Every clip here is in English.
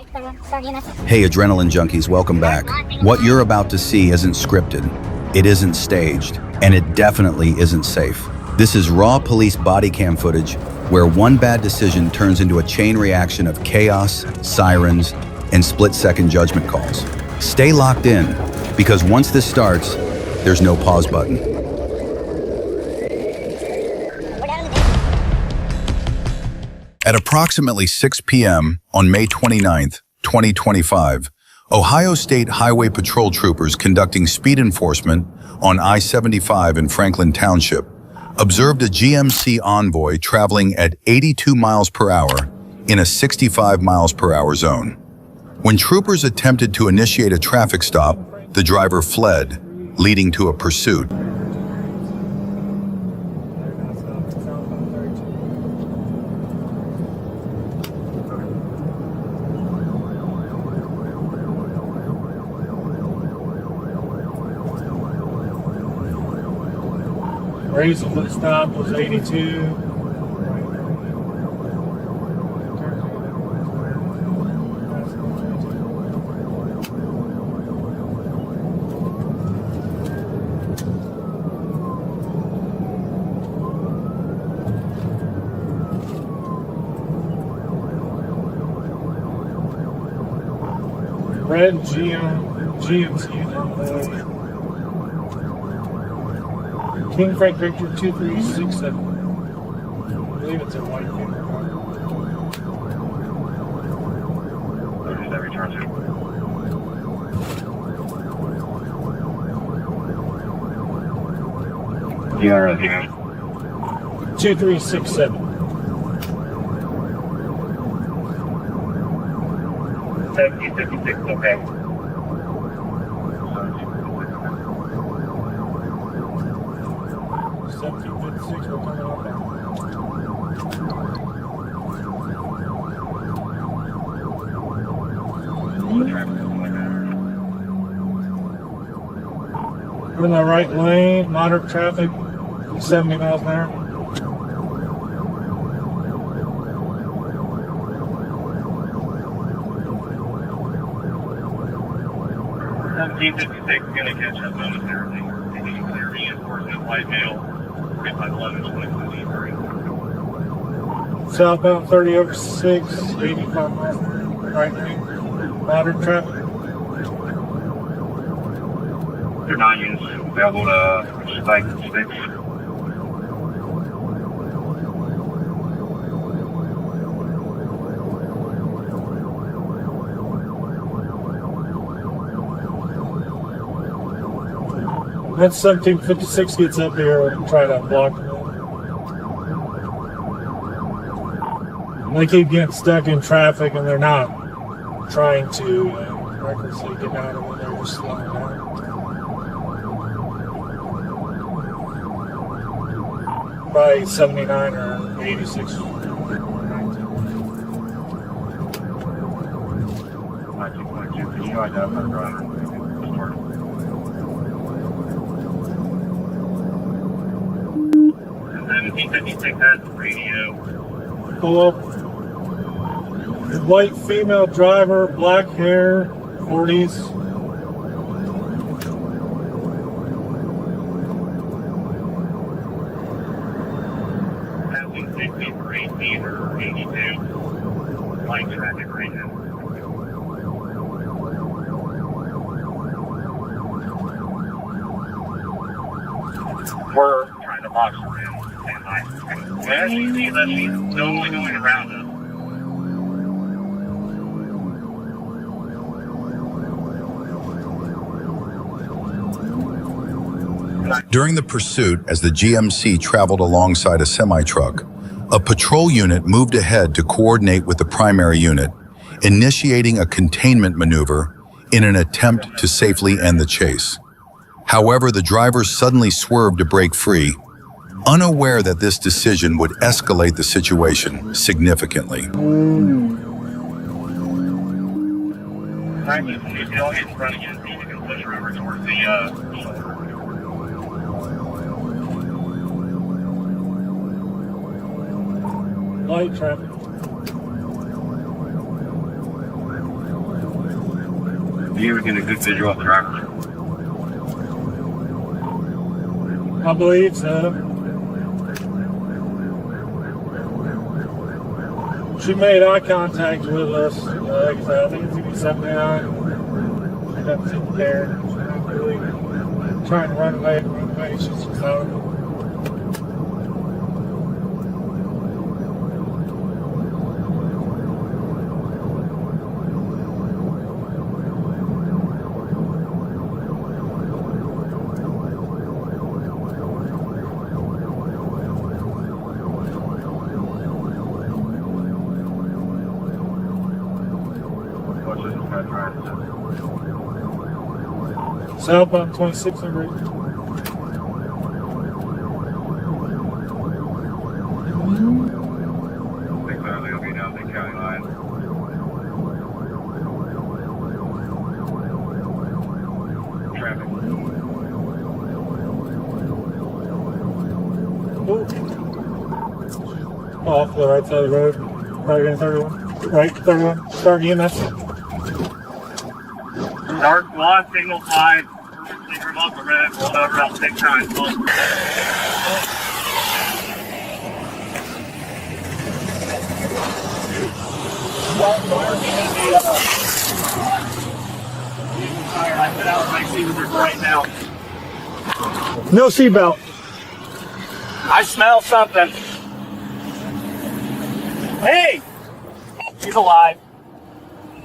Hey adrenaline junkies, welcome back. What you're about to see isn't scripted, it isn't staged, and it definitely isn't safe. This is raw police body cam footage where one bad decision turns into a chain reaction of chaos, sirens, and split-second judgment calls. Stay locked in, because once this starts, there's no pause button. At approximately 6 p.m. on May 29th, 2025, Ohio State Highway Patrol troopers conducting speed enforcement on I-75 in Franklin Township observed a GMC Envoy traveling at 82 miles per hour in a 65 miles per hour zone. When troopers attempted to initiate a traffic stop, the driver fled, leading to a pursuit. Reason for the stop was 82. Red GMC. King Frank Victor 2367. I believe it's a white vehicle. That returns it. DRS 2367. 1756, okay. We're in the right lane, moderate traffic, 70 miles an hour. $17.56, gonna catch up momentarily. Taking clear reinforcement, white male, 511, 2023. Southbound 30 over 6, 85 miles an hour, right lane, moderate traffic. They're 9 units available to spike 6. That 1756 gets up here and try to block them. And they keep getting stuck in traffic and they're not trying to recklessly get out of it, they're just slowing down. By 79 or 86. Radio. Pull up. White female driver, black hair, 40s. Passing 60 for 18 or 82. Light traffic right now. We're trying to box her in. As you see that she's totally going around us. During the pursuit, as the GMC traveled alongside a semi-truck, a patrol unit moved ahead to coordinate with the primary unit, initiating a containment maneuver in an attempt to safely end the chase. However, the driver suddenly swerved to break free, unaware that this decision would escalate the situation significantly. Frankly, when you still get in front of you, you can push her over towards the shoulder. Light traffic. You were getting a good visual of the driver. I believe so. She made eye contact with us. I think it's going to be 79. She doesn't sit there. She's not really trying to run away. She's just out. Southbound 2600. I think clearly will be down the county line. Traffic. Off the right side of the road. Right in 31. Right, 31. Start EMS. Dark one, signal 5. From off the red, rolled over about 6 times. I put out my seatbelt right now. No seatbelt. I smell something. Hey! He's alive.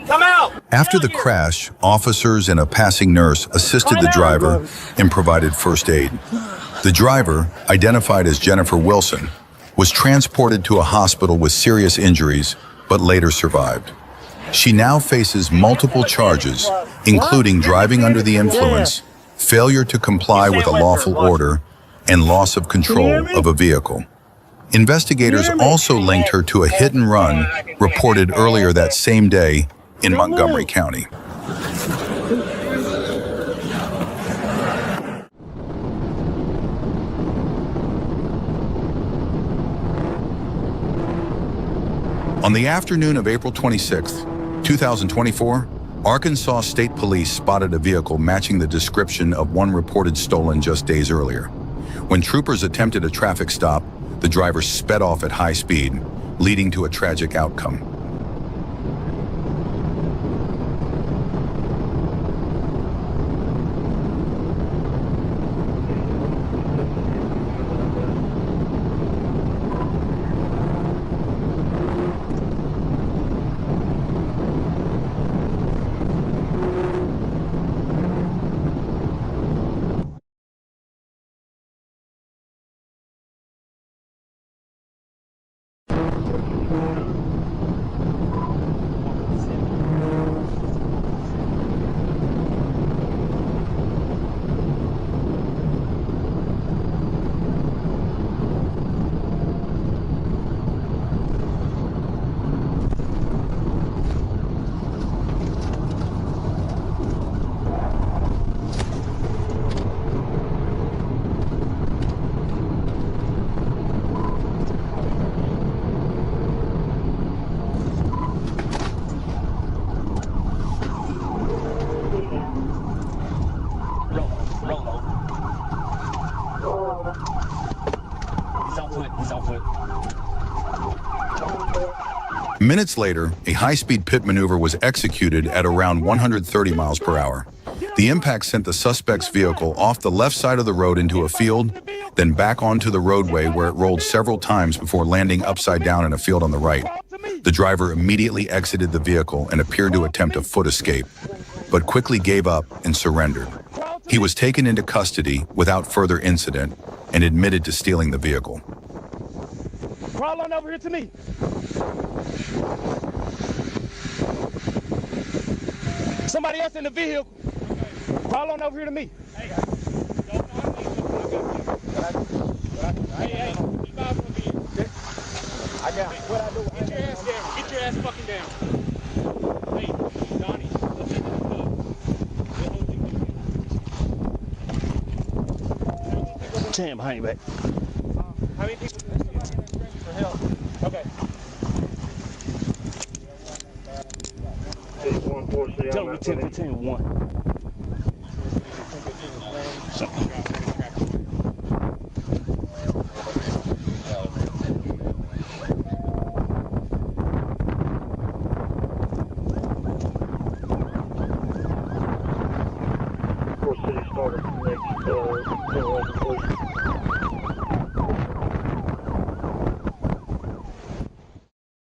Come out! After the crash, officers and a passing nurse assisted the driver and provided first aid. The driver, identified as Jennifer Wilson, was transported to a hospital with serious injuries, but later survived. She now faces multiple charges, including driving under the influence, failure to comply with a lawful order, and loss of control of a vehicle. Investigators also linked her to a hit and run reported earlier that same day in Montgomery County. On the afternoon of April 26, 2024, Arkansas State Police spotted a vehicle matching the description of one reported stolen just days earlier. When troopers attempted a traffic stop, the driver sped off at high speed, leading to a tragic outcome. Minutes later, a high-speed pit maneuver was executed at around 130 miles per hour. The impact sent the suspect's vehicle off the left side of the road into a field, then back onto the roadway where it rolled several times before landing upside down in a field on the right. The driver immediately exited the vehicle and appeared to attempt a foot escape, but quickly gave up and surrendered. He was taken into custody without further incident and admitted to stealing the vehicle. Crawl on over here to me. Somebody else in the vehicle. Crawl on over here to me. Hey, I got it. What I do? Get your ass down. Get your ass fucking down. Hey, Donnie, let's get this up. Damn, hang back. How many people for help? Okay. Tell me 10 for 10 1.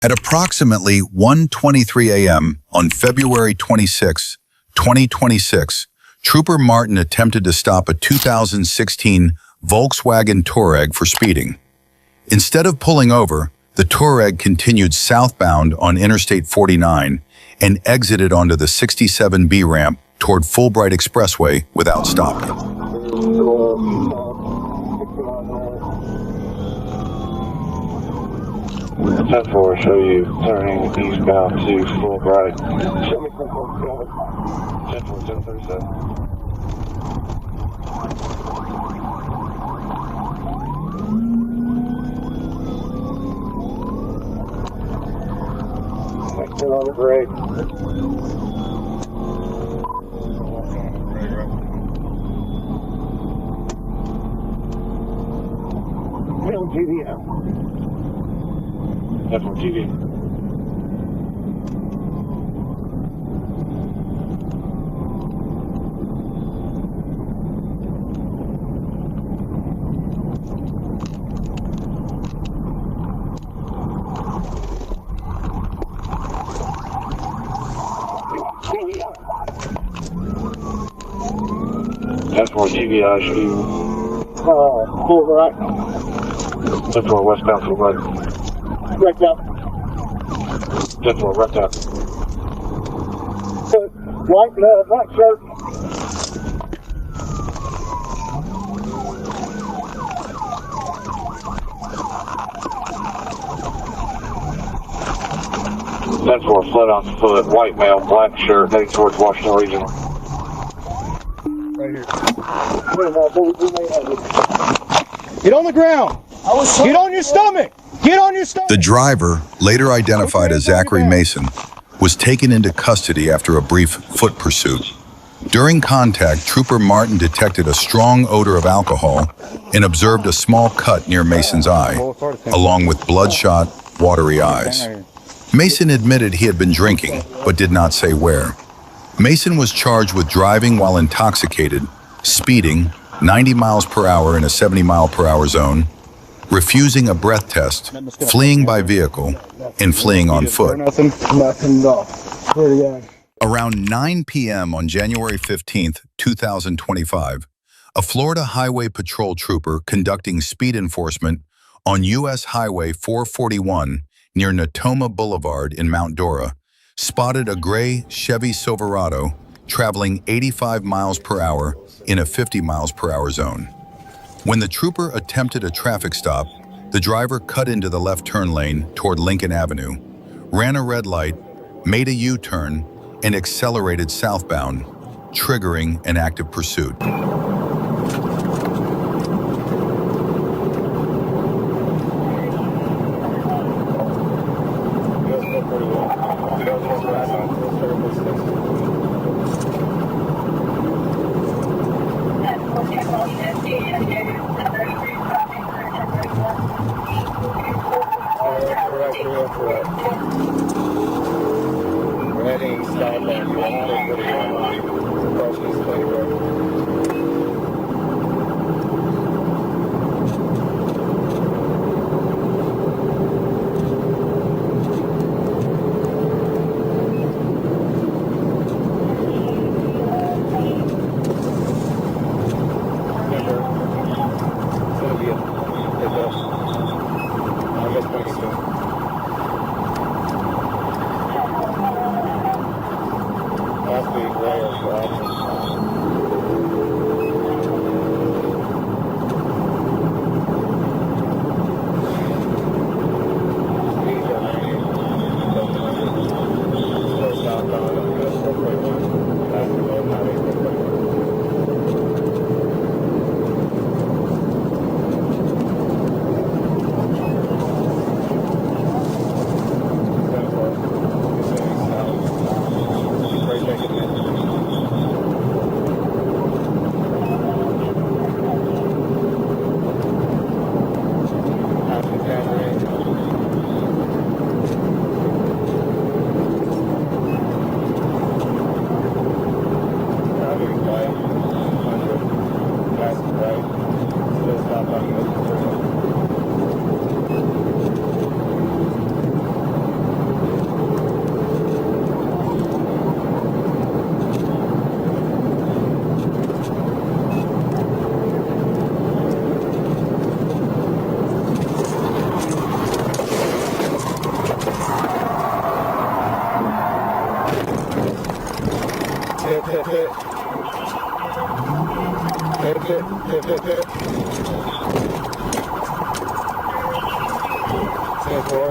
At approximately 1:23 a.m. on February 26, 2026, Trooper Martin attempted to stop a 2016 Volkswagen Touareg for speeding. Instead of pulling over, the Touareg continued southbound on Interstate 49 and exited onto the 67B ramp toward Fulbright Expressway without stopping. 10-4, show you turning eastbound to Fulbright. Show me 10-4, 10-37. Still on the brake. Film GDM. That's what GDM. That's more GVI shooting. Full right. That's more westbound full right. Wrecked up. That's more wrecked up. White shirt. That's more flat on foot. White male, black shirt, heading towards Washington Regional. Right here. Get on the ground. Get on your stomach. Get on your stomach. The driver, later identified as Zachary Mason, was taken into custody after a brief foot pursuit. During contact, Trooper Martin detected a strong odor of alcohol and observed a small cut near Mason's eye, along with bloodshot, watery eyes. Mason admitted he had been drinking, but did not say where. Mason was charged with driving while intoxicated, speeding 90 miles per hour in a 70 mile per hour zone, refusing a breath test, fleeing by vehicle, and fleeing on foot. Around 9 p.m. on January 15, 2025, a Florida Highway Patrol trooper conducting speed enforcement on U.S. Highway 441 near Natoma Boulevard in Mount Dora spotted a gray Chevy Silverado traveling 85 miles per hour in a 50 miles per hour zone. When the trooper attempted a traffic stop, the driver cut into the left turn lane toward Lincoln Avenue, ran a red light, made a U-turn, and accelerated southbound, triggering an active pursuit. hit, hit. Hit, hit, hit, hit, hit. Stand for.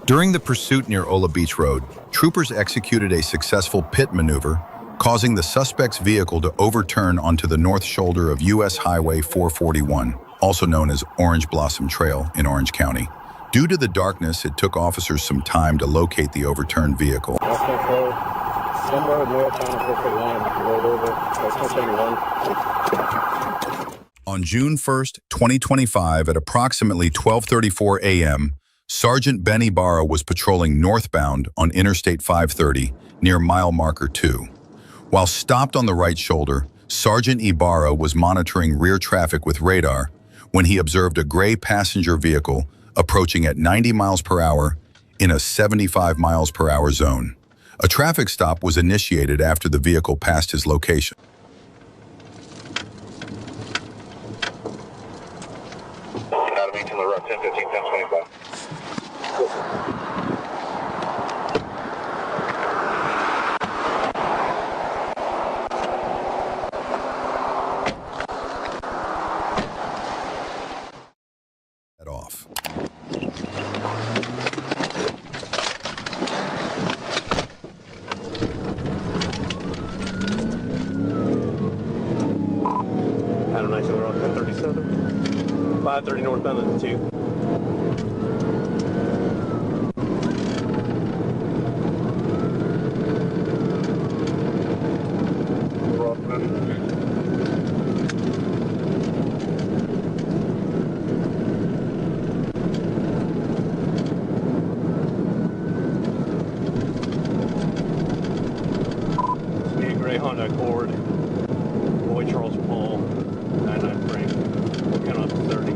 During the pursuit near Ola Beach Road, troopers executed a successful pit maneuver, causing the suspect's vehicle to overturn onto the north shoulder of U.S. Highway 441, also known as Orange Blossom Trail in Orange County. Due to the darkness, it took officers some time to locate the overturned vehicle. Somewhere north on 441, rolled over. On June 1st, 2025, at approximately 12:34 a.m., Sergeant Ben Ibarra was patrolling northbound on Interstate 530 near mile marker 2. While stopped on the right shoulder, Sergeant Ibarra was monitoring rear traffic with radar when he observed a gray passenger vehicle approaching at 90 miles per hour in a 75 miles per hour zone. A traffic stop was initiated after the vehicle passed his location. Academy to the route 10, 15, 10, 25. Head off. Adam 9 to the road, 1037. 530 northbound of the 2. Honda Accord, Boy Charles Paul, 99 Frank, count on 30.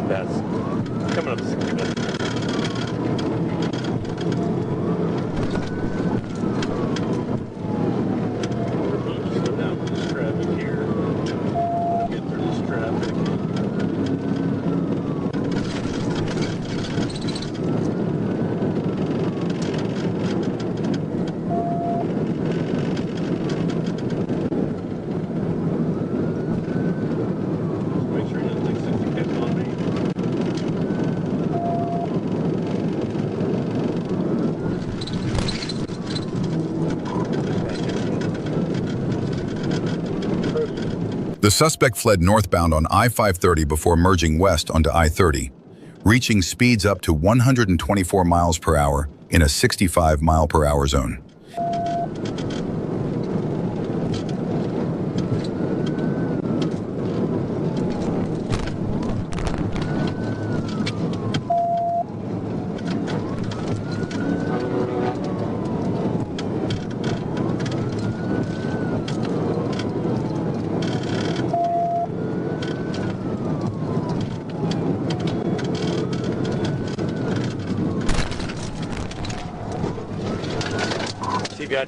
That's coming up 60 minutes. Slow down for this traffic here. Get through this traffic. Make sure you don't take 60 kids on me. The suspect fled northbound on I-530 before merging west onto I-30, reaching speeds up to 124 miles per hour in a 65 mile per hour zone.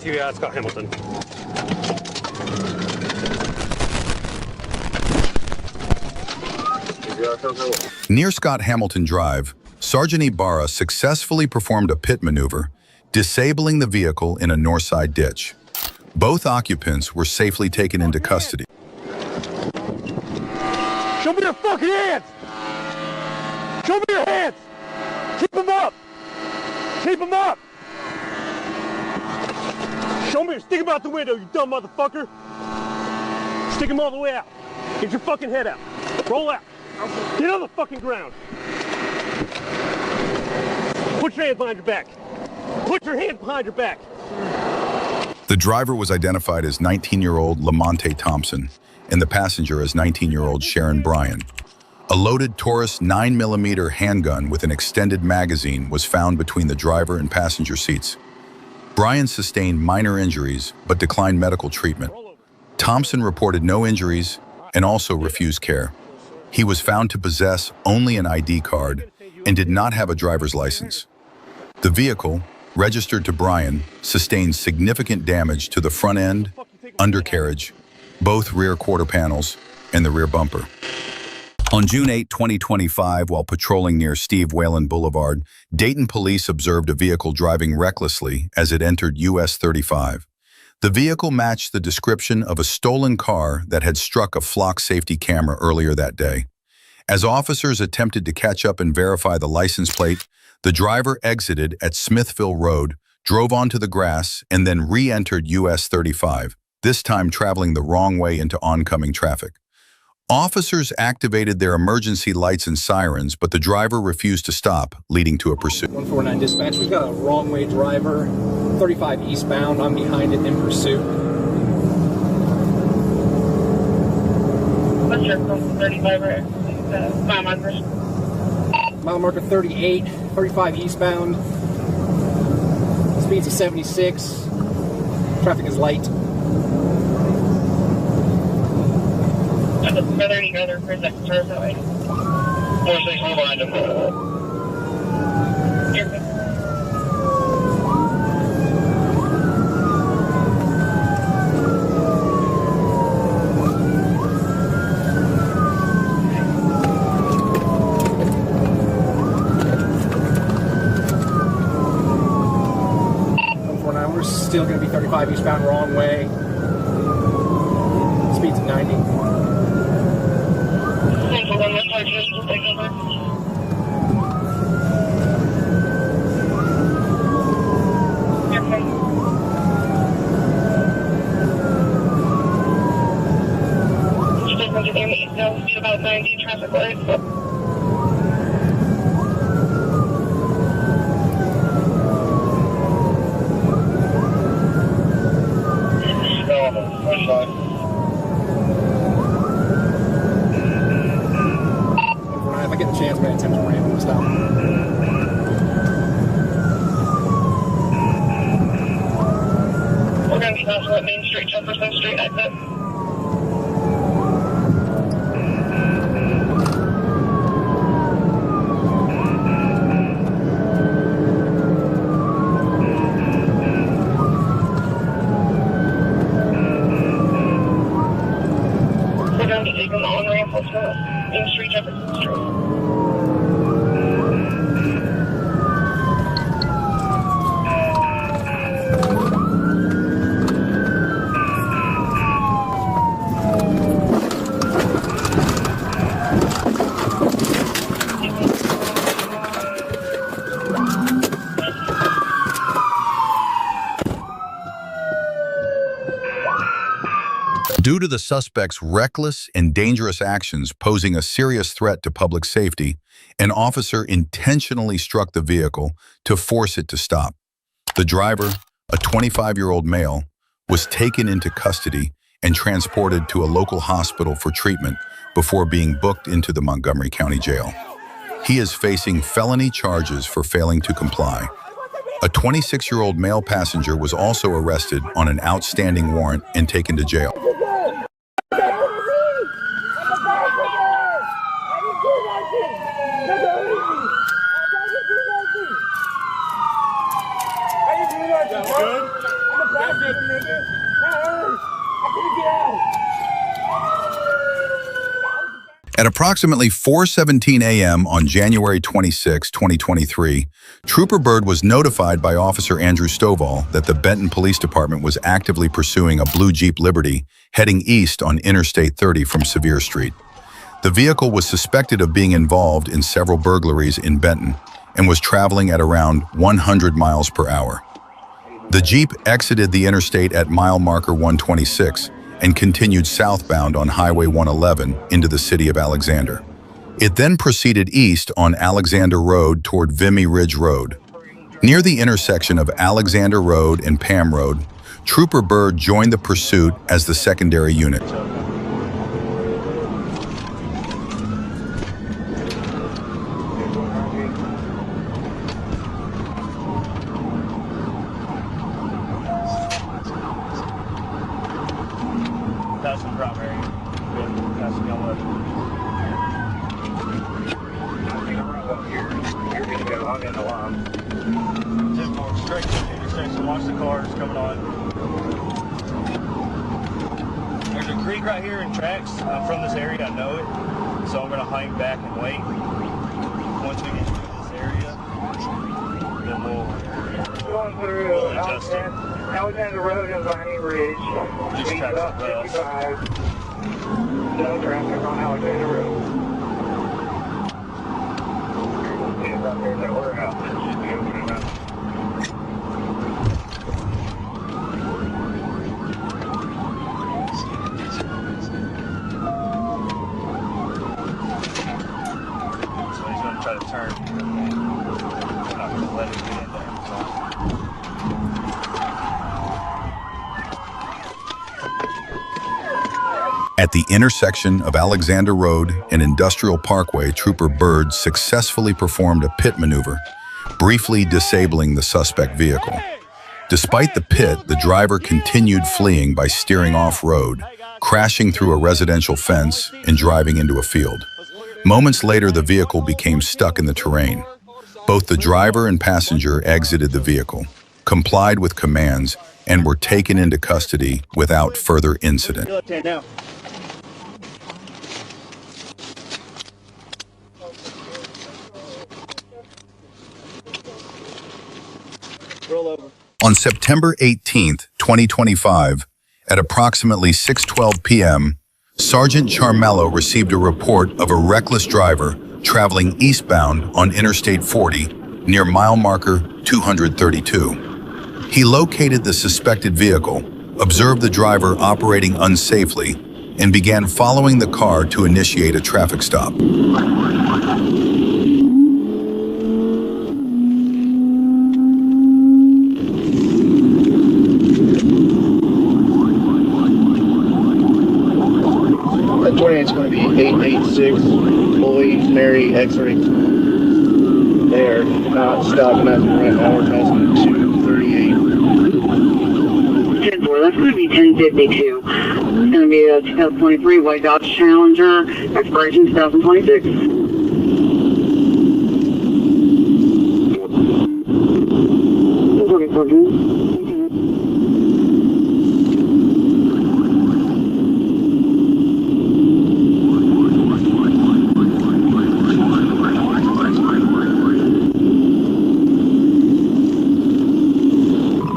TBI, Scott Hamilton. Near Scott Hamilton Drive, Sergeant Ibarra successfully performed a pit maneuver, disabling the vehicle in a north side ditch. Both occupants were safely taken into custody. Show me your fucking hands! Show me your hands! Keep them up! Keep them up! Show me, stick them out the window, you dumb motherfucker! Stick them all the way out. Get your fucking head out. Roll out. Get on the fucking ground. Put your hands behind your back. Put your hands behind your back. The driver was identified as 19-year-old Lamonte Thompson and the passenger as 19-year-old Sharon Bryan. A loaded Taurus 9mm handgun with an extended magazine was found between the driver and passenger seats. Brian sustained minor injuries but declined medical treatment. Thompson reported no injuries and also refused care. He was found to possess only an ID card and did not have a driver's license. The vehicle, registered to Brian, sustained significant damage to the front end, undercarriage, both rear quarter panels, and the rear bumper. On June 8, 2025, while patrolling near Steve Whalen Boulevard, Dayton police observed a vehicle driving recklessly as it entered US 35. The vehicle matched the description of a stolen car that had struck a flock safety camera earlier that day. As officers attempted to catch up and verify the license plate, the driver exited at Smithville Road, drove onto the grass, and then re-entered US 35, this time traveling the wrong way into oncoming traffic. Officers activated their emergency lights and sirens, but the driver refused to stop, leading to a pursuit. 149 dispatch, we've got a wrong way driver, 35 eastbound, I'm behind it in pursuit. What's your code 35 or mile markers? Mile marker 38, 35 eastbound, speed's a 76, traffic is light. Are there any other cars that can serve that way? 46, hold on. You're good. We're still going to be 35 eastbound, wrong way. Speed's 90. One more car just to take over. You're fine. Still going to be east now, speed about 90, traffic lights. If I get the chance, I'm going to attempt to ram him stop. We're going to be passing at Main Street, Jefferson Street exit. We're going to be taking the on-ramp to Main Street, Jefferson Street. Due to the suspect's reckless and dangerous actions posing a serious threat to public safety, an officer intentionally struck the vehicle to force it to stop. The driver, a 25-year-old male, was taken into custody and transported to a local hospital for treatment before being booked into the Montgomery County Jail. He is facing felony charges for failing to comply. A 26-year-old male passenger was also arrested on an outstanding warrant and taken to jail. At approximately 4:17 a.m. on January 26, 2023, Trooper Bird was notified by Officer Andrew Stovall that the Benton Police Department was actively pursuing a blue Jeep Liberty heading east on Interstate 30 from Sevier Street. The vehicle was suspected of being involved in several burglaries in Benton and was traveling at around 100 miles per hour. The Jeep exited the interstate at mile marker 126 and continued southbound on Highway 111 into the city of Alexander. It then proceeded east on Alexander Road toward Vimy Ridge Road. Near the intersection of Alexander Road and Pam Road, Trooper Bird joined the pursuit as the secondary unit. 10 more, straight to the intersection. Watch the cars coming on. There's a creek right here in tracks. I'm from this area, I know it. So I'm going to hang back and wait. Once we get through this area, then we'll adjust it. Alexander Road and Viney Ridge. Just tracks up the 55. No traffic on Alexander Road. Yeah, right there, that warehouse. It should be opening up. So he's going to try to turn. We're not going to let him get in there. At the intersection of Alexander Road and Industrial Parkway, Trooper Bird successfully performed a pit maneuver, briefly disabling the suspect vehicle. Despite the pit, the driver continued fleeing by steering off-road, crashing through a residential fence and driving into a field. Moments later, the vehicle became stuck in the terrain. Both the driver and passenger exited the vehicle, complied with commands, and were taken into custody without further incident. On September 18, 2025, at approximately 6:12 p.m., Sergeant Charmello received a report of a reckless driver traveling eastbound on Interstate 40 near mile marker 232. He located the suspected vehicle, observed the driver operating unsafely, and began following the car to initiate a traffic stop. It's going to be 886 Lloyd Mary X-ray. They're not stopping us right now. We're passing 238. 10-4, that's going to be 1052. It's going to be a 2023 white Dodge Challenger, expiration 2026.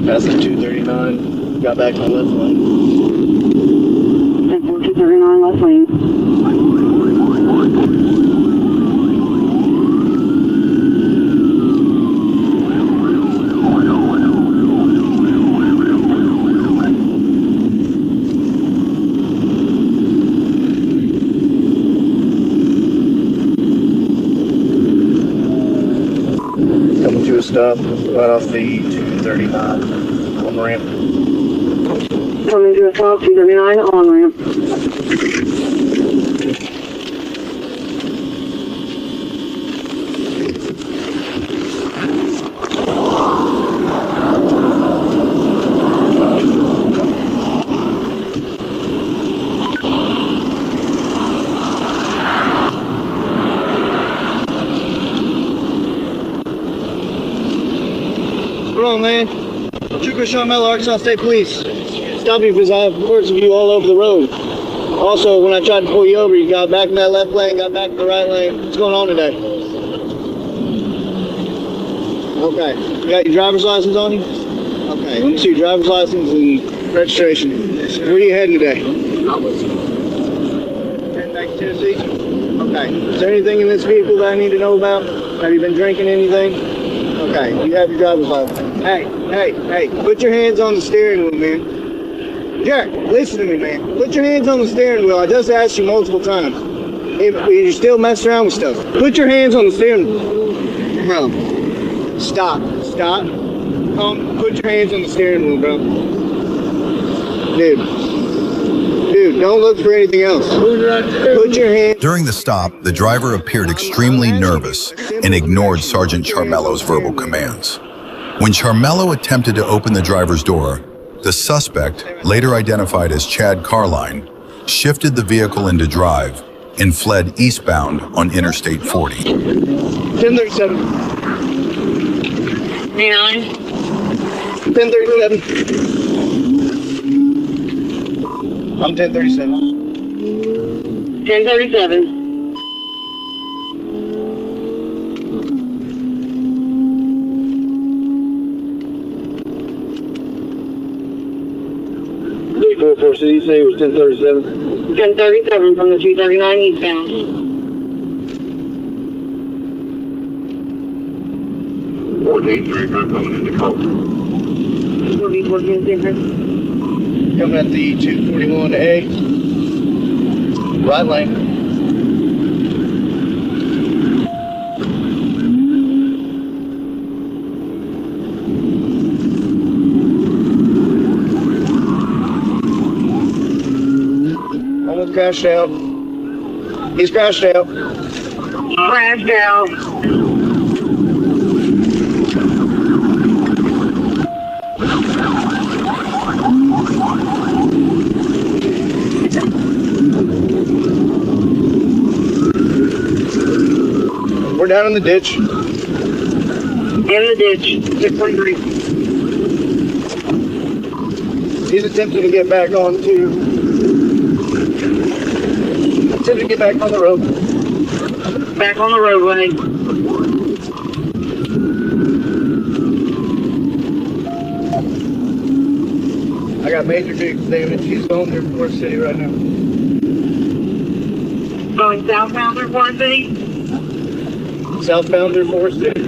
Passing 239, got back to the left lane. 239 left lane. Coming to a stop right off the 239 on the ramp. Coming to a stop, 239 on ramp. What's wrong, man? Trooper Charmello, Arkansas State Police. Stop me because I have reports of you all over the road. Also, when I tried to pull you over, you got back in that left lane, got back in the right lane. What's going on today? Okay. You got your driver's license on you? Okay. Let me see your driver's license and registration. Where are you heading today? Heading back to Tennessee? Okay. Is there anything in this vehicle that I need to know about? Have you been drinking anything? Okay. You have your driver's license. Hey. Put your hands on the steering wheel, man. Jack, listen to me, man. Put your hands on the steering wheel. I just asked you multiple times. If you're still messing around with stuff, put your hands on the steering wheel. Bro, stop. Put your hands on the steering wheel, bro. Dude, don't look for anything else. Put your hands. During the stop, the driver appeared extremely nervous and ignored Sergeant Charmello's verbal commands. When Charmello attempted to open the driver's door, the suspect, later identified as Chad Carline, shifted the vehicle into drive and fled eastbound on Interstate 40. 1037. D9? 1037. I'm 1037. 1037. City, you say it was 1037? 1037 from the 239 eastbound. 14-3 coming into call. 14, Coming at the 241A. Right lane. Almost crashed out. He's crashed out. Crashed out. We're down in the ditch. In the ditch. 643. He's attempting to get back on the road. Back on the roadway. I got major vehicle damage. He's going through Forest City right now. Going southbound through Forest City? Southbound through Forest City.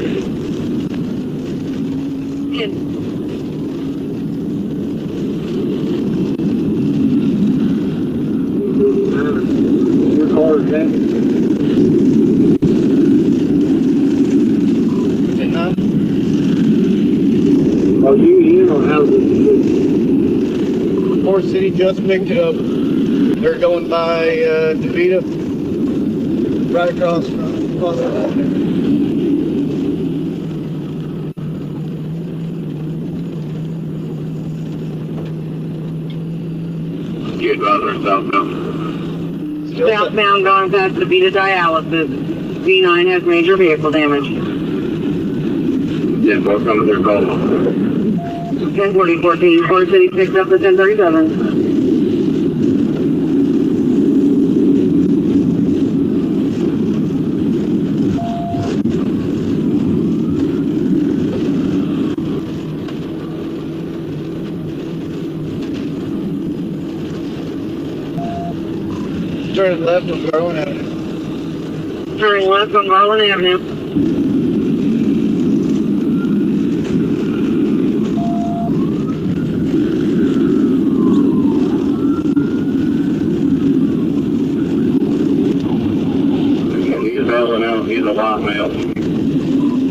Yes. Your car is damaged. Is it not? Are you here or how's it? Forest City just picked it up. They're going by DeVita. Right across from You advisor southbound. Southbound going past the Vita dialysis. V9 has major vehicle damage. 10-4 coming through call. 1040, 14. Forest City picked up the 1037. turning left on Garland Avenue. Turning left on Garland Avenue. He's bailing out. He's a lot male.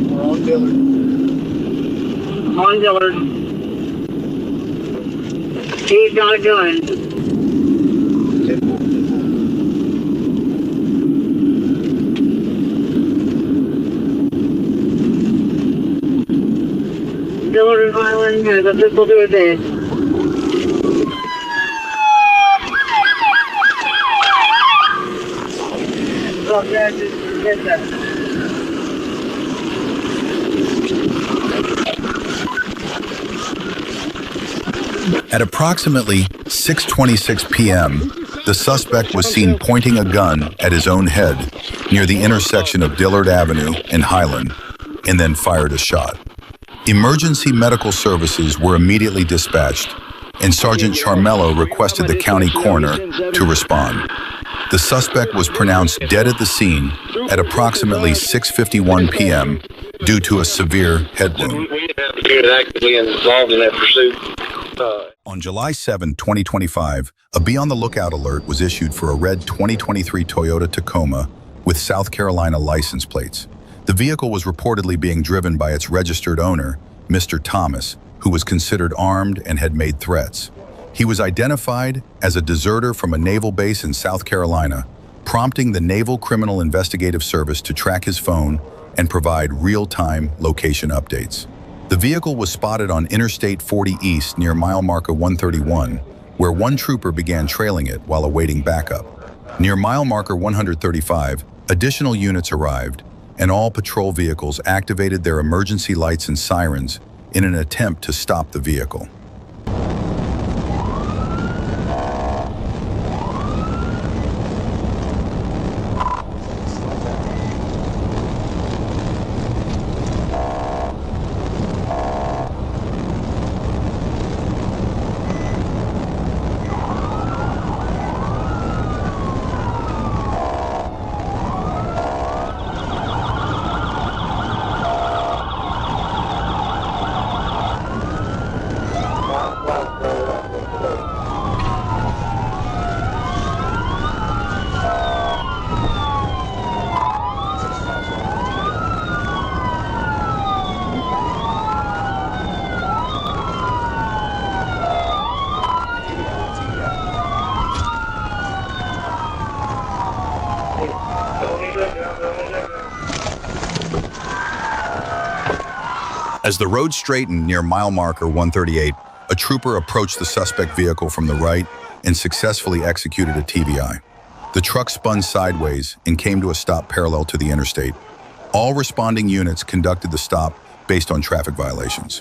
We're on Dillard. On Dillard. He's got a gun. Dillard and Highland has a pistol to his head. Stop that, just hit that. At approximately 6:26 p.m., the suspect was seen pointing a gun at his own head near the intersection of Dillard Avenue and Highland, and then fired a shot. Emergency medical services were immediately dispatched, and Sergeant Charmello requested the county coroner to respond. The suspect was pronounced dead at the scene at approximately 6:51 p.m. due to a severe head wound. We have been actively involved in that pursuit. On July 7, 2025, a Be on the Lookout alert was issued for a red 2023 Toyota Tacoma with South Carolina license plates. The vehicle was reportedly being driven by its registered owner, Mr. Thomas, who was considered armed and had made threats. He was identified as a deserter from a naval base in South Carolina, prompting the Naval Criminal Investigative Service to track his phone and provide real-time location updates. The vehicle was spotted on Interstate 40 East near mile marker 131, where one trooper began trailing it while awaiting backup. Near mile marker 135, additional units arrived, and all patrol vehicles activated their emergency lights and sirens in an attempt to stop the vehicle. As the road straightened near mile marker 138, a trooper approached the suspect vehicle from the right and successfully executed a TVI. The truck spun sideways and came to a stop parallel to the interstate. All responding units conducted the stop based on traffic violations.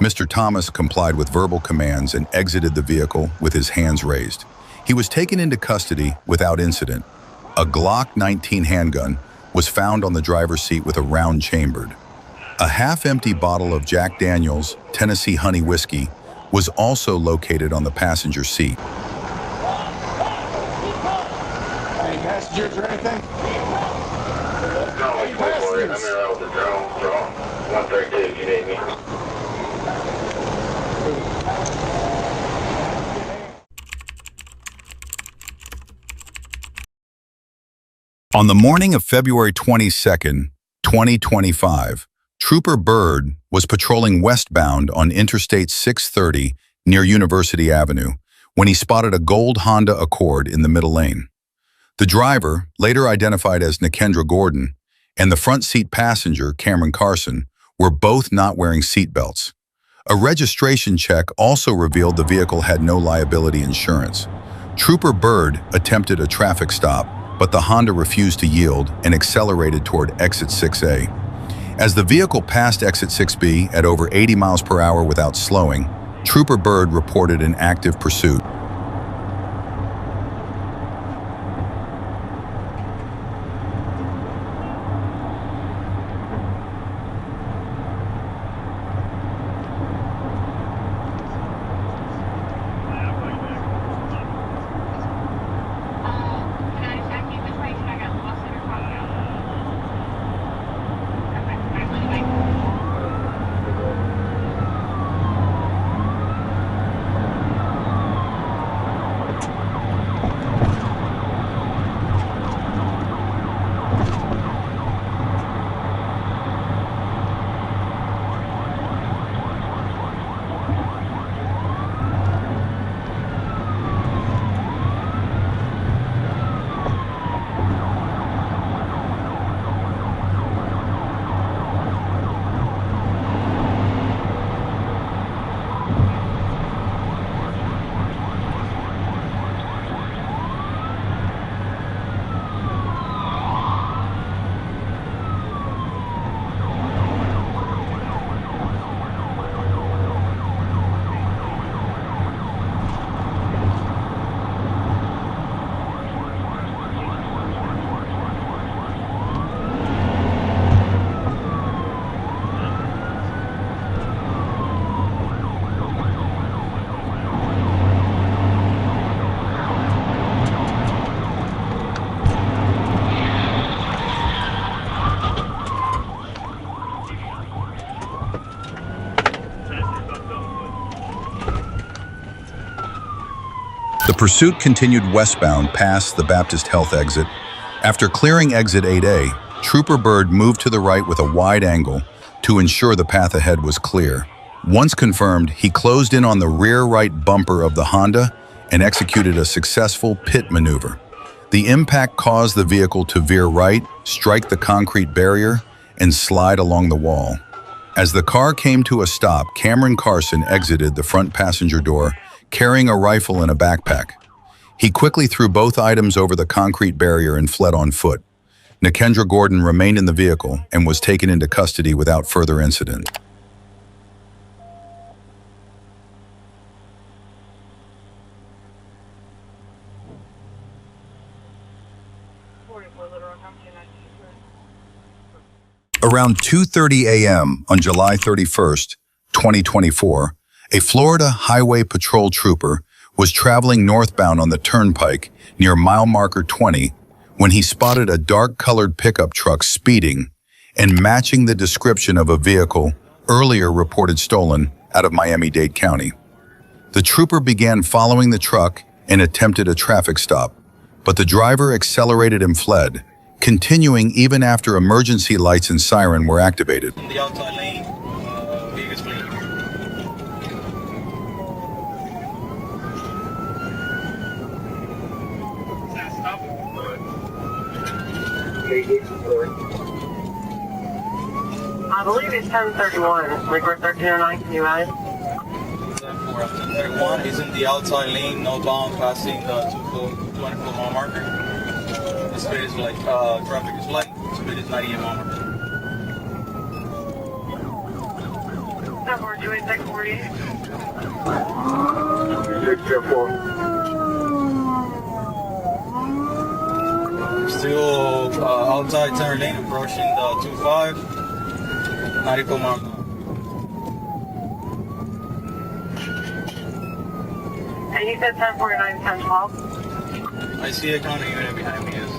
Mr. Thomas complied with verbal commands and exited the vehicle with his hands raised. He was taken into custody without incident. A Glock 19 handgun was found on the driver's seat with a round chambered. A half-empty bottle of Jack Daniel's Tennessee Honey Whiskey was also located on the passenger seat. Any passengers or anything? No, I'm here with the drone, so 132 if you need me. On the morning of February 22nd, 2025, Trooper Bird was patrolling westbound on Interstate 630 near University Avenue when he spotted a gold Honda Accord in the middle lane. The driver, later identified as Nikendra Gordon, and the front seat passenger, Cameron Carson, were both not wearing seatbelts. A registration check also revealed the vehicle had no liability insurance. Trooper Bird attempted a traffic stop, but the Honda refused to yield and accelerated toward exit 6A. As the vehicle passed exit 6B at over 80 miles per hour without slowing, Trooper Bird reported an active pursuit. The pursuit continued westbound past the Baptist Health exit. After clearing exit 8A, Trooper Bird moved to the right with a wide angle to ensure the path ahead was clear. Once confirmed, he closed in on the rear right bumper of the Honda and executed a successful pit maneuver. The impact caused the vehicle to veer right, strike the concrete barrier, and slide along the wall. As the car came to a stop, Cameron Carson exited the front passenger door, carrying a rifle and a backpack. He quickly threw both items over the concrete barrier and fled on foot. Nikendra Gordon remained in the vehicle and was taken into custody without further incident. Around 2:30 a.m. on July 31st, 2024, a Florida Highway Patrol trooper was traveling northbound on the turnpike near mile marker 20 when he spotted a dark-colored pickup truck speeding and matching the description of a vehicle earlier reported stolen out of Miami-Dade County. The trooper began following the truck and attempted a traffic stop, but the driver accelerated and fled, continuing even after emergency lights and siren were activated. In the outside lane, Vegas lane. I believe it's 1031. Record 1309, can you ride? 1031 is in the outside lane, northbound, passing the 24 mile marker. The speed is like, traffic is light, speed is 98 mile marker. 640. 604. Still outside turn lane, approaching the 25, 94 mile per hour. And you said 1049, 1012? I see a counter unit behind me, yes.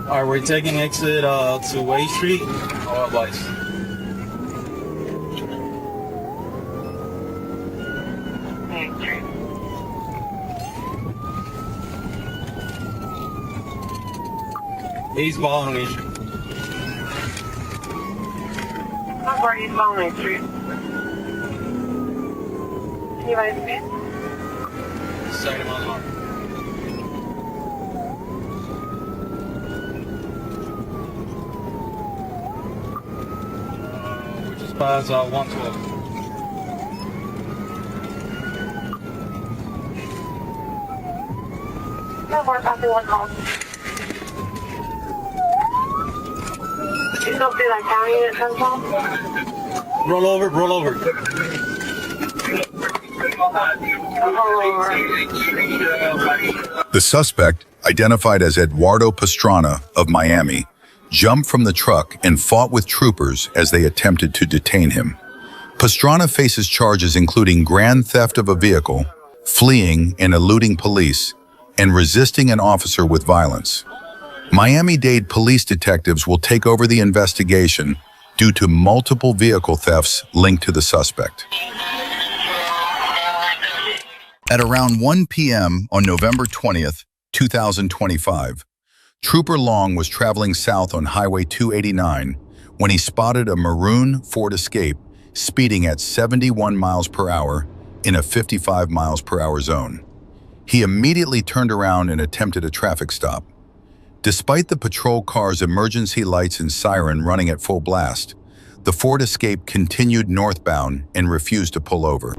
Alright, we're taking exit to Way Street. All advice. Main Street. Eastbound Main Street. How far eastbound Main Street? Can you ride speed? 70 miles an hour. We just passed 112. No more passing 112. You still see that county unit 1012? Roll over, roll over. The suspect, identified as Eduardo Pastrana of Miami, jumped from the truck and fought with troopers as they attempted to detain him. Pastrana faces charges including grand theft of a vehicle, fleeing and eluding police, and resisting an officer with violence. Miami-Dade police detectives will take over the investigation due to multiple vehicle thefts linked to the suspect. At around 1 p.m. on November 20th, 2025, Trooper Long was traveling south on Highway 289 when he spotted a maroon Ford Escape speeding at 71 miles per hour in a 55 miles per hour zone. He immediately turned around and attempted a traffic stop. Despite the patrol car's emergency lights and siren running at full blast, the Ford Escape continued northbound and refused to pull over.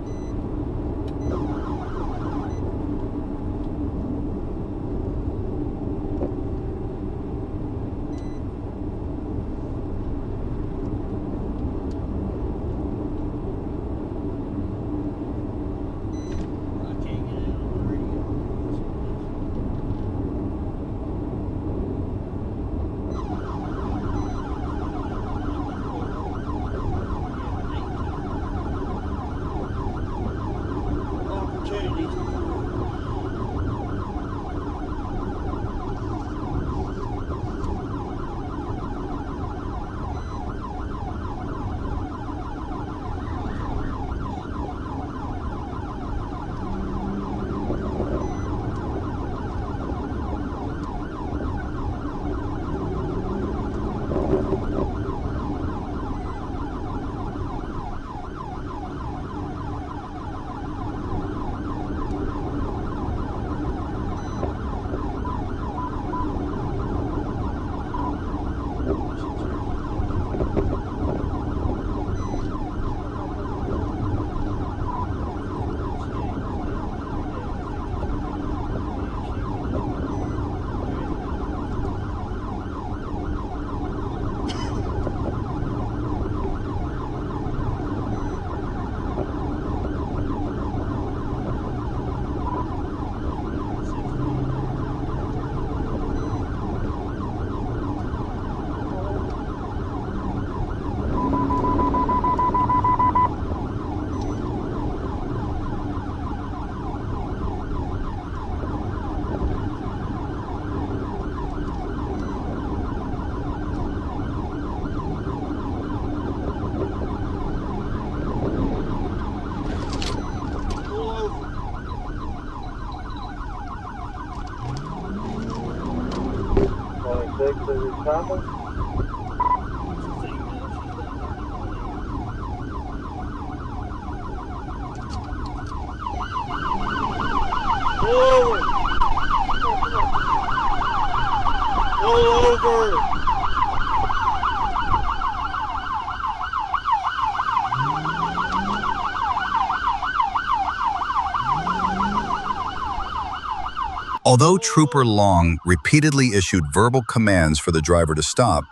Although Trooper Long repeatedly issued verbal commands for the driver to stop,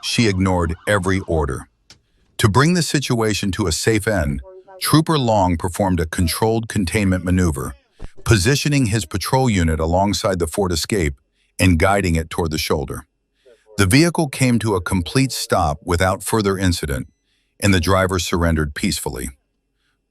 she ignored every order. To bring the situation to a safe end, Trooper Long performed a controlled containment maneuver, positioning his patrol unit alongside the Ford Escape and guiding it toward the shoulder. The vehicle came to a complete stop without further incident, and the driver surrendered peacefully.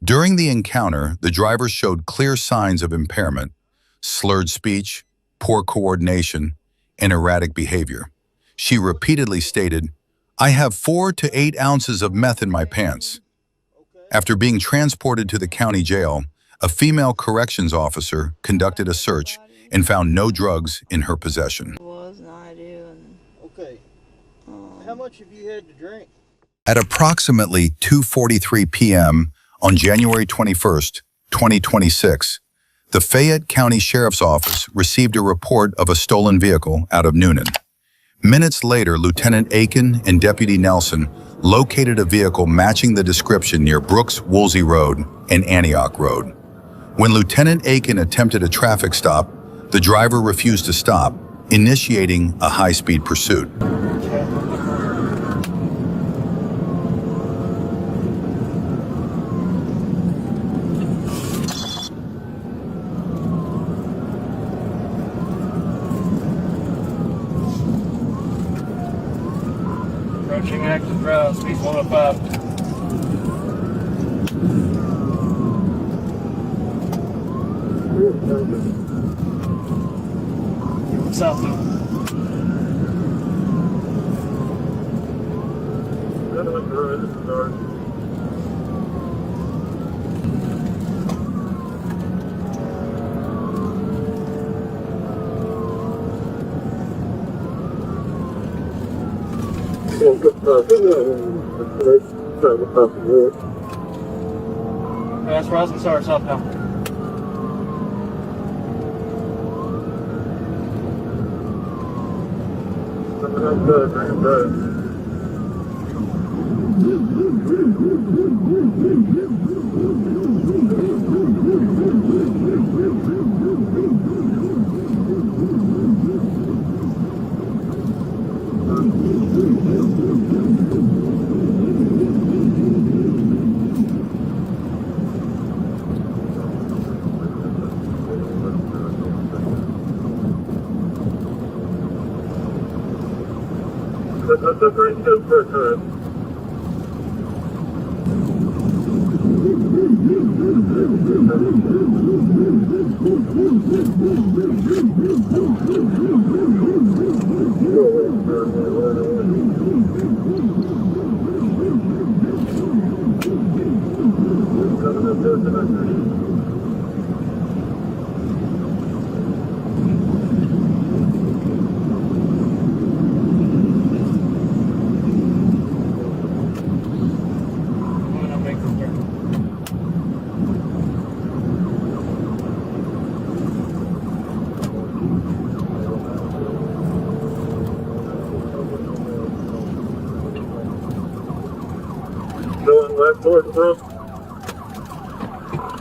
During the encounter, the driver showed clear signs of impairment, slurred speech, poor coordination, and erratic behavior. She repeatedly stated, "I have 4 to 8 ounces of meth in my pants." After being transported to the county jail, a female corrections officer conducted a search and found no drugs in her possession. Okay. How much have you had to drink? At approximately 2:43 p.m. on January 21st, 2026, the Fayette County Sheriff's Office received a report of a stolen vehicle out of Noonan. Minutes later, Lieutenant Aiken and Deputy Nelson located a vehicle matching the description near Brooks-Woolsey Road and Antioch Road. When Lieutenant Aiken attempted a traffic stop, the driver refused to stop, initiating a high-speed pursuit. Approaching active drive, speed 105. South. That's Rising Star southbound.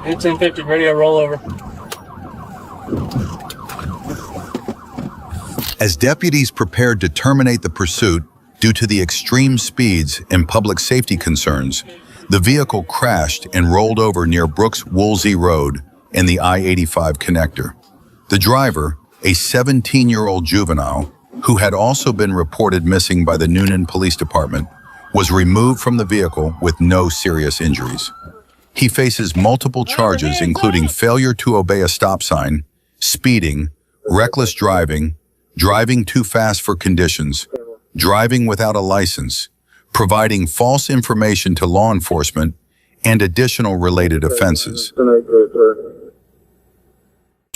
It's 1050 radio rollover. As deputies prepared to terminate the pursuit due to the extreme speeds and public safety concerns, the vehicle crashed and rolled over near Brooks-Woolsey Road and the I-85 connector. The driver, a 17-year-old juvenile, who had also been reported missing by the Noonan Police Department, was removed from the vehicle with no serious injuries. He faces multiple charges including failure to obey a stop sign, speeding, reckless driving, driving too fast for conditions, driving without a license, providing false information to law enforcement, and additional related offenses.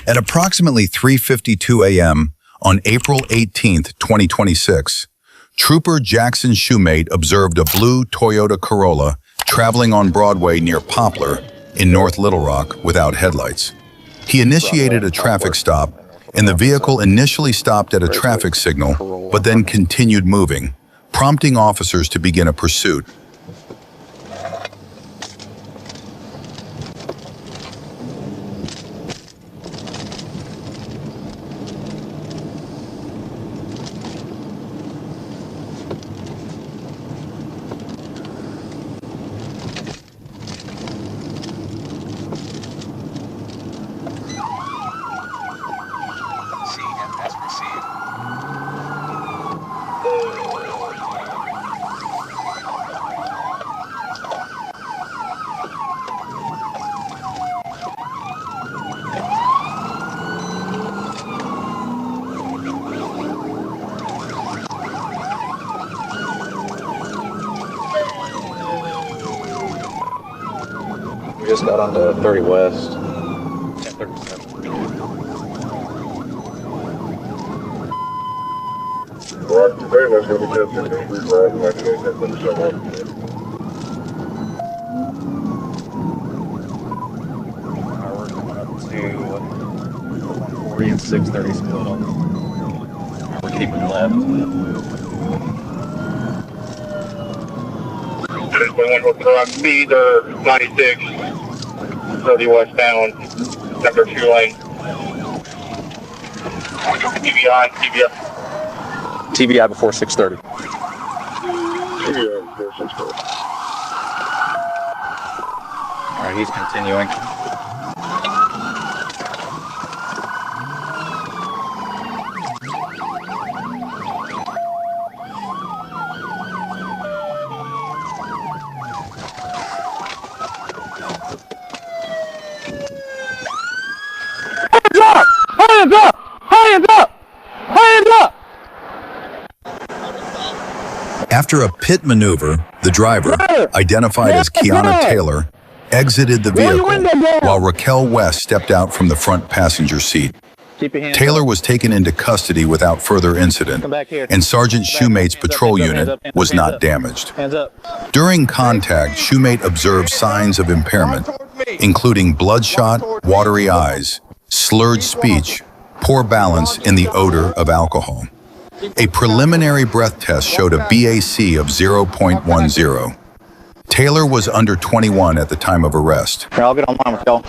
At approximately 3:52 a.m. On April 18, 2026, Trooper Jackson Shoemate observed a blue Toyota Corolla traveling on Broadway near Poplar in North Little Rock without headlights. He initiated a traffic stop, and the vehicle initially stopped at a traffic signal, but then continued moving, prompting officers to begin a pursuit. We just got onto 30 West. 37. Roger, very much going to be tested. Right, I'm not going to test them somewhere. We're coming up to 140 and 630 split on. We're keeping left. We're on speed 96, 30 westbound, number 2 lane. TBI before 630. TBI before 630. All right, he's continuing. Hands up! Hands up! Hands up! After a pit maneuver, the driver, identified as Kiana Taylor, exited the vehicle while Raquel West stepped out from the front passenger seat. Taylor was taken into custody without further incident, and Sergeant Shoemate's patrol unit was not damaged. During contact, Shoemate observed signs of impairment, including bloodshot, watery eyes, slurred speech, poor balance, and the odor of alcohol. A preliminary breath test showed a BAC of 0.10. Taylor was under 21 at the time of arrest. I'll get online with y'all.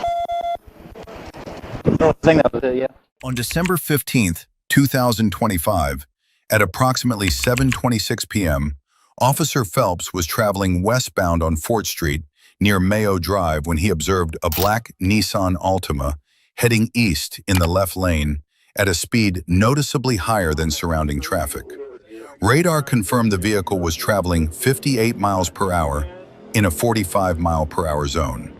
I think that was it, yeah. On December 15th, 2025, at approximately 7:26 p.m., Officer Phelps was traveling westbound on Fort Street near Mayo Drive when he observed a black Nissan Altima heading east in the left lane at a speed noticeably higher than surrounding traffic. Radar confirmed the vehicle was traveling 58 miles per hour in a 45 mile per hour zone.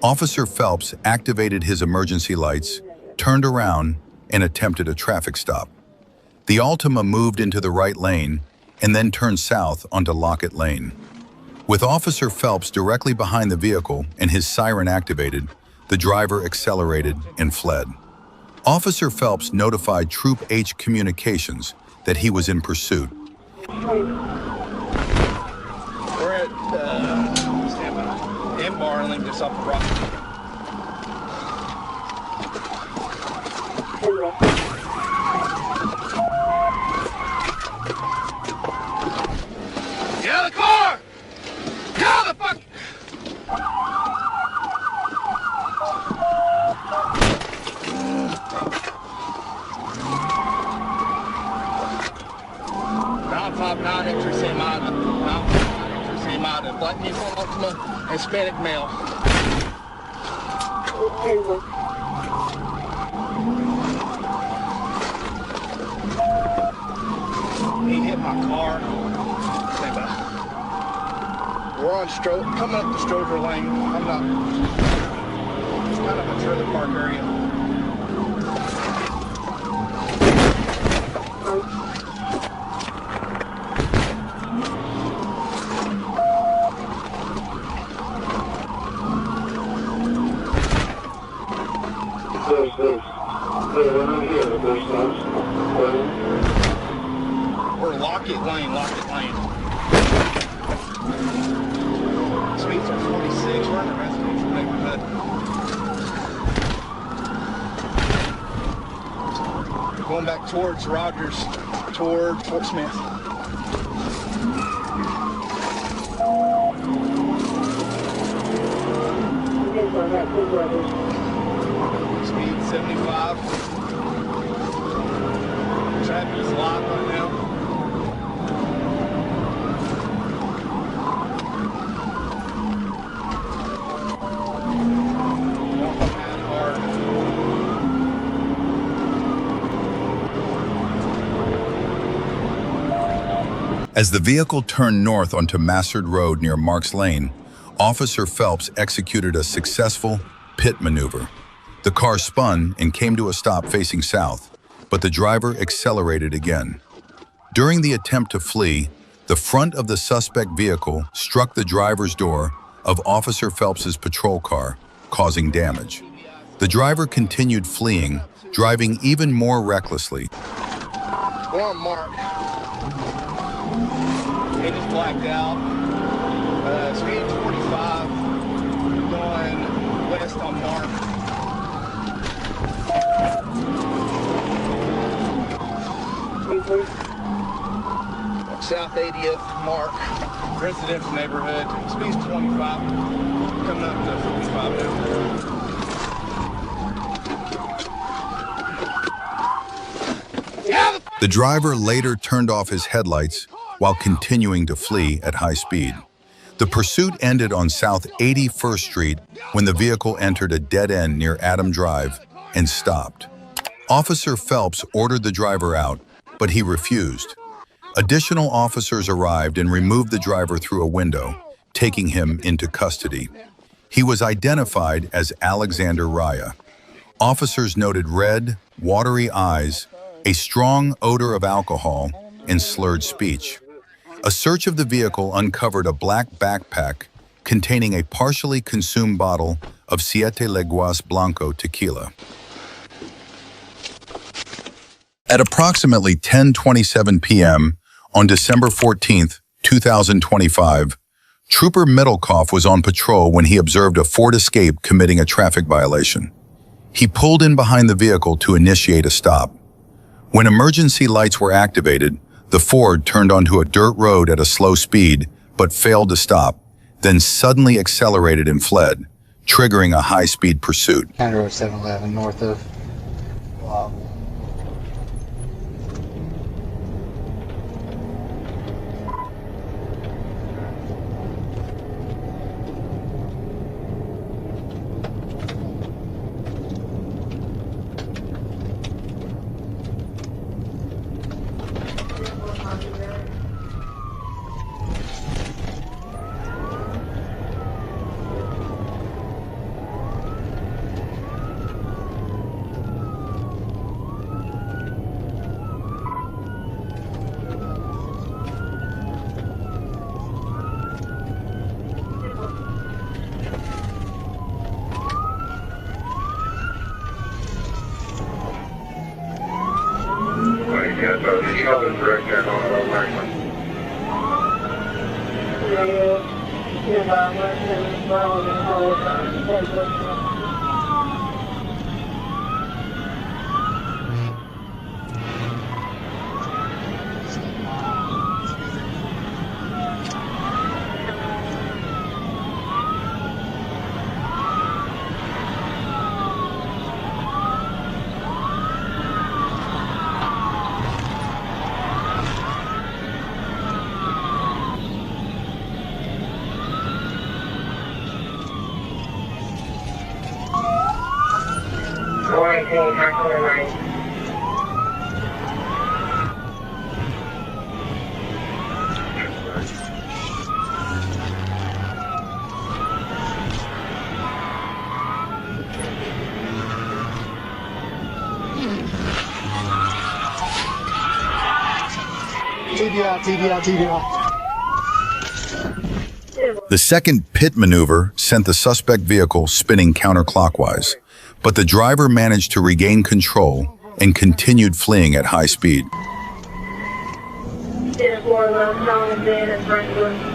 Officer Phelps activated his emergency lights, turned around, and attempted a traffic stop. The Altima moved into the right lane and then turned south onto Lockett Lane. With Officer Phelps directly behind the vehicle and his siren activated, the driver accelerated and fled. Officer Phelps notified Troop H Communications that he was in pursuit. We're at M Barling, just off the rock. Get out of the car! Get out of the fuck! Black Nissan Altima, Hispanic male. He hit my car. We're on Stroke, coming up the Stroker lane. I'm not. It's kind of a trailer park area. Lock it lane, lock it lane. Speeds are 46, we're in a residential neighborhood. Going back towards Rogers, toward Fort Smith. Speed 75. Traffic is locked right now. As the vehicle turned north onto Massard Road near Marks Lane, Officer Phelps executed a successful pit maneuver. The car spun and came to a stop facing south, but the driver accelerated again. During the attempt to flee, the front of the suspect vehicle struck the driver's door of Officer Phelps's patrol car, causing damage. The driver continued fleeing, driving even more recklessly. We're on Mark. It just blacked out. Speed 45, going west on Mark. South 80th, Mark. Residential neighborhood. Speed's 25. Coming up to 45 now. The driver later turned off his headlights while continuing to flee at high speed. The pursuit ended on South 81st Street when the vehicle entered a dead end near Adam Drive and stopped. Officer Phelps ordered the driver out, but he refused. Additional officers arrived and removed the driver through a window, taking him into custody. He was identified as Alexander Raya. Officers noted red, watery eyes, a strong odor of alcohol, and slurred speech. A search of the vehicle uncovered a black backpack containing a partially consumed bottle of Siete Leguas Blanco tequila. At approximately 10:27 p.m. on December 14, 2025, Trooper Middlecoff was on patrol when he observed a Ford Escape committing a traffic violation. He pulled in behind the vehicle to initiate a stop. When emergency lights were activated, the Ford turned onto a dirt road at a slow speed, but failed to stop, then suddenly accelerated and fled, triggering a high-speed pursuit. County Road 711 north of. Wow. The second pit maneuver sent the suspect vehicle spinning counterclockwise, but the driver managed to regain control and continued fleeing at high speed. Yeah. 24 left Donald in and Brentwood.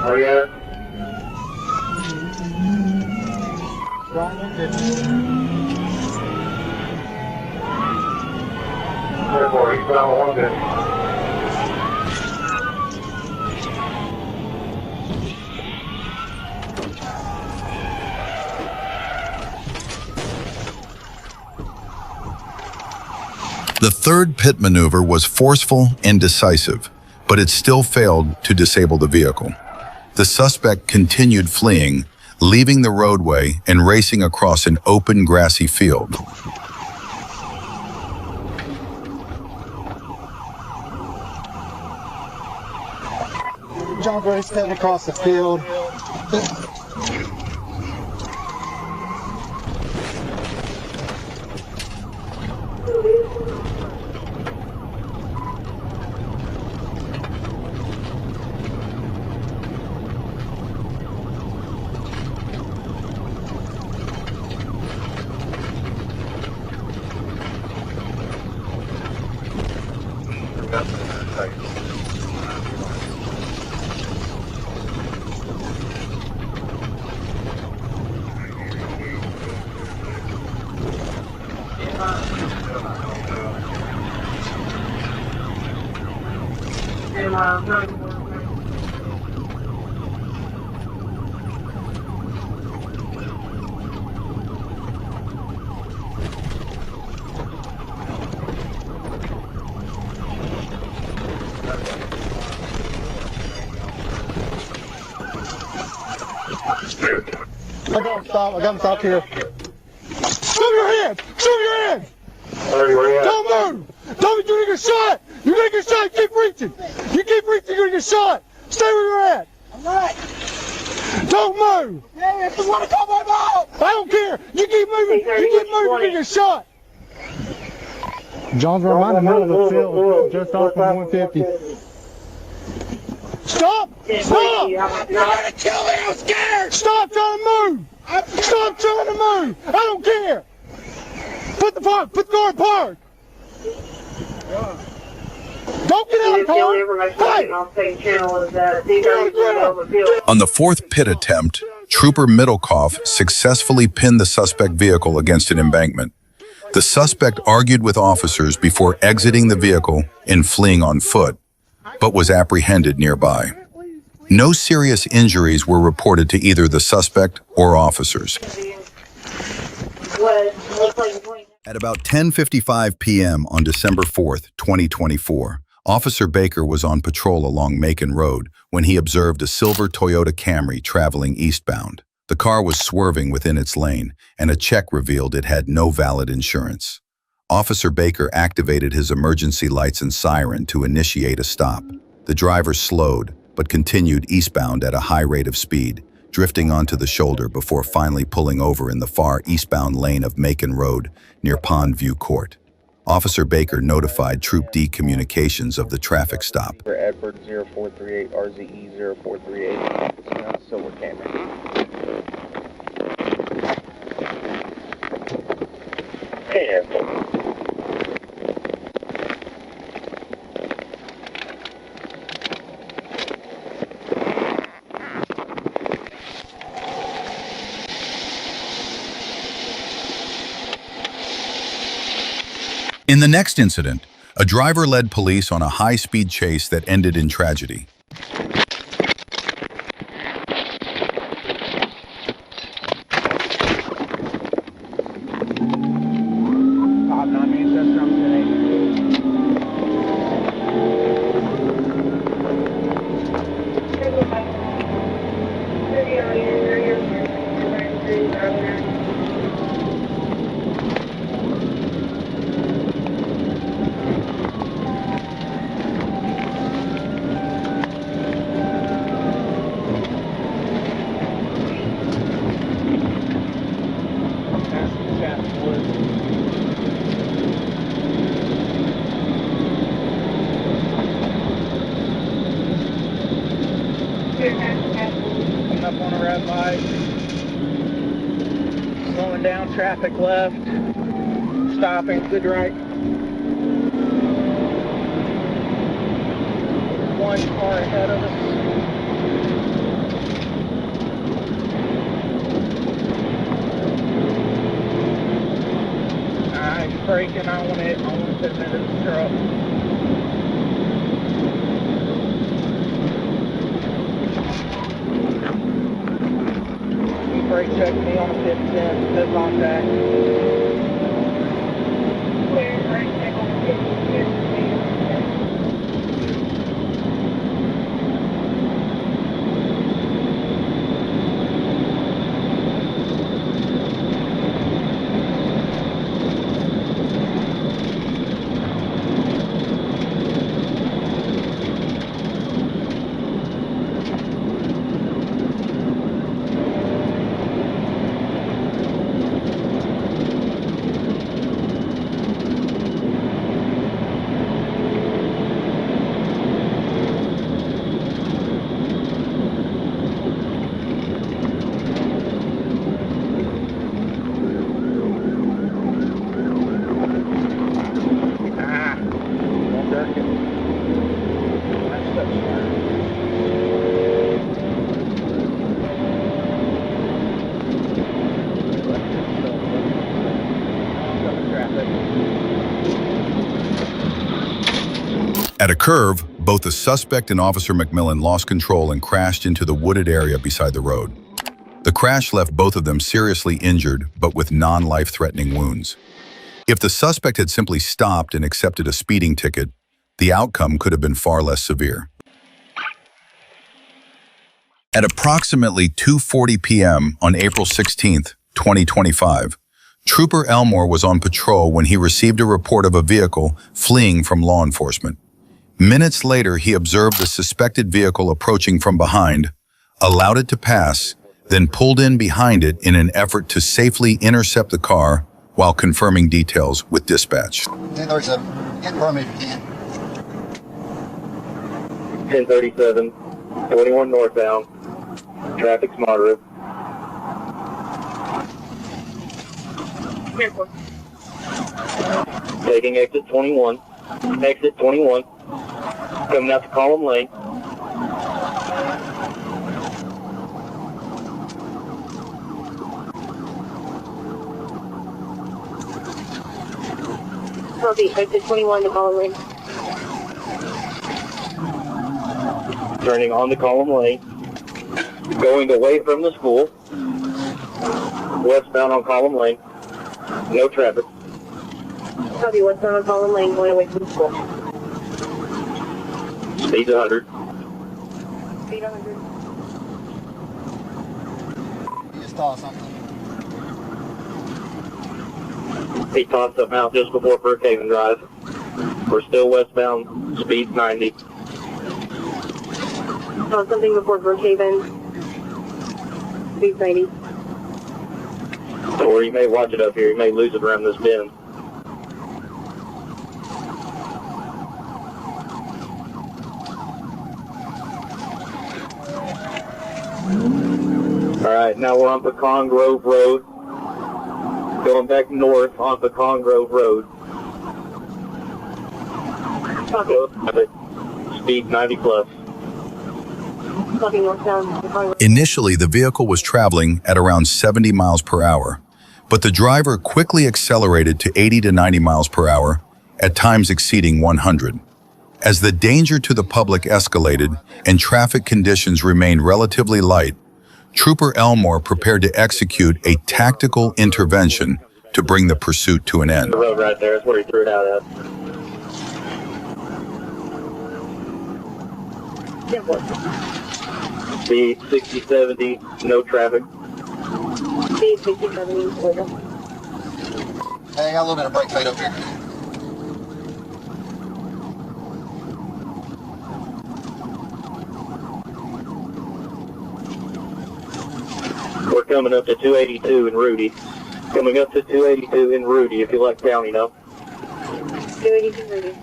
Oh, yeah? Therefore, he's down 150. The third pit maneuver was forceful and decisive, but it still failed to disable the vehicle. The suspect continued fleeing, leaving the roadway and racing across an open grassy field. John Gray's heading across the field. I got him stopped here. Show your hand! Show your hand! Don't move! Don't you're gonna get shot! You're gonna get shot! Keep reaching! You keep reaching, you're gonna get shot! Stay where you're at! Alright! Don't move! Yeah, if you wanna call my mom! I don't care! You keep moving! You keep moving, you're gonna get shot! John's right in the middle of the field, just off of 150. Stop! Stop! You're gonna kill me! I'm scared! Stop trying to move! Stop trying to move! I don't care! Put the car in park! Don't get out of the car! Hey! On the fourth pit attempt, Trooper Middlecoff successfully pinned the suspect vehicle against an embankment. The suspect argued with officers before exiting the vehicle and fleeing on foot, but was apprehended nearby. No serious injuries were reported to either the suspect or officers. At about 10:55 p.m. on December 4th, 2024, Officer Baker was on patrol along Macon Road when he observed a silver Toyota Camry traveling eastbound. The car was swerving within its lane, and a check revealed it had no valid insurance. Officer Baker activated his emergency lights and siren to initiate a stop. The driver slowed, but continued eastbound at a high rate of speed, drifting onto the shoulder before finally pulling over in the far eastbound lane of Macon Road near Pond View Court. Officer Baker notified Troop D Communications of the traffic stop. Edward 0438, RZE 0438, it's not a silver Camry. In the next incident, a driver led police on a high-speed chase that ended in tragedy. red light. Slowing down, traffic left. Stopping, good right. One car ahead of us. Alright, braking, I want to put him into the truck. He brake checked me on a 510, no contact. Brake check on a 510. At a curve, both the suspect and Officer McMillan lost control and crashed into the wooded area beside the road. The crash left both of them seriously injured, but with non-life-threatening wounds. If the suspect had simply stopped and accepted a speeding ticket, the outcome could have been far less severe. At approximately 2:40 p.m. on April 16, 2025, Trooper Elmore was on patrol when he received a report of a vehicle fleeing from law enforcement. Minutes later, he observed the suspected vehicle approaching from behind, allowed it to pass, then pulled in behind it in an effort to safely intercept the car while confirming details with dispatch. There's a get permit again. 1037, 21 northbound. Traffic's moderate. Taking exit 21. Exit 21. Coming out to Column Lane. Copy, exit 21 to Column Lane. Turning on to Column Lane. Going away from the school. Westbound on Column Lane. No traffic. Copy, westbound on Column Lane, going away from the school. Speed's 100. Speed 100. You just saw something. He tossed something out just before Brookhaven Drive. We're still westbound. Speed's 90. Saw something before Brookhaven. Speed 90. Or you may watch it up here. You may lose it around this bend. Alright, now we're on Pecan Grove Road. Going back north on Pecan Grove Road. Speed 90 plus. Copy, northbound. Initially, the vehicle was traveling at around 70 miles per hour, but the driver quickly accelerated to 80 to 90 miles per hour, at times exceeding 100. As the danger to the public escalated and traffic conditions remained relatively light, Trooper Elmore prepared to execute a tactical intervention to bring the pursuit to an end. The road right there is where he threw it out at. Speed 60, 70, no traffic. Speed 60, 70, wiggle. Hey, I got a little bit of brake fade up here. We're coming up to 282 in Rudy. Coming up to 282 in Rudy, if you like counting up. 282 Rudy.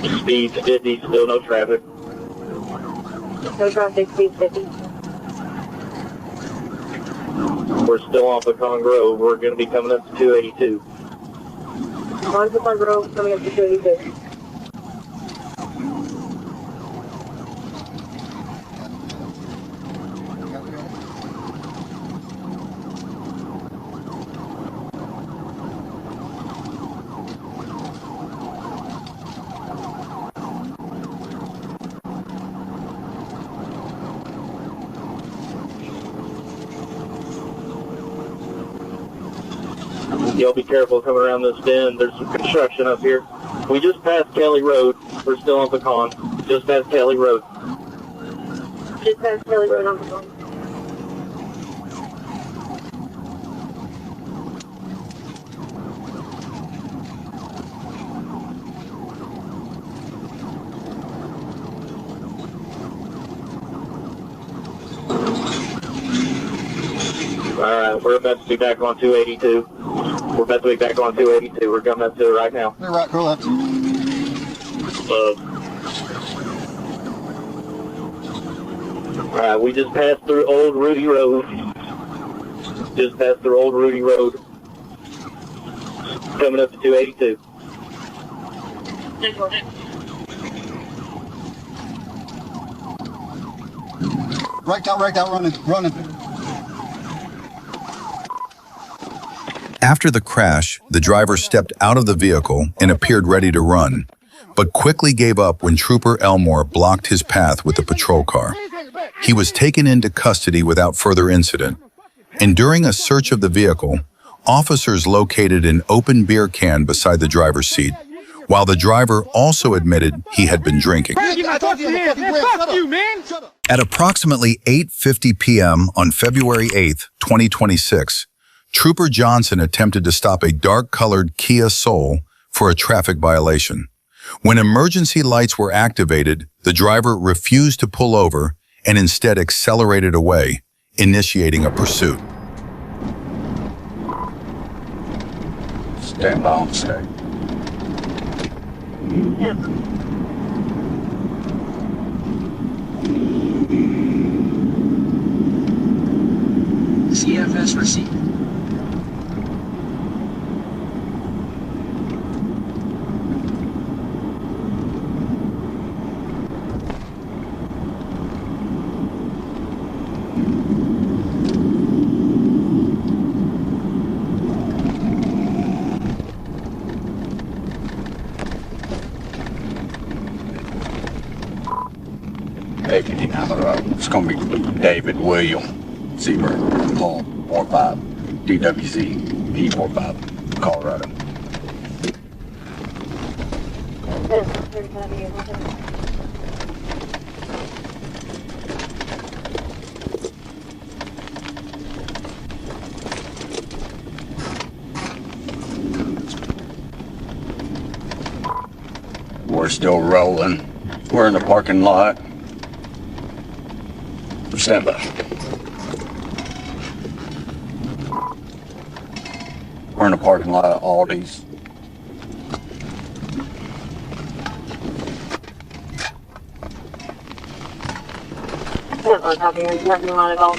Speed 50, still no traffic. No traffic, speed 50. We're still off the Con Grove. We're going to be coming up to 282. On to Con Grove, coming up to 282. Y'all be careful coming around this bend. There's some construction up here. We just passed Kelly Road. We're still on Pecan. Just past Kelly Road. Just past Kelly Road on Pecan. Alright, we're about to be back on 282. We're about to be back on 282. We're coming up to it right now. Clear right, curl left. Alright, we just passed through Old Rudy Road. Just passed through Old Rudy Road. Coming up to 282. Right out, running. After the crash, the driver stepped out of the vehicle and appeared ready to run, but quickly gave up when Trooper Elmore blocked his path with the patrol car. He was taken into custody without further incident, and during a search of the vehicle, officers located an open beer can beside the driver's seat, while the driver also admitted he had been drinking. At approximately 8:50 p.m. on February 8, 2026, Trooper Johnson attempted to stop a dark-colored Kia Soul for a traffic violation. When emergency lights were activated, the driver refused to pull over and instead accelerated away, initiating a pursuit. Stand by on stay. CFS receipt. Hey, it's going to be David William, Zebra, Paul, 45, DWZ, P45, Colorado. We're still rolling. We're in the parking lot. Stand by. We're in the parking lot of Aldi's. Parking lot at all.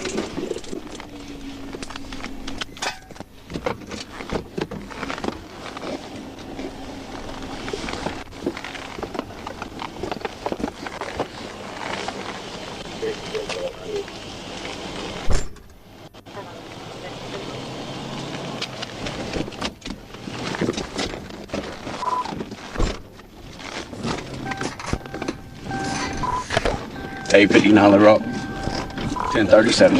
A59 they're up. 1037.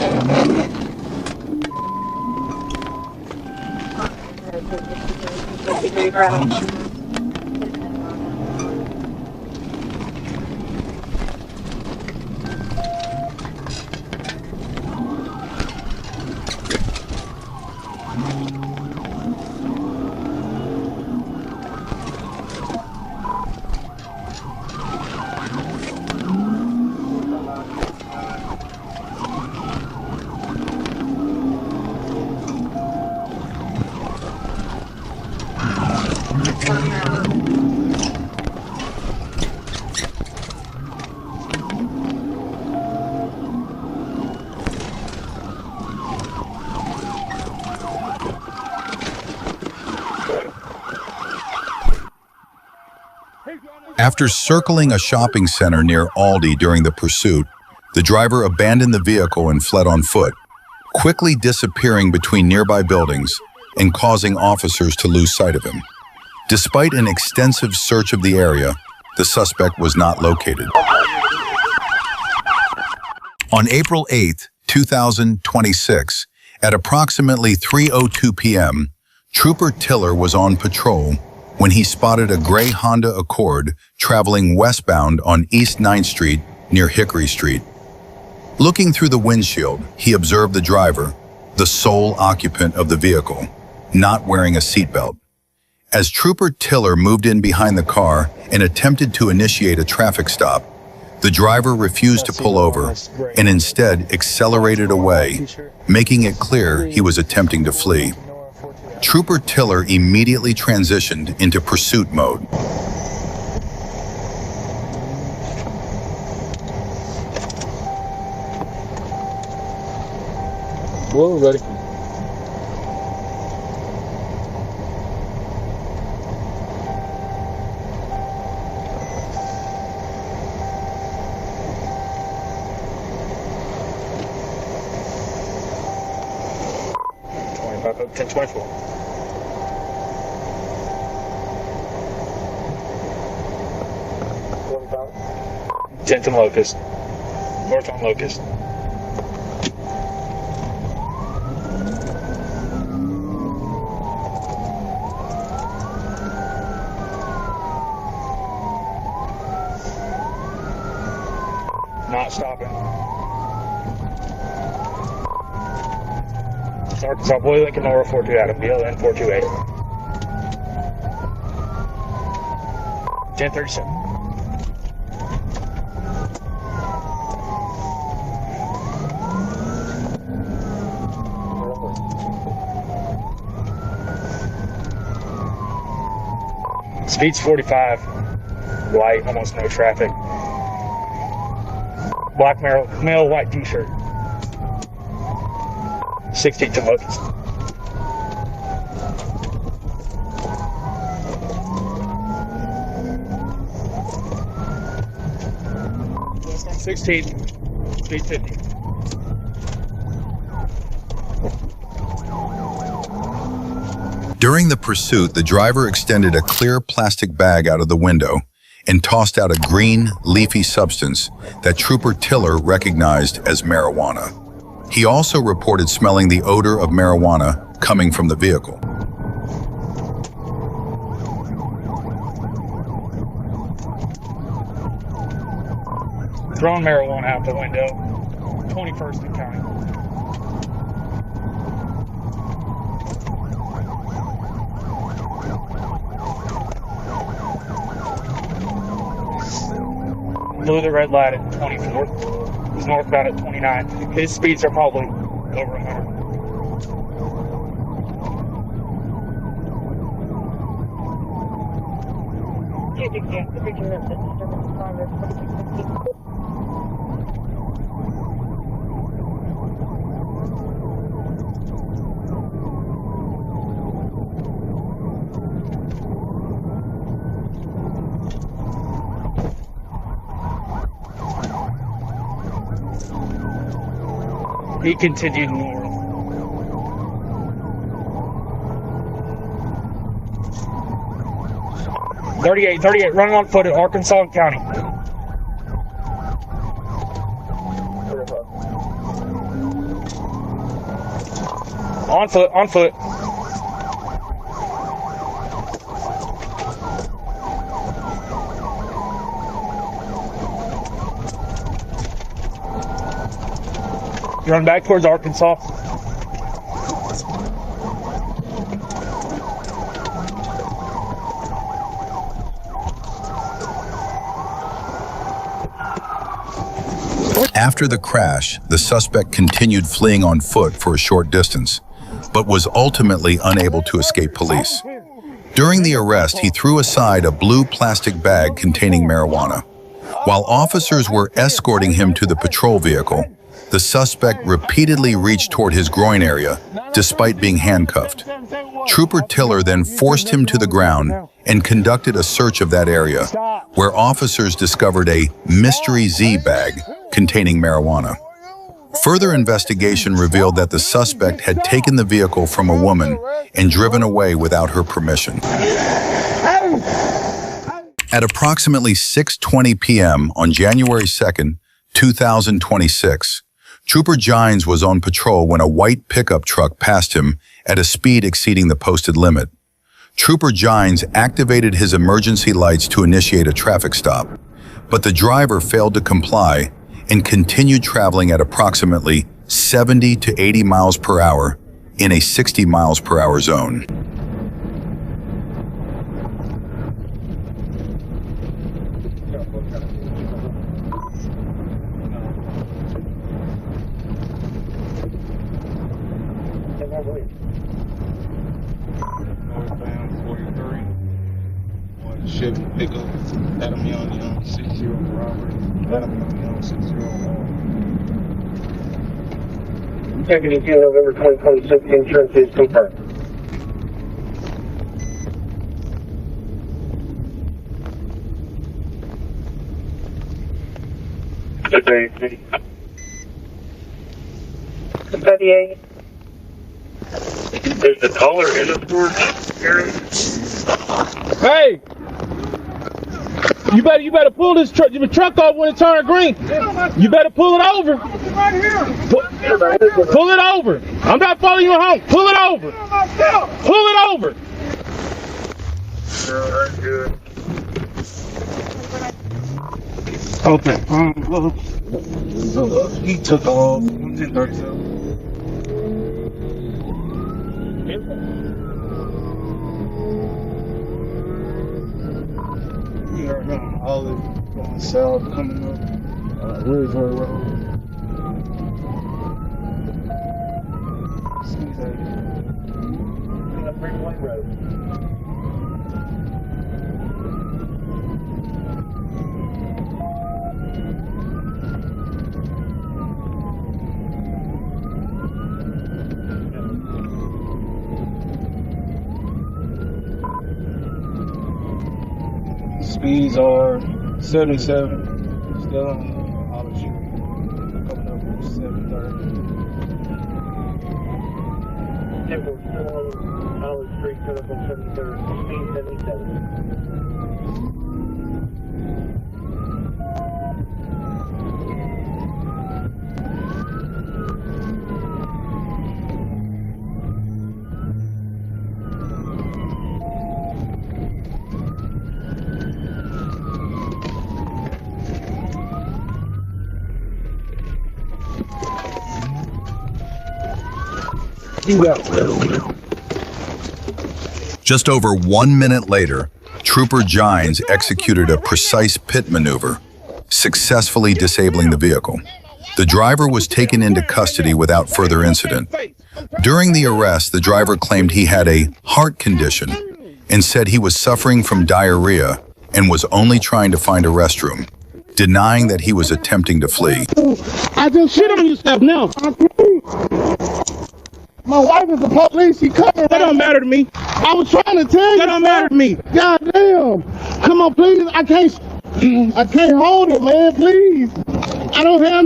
After circling a shopping center near Aldi during the pursuit, the driver abandoned the vehicle and fled on foot, quickly disappearing between nearby buildings and causing officers to lose sight of him. Despite an extensive search of the area, the suspect was not located. On April 8, 2026, at approximately 3:02 p.m., Trooper Tiller was on patrol when he spotted a gray Honda Accord traveling westbound on East 9th Street near Hickory Street. Looking through the windshield, he observed the driver, the sole occupant of the vehicle, not wearing a seatbelt. As Trooper Tiller moved in behind the car and attempted to initiate a traffic stop, the driver refused to pull over and instead accelerated away, making it clear he was attempting to flee. Trooper Tiller immediately transitioned into pursuit mode. Whoa, buddy. Up 1024. Tenth and Locust. North on Locust. Not stopping. Arkansas Boy Lincoln Nora 42 Adam BLN 428. 1037. Speed's 45. White, almost no traffic. Black male white t-shirt. 16 to Locust. Speed 50. During the pursuit, the driver extended a clear plastic bag out of the window and tossed out a green, leafy substance that Trooper Tiller recognized as marijuana. He also reported smelling the odor of marijuana coming from the vehicle. Throwing marijuana out the window. 21st and counting. Blew the red light at 24th. He's northbound at 29. His speeds are probably over 100. He continued north. .38, running on foot at Arkansas County. On foot. Run back towards Arkansas. After the crash, the suspect continued fleeing on foot for a short distance, but was ultimately unable to escape police. During the arrest, he threw aside a blue plastic bag containing marijuana. While officers were escorting him to the patrol vehicle, The suspect repeatedly reached toward his groin area, despite being handcuffed. Trooper Tiller then forced him to the ground and conducted a search of that area, where officers discovered a mystery Z bag containing marijuana. Further investigation revealed that the suspect had taken the vehicle from a woman and driven away without her permission. At approximately 6:20 p.m. on January 2nd, 2026, Trooper Gines was on patrol when a white pickup truck passed him at a speed exceeding the posted limit. Trooper Gines activated his emergency lights to initiate a traffic stop, but the driver failed to comply and continued traveling at approximately 70 to 80 miles per hour in a 60 miles per hour zone. Northbound 43. On Chevy pickup. Adam Young 60 robbery. Adam Young 60 Checking ETA November 2026, insurance is confirmed. Today, 38. is the taller in the storage area? Hey! You better pull this truck off when it turns green. You better pull it over. Pull it over. I'm not following you home. Pull it over. Pull it over. Good. Okay. He took off. 1037. We are on Olive, going south, coming up Ridgeway Road. Ridgeway Road. Speeds are 77, still on Olive Street, coming up with 730. Temple still on Olive Street, coming up on 73rd, speed 77. Just over 1 minute later, Trooper Gines executed a precise pit maneuver, successfully disabling the vehicle. The driver was taken into custody without further incident. During the arrest, the driver claimed he had a heart condition and said he was suffering from diarrhea and was only trying to find a restroom, denying that he was attempting to flee. I just shit on you stuff now. My wife is the police. She covered. That don't matter to me. I was trying to tell you. That don't matter to me. God damn. Come on, please. I can't hold it, man. Please. I don't have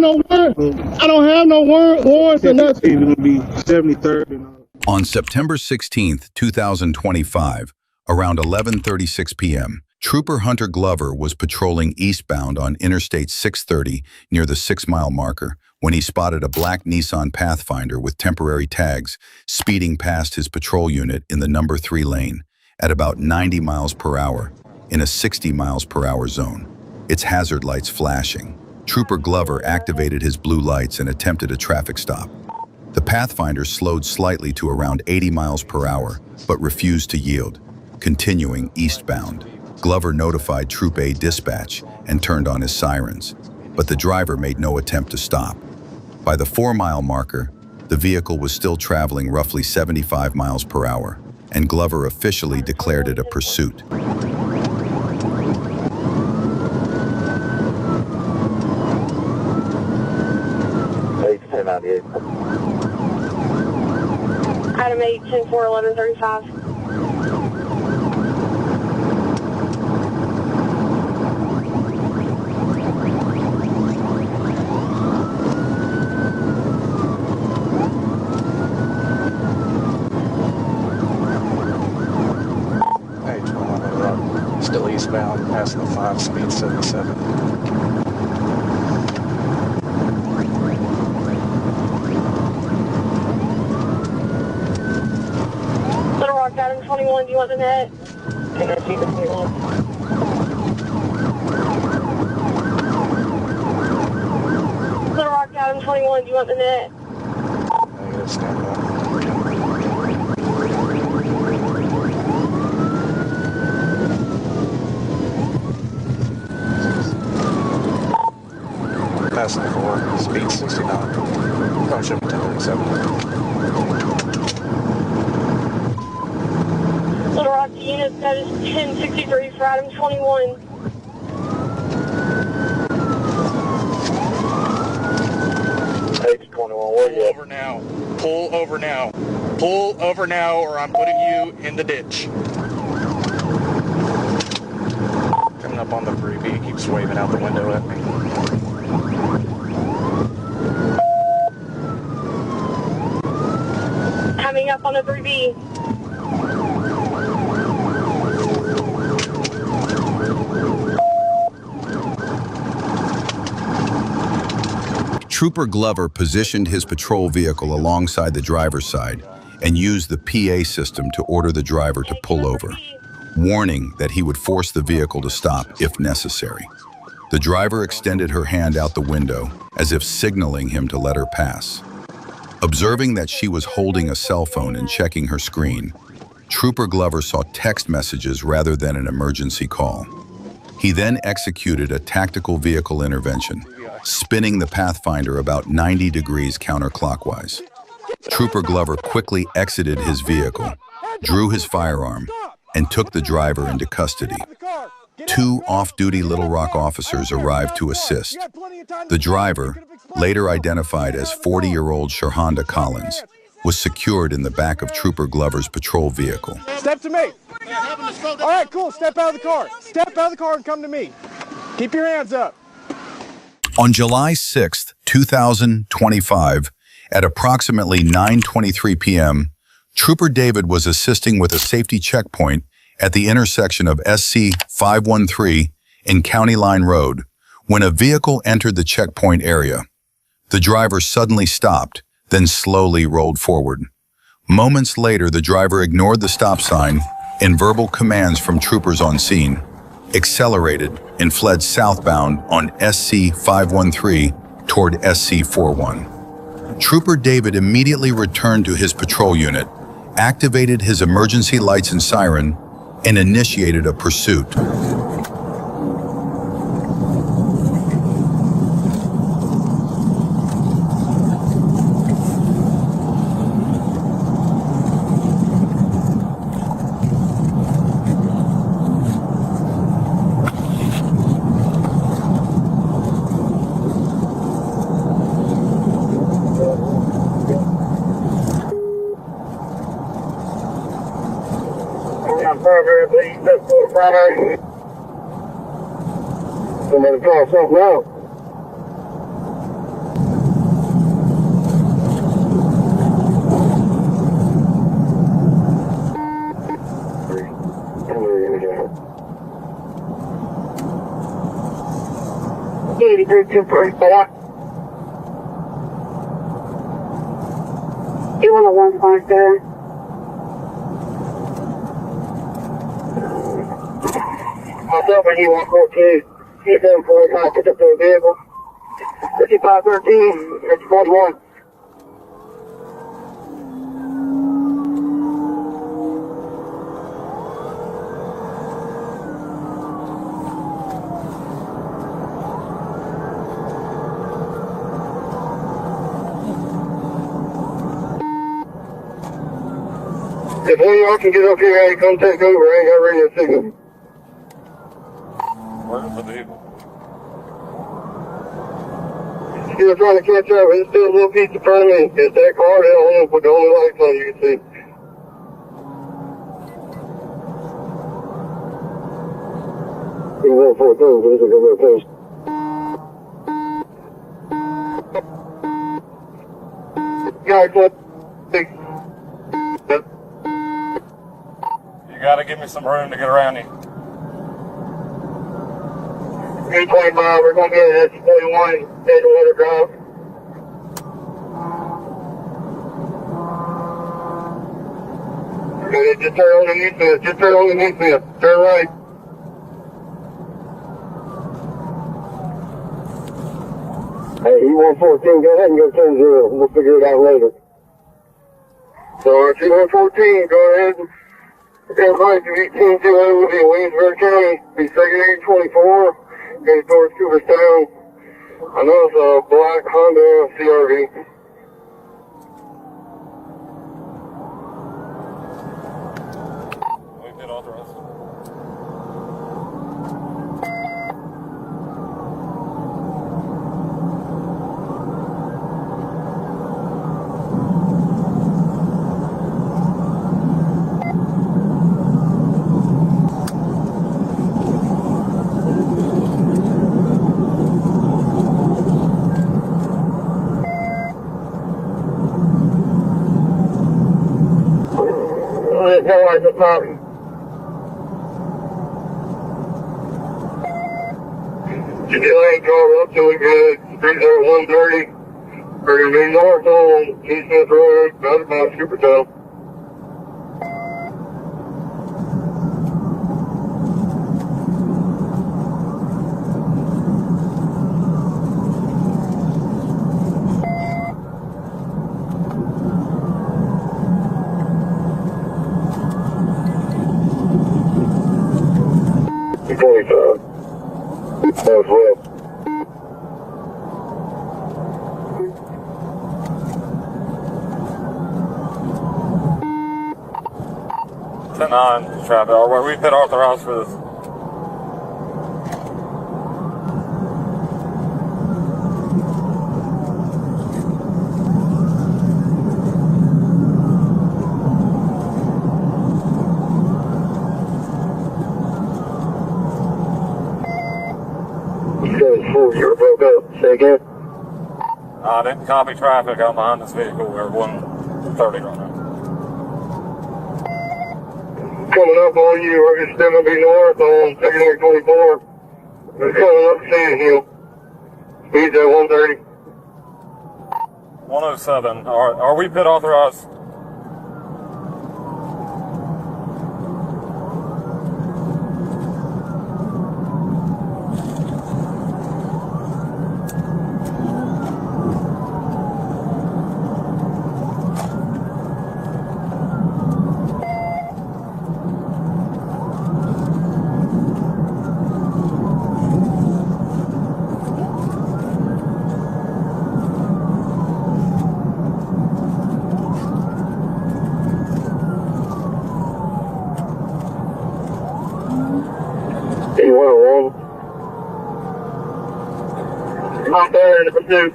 no warrants or nothing. It's going to be 73rd. On September 16th, 2025, around 11:36 p.m., Trooper Hunter Glover was patrolling eastbound on Interstate 630 near the 6-mile marker when he spotted a black Nissan Pathfinder with temporary tags speeding past his patrol unit in the number 3 lane at about 90 miles per hour in a 60 miles per hour zone, its hazard lights flashing. Trooper Glover activated his blue lights and attempted a traffic stop. The Pathfinder slowed slightly to around 80 miles per hour, but refused to yield, continuing eastbound. Glover notified Troop A dispatch and turned on his sirens, but the driver made no attempt to stop. By the 4-mile marker, the vehicle was still traveling roughly 75 miles per hour, and Glover officially declared it a pursuit. Adam 8, 10 4, 1135. Still eastbound, passing the 5, speed 77. Little Rock, Adam 21, do you want the net? NRC 21. Little Rock, Adam 21, do you want the net? Negative, stand by. Passing the 4, speed 69. Probably should be 1037. Little Rock, the unit that is 1063 for Adam 21. Pull over now. Pull over now. Pull over now, or I'm putting you in the ditch. Coming up on the 3B, he keeps waving out the window at me. Coming up on the 3B. Trooper Glover positioned his patrol vehicle alongside the driver's side and used the PA system to order the driver to pull over, warning that he would force the vehicle to stop if necessary. The driver extended her hand out the window as if signaling him to let her pass. Observing that she was holding a cell phone and checking her screen, Trooper Glover saw text messages rather than an emergency call. He then executed a tactical vehicle intervention, spinning the Pathfinder about 90 degrees counterclockwise. Trooper Glover quickly exited his vehicle, drew his firearm, and took the driver into custody. 2 off-duty Little Rock officers arrived to assist. The driver, later identified as 40-year-old Sharhonda Collins, was secured in the back of Trooper Glover's patrol vehicle. Step to me. All right, cool. Step out of the car. Step out of the car and come to me. Keep your hands up. On July 6, 2025, at approximately 9:23 p.m., Trooper David was assisting with a safety checkpoint at the intersection of SC 513 and County Line Road when a vehicle entered the checkpoint area. The driver suddenly stopped, then slowly rolled forward. Moments later, the driver ignored the stop sign and verbal commands from troopers on scene, accelerated, and fled southbound on SC 513 toward SC 41. Trooper David immediately returned to his patrol unit, activated his emergency lights and siren, and initiated a pursuit. Somebody call something out. You want a 1 there? Myself and you 114. He's 745, pick up the vehicle. 5513, it's 41. If one of y'all can get up here and come take over, I ain't got radio signal. Where's the vehicle? still trying to catch up. It's still a little piece in front of me. It's that car there with the only lights on you can see. E114, this is a good location. You gotta give me some room to get around you. 325, we're going to get at 41, Edgewater Drive. Okay, just turn underneath me. Just turn underneath me. Turn right. Hey, E114, go ahead and go 10-0. We'll figure it out later. So, it's E114, go ahead. Everybody to 18-0 will be in Williamsburg County. Be secondary 24. Heading towards Cooperstown. I know it's a black Honda CRV. We've been authorized. No lights up top. Get your lane car up till we good. Street there at 130. We're going to be north on East Smith Road, about Cooperstown. Northwest. Ten-9 traffic. We've been authorized for this. You broke up. Say again. I didn't copy traffic. I'm behind this vehicle. We're 130 right now. Coming up on you. We're just still going to be north on secondary 24. We're coming up Sand Hill. Speed's at 130. 107. Are we pit authorized? Not there in the pursuit.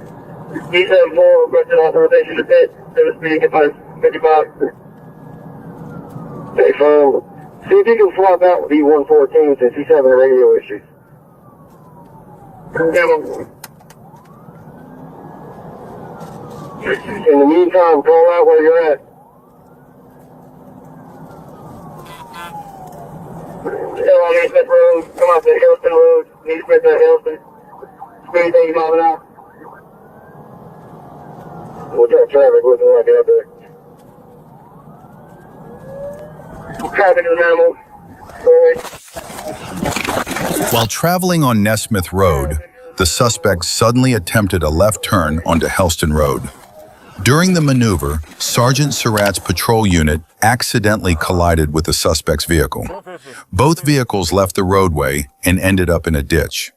D74 requested authorization to pit. Service speed at 55. Stay firm. See if you can swap out with E114 since he's having radio issues. In the meantime, call out where you're at. Still on East Smith Road. Come off the Hillston Road. East Smith to Hillston. Speed 80 miles an hour. What's that traffic looking like out there? Traffic is animal. While traveling on Nesmith Road, the suspect suddenly attempted a left turn onto Helston Road. During the maneuver, Sergeant Surratt's patrol unit accidentally collided with the suspect's vehicle. Both vehicles left the roadway and ended up in a ditch.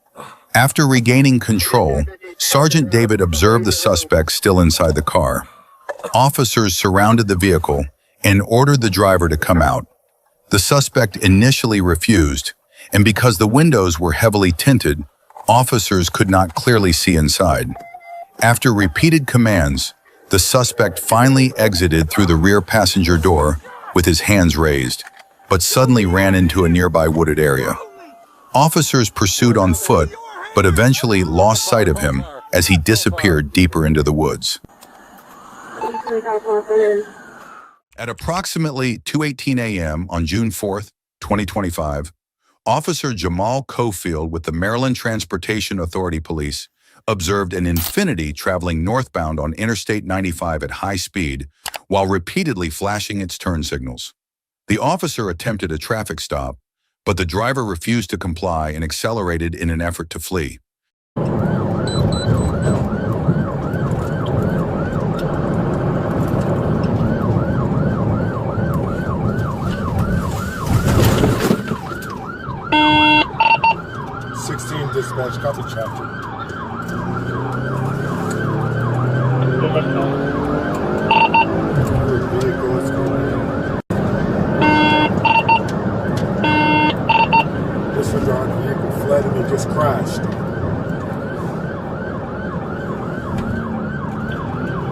After regaining control, Sergeant David observed the suspect still inside the car. Officers surrounded the vehicle and ordered the driver to come out. The suspect initially refused, and because the windows were heavily tinted, officers could not clearly see inside. After repeated commands, the suspect finally exited through the rear passenger door with his hands raised, but suddenly ran into a nearby wooded area. Officers pursued on foot, but eventually lost sight of him as he disappeared deeper into the woods. At approximately 2:18 a.m. on June 4th, 2025, Officer Jamal Cofield with the Maryland Transportation Authority Police observed an Infiniti traveling northbound on Interstate 95 at high speed while repeatedly flashing its turn signals. The officer attempted a traffic stop, but the driver refused to comply and accelerated in an effort to flee. Dispatch, copy chapter. Disregard vehicle fled and it just crashed.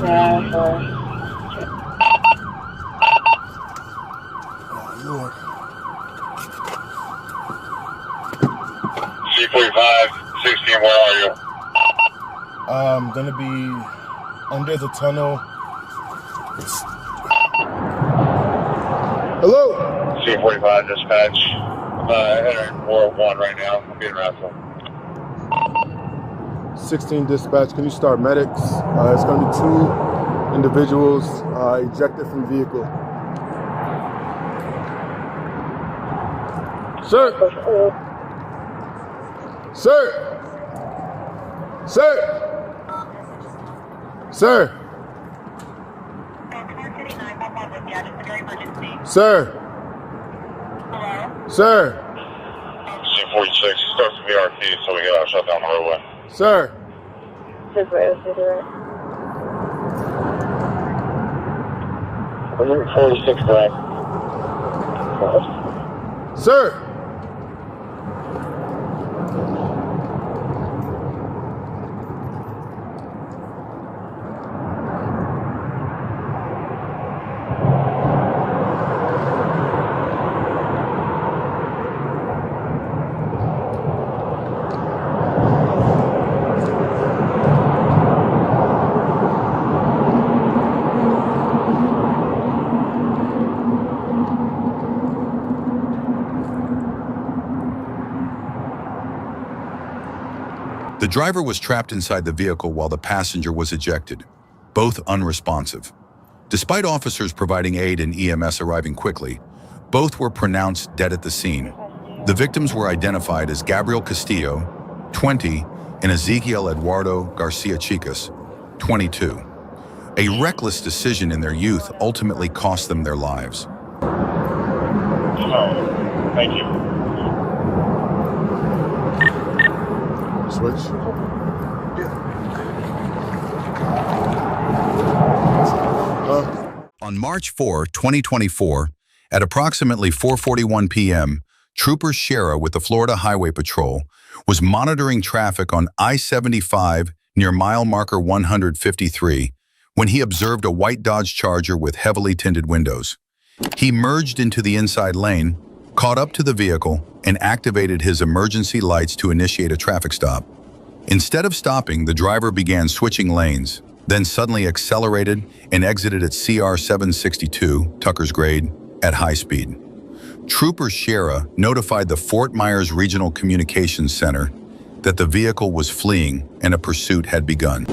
Oh, Lord. C45, 16, where are you? Gonna be under the tunnel. Hello? C45 dispatch. Entering 401 right now. I'm being wrestled. 16 dispatch, can you start medics? It's gonna be 2 individuals ejected from vehicle. Sir! Sir! Sir! Sir! Sir! Sir! C46, starts the VRT so we get shut down the roadway. Sir! Route 46, correct. Sir! The driver was trapped inside the vehicle while the passenger was ejected, both unresponsive. Despite officers providing aid and EMS arriving quickly, both were pronounced dead at the scene. The victims were identified as Gabriel Castillo, 20, and Ezekiel Eduardo Garcia Chicas, 22. A reckless decision in their youth ultimately cost them their lives. Thank you. Switch. On March 4, 2024, at approximately 4:41 p.m., Trooper Shera with the Florida Highway Patrol was monitoring traffic on I-75 near mile marker 153 when he observed a white Dodge Charger with heavily tinted windows. He merged into the inside lane, caught up to the vehicle, and activated his emergency lights to initiate a traffic stop. Instead of stopping, the driver began switching lanes, then suddenly accelerated and exited at CR 762, Tucker's Grade, at high speed. Trooper Shera notified the Fort Myers Regional Communications Center that the vehicle was fleeing and a pursuit had begun.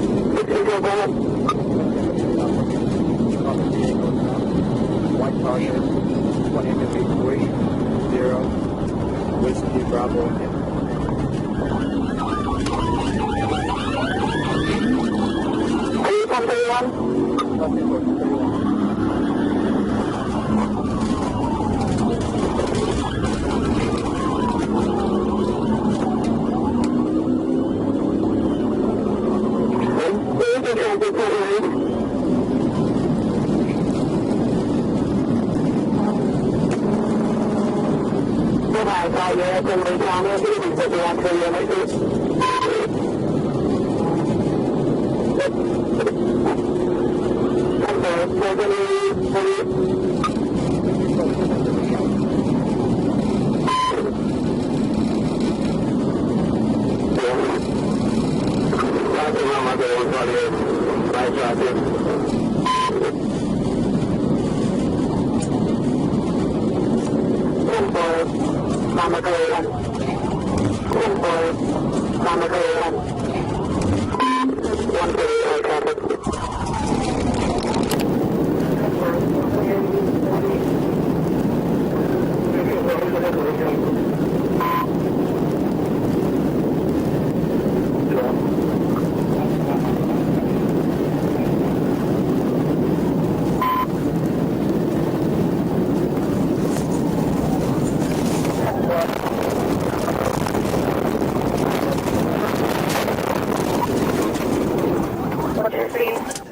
White Charger, 20-0, Whiskey Bravo.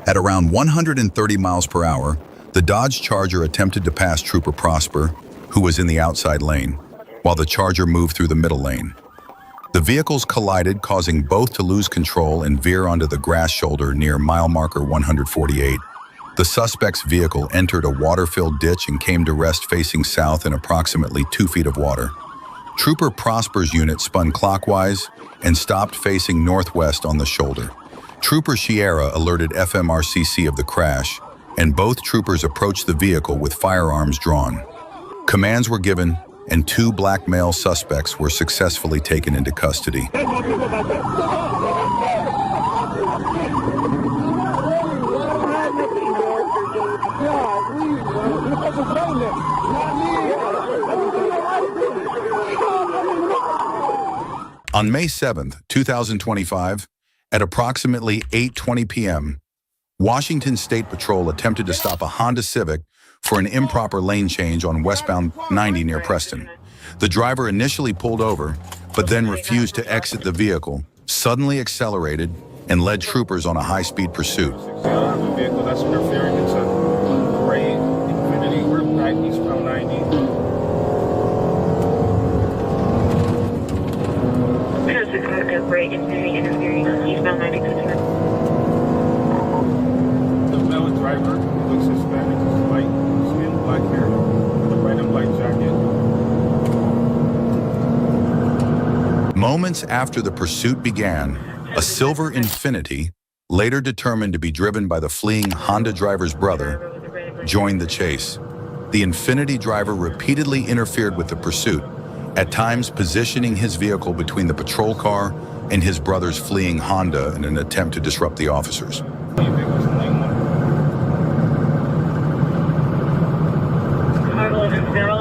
At around 130 miles per hour, the Dodge Charger attempted to pass Trooper Prosper, who was in the outside lane, while the Charger moved through the middle lane. The vehicles collided, causing both to lose control and veer onto the grass shoulder near mile marker 148. The suspect's vehicle entered a water-filled ditch and came to rest facing south in approximately 2 feet of water. Trooper Prosper's unit spun clockwise and stopped facing northwest on the shoulder. Trooper Sierra alerted FMRCC of the crash, and both troopers approached the vehicle with firearms drawn. Commands were given, and 2 black male suspects were successfully taken into custody. On May 7, 2025, at approximately 8:20 p.m., Washington State Patrol attempted to stop a Honda Civic for an improper lane change on westbound 90 near Preston. The driver initially pulled over, but then refused to exit the vehicle, suddenly accelerated, and led troopers on a high-speed pursuit. The vehicle that's interfering, it's a gray Infiniti group, right eastbound 90. Gray Infiniti interfering eastbound 90. The male driver looks Hispanic, light skin, black hair, with a red and black jacket. Moments after the pursuit began, a silver Infiniti, later determined to be driven by the fleeing Honda driver's brother, joined the chase. The Infiniti driver repeatedly interfered with the pursuit, at times positioning his vehicle between the patrol car and his brother's fleeing Honda in an attempt to disrupt the officers.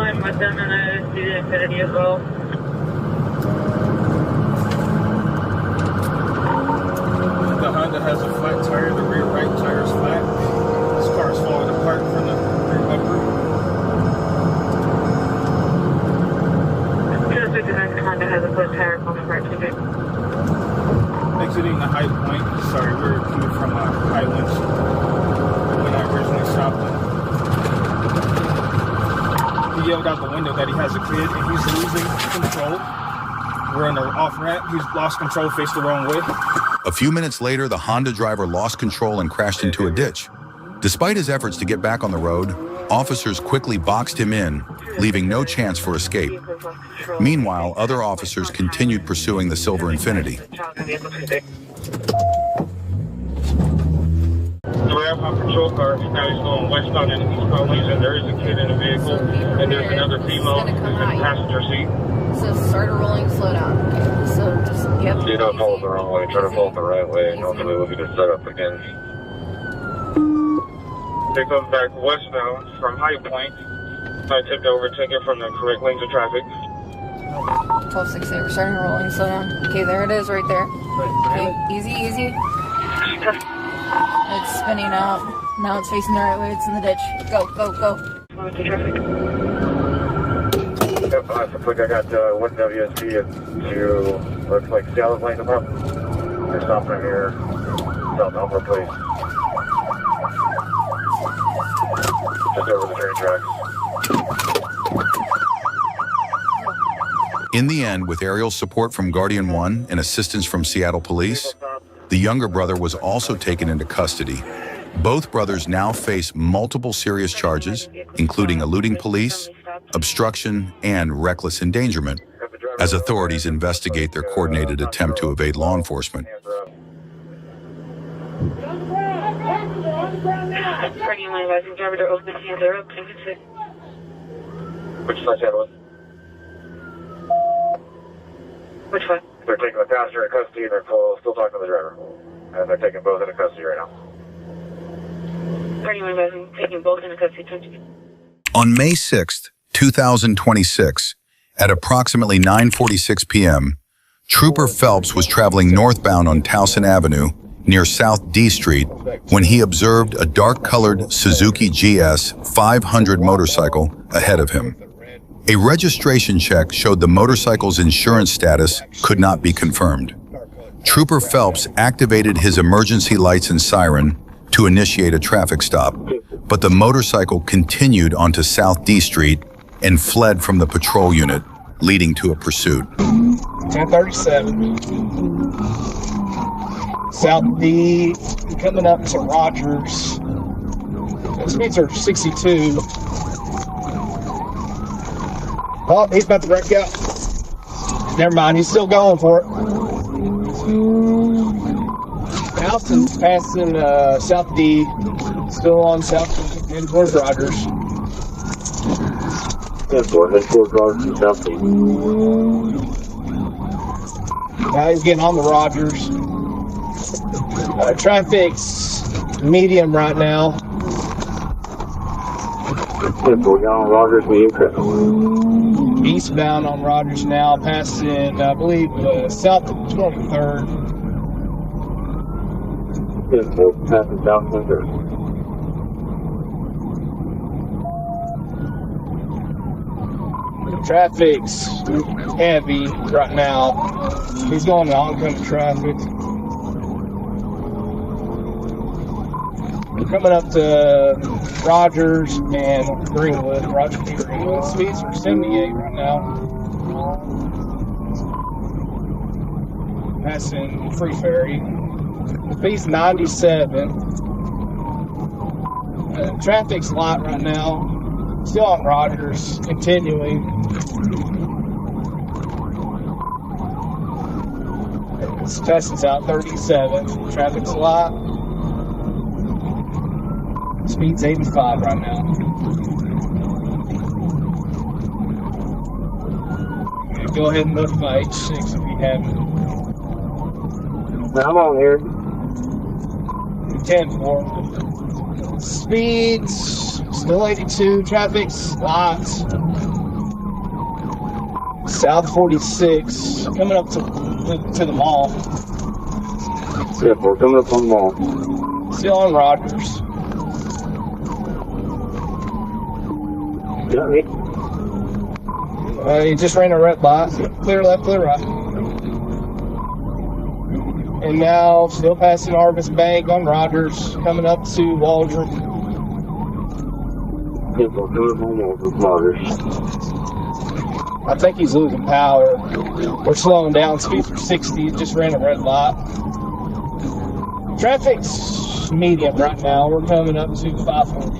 I'm with them and I see the Infiniti as well. The Honda has a flat tire, the rear right tire is flat. This car is falling apart from the rear bumper. Honda has a flat tire falling apart too. Exiting the High Point, sorry, we're coming from Highlands when I originally stopped him. He yelled out the window that he has a kid and he's losing control. We're on an off ramp, he's lost control, faced the wrong way. A few minutes later, the Honda driver lost control and crashed into a ditch. Despite his efforts to get back on the road, officers quickly boxed him in, leaving no chance for escape. Meanwhile, other officers continued pursuing the silver Infiniti. We have my patrol car, now he's going westbound and eastbound lanes, and there is a kid in the vehicle, and there's another female in the passenger seat. So start rolling, slow down. Okay, so just, yep. Do not follow the wrong way, try to follow the right way, and hopefully we'll get it set up again. They come back westbound from High Point. I tipped over, taken from the correct lanes of traffic. 12-6, we're starting rolling, slow down. Okay, there it is right there. Okay, easy, easy. It's spinning out. Now it's facing the right way, it's in the ditch. Go, go, go. Yep, looks like I got one WSP to, looks like Seattle's lining them up. They're stopping right here, South Elmore Place. Just over the train tracks. In the end, with aerial support from Guardian 1 and assistance from Seattle Police, the younger brother was also taken into custody. Both brothers now face multiple serious charges, including eluding police, obstruction, and reckless endangerment, as authorities investigate their coordinated attempt to evade law enforcement. Which side channel was? Which one? They're taking the passenger into custody and they're still talking to the driver. And they're taking both into custody right now. 31 advising, taking both into custody. On May 6, 2026, at approximately 9:46 p.m., Trooper Phelps was traveling northbound on Towson Avenue near South D Street when he observed a dark-colored Suzuki GS 500 motorcycle ahead of him. A registration check showed the motorcycle's insurance status could not be confirmed. Trooper Phelps activated his emergency lights and siren to initiate a traffic stop, but the motorcycle continued onto South D Street and fled from the patrol unit, leading to a pursuit. 1037. South D, coming up to Rogers. The speeds are 62. Oh, he's about to wreck out. Never mind, he's still going for it. Alston's passing South D, still on South D, and towards Rogers. Head towards Rogers and South D. Now he's getting on the Rogers. Traffic's medium right now. Head towards Rogers, medium traffic. Eastbound on Rogers now, passing, I believe, south of 23rd. Head towards passing south 23rd. Traffic's heavy right now. He's going to oncoming traffic. Coming up to Rogers and Greenwood. Rogers and Greenwood. Speeds are 78 right now. Passing Free Ferry. Speed's 97. Traffic's light right now. Still on Rogers, continuing. It's Tesson's out 37. Traffic's light. Speed's 85 right now. Go ahead and notify H6 if you haven't. I'm on here. 10-4. Speeds still 82. Traffic's light. South 46. Coming up to the mall. Yeah, we're coming up on the mall. Still on Rogers. Got me. He just ran a red light. Clear left, clear right. And now still passing Harvest Bank on Rogers, coming up to Waldron. Yeah, we're coming on Rogers. I think he's losing power. We're slowing down. Speeds are 60. Just ran a red light. Traffic's medium right now. We're coming up to 540.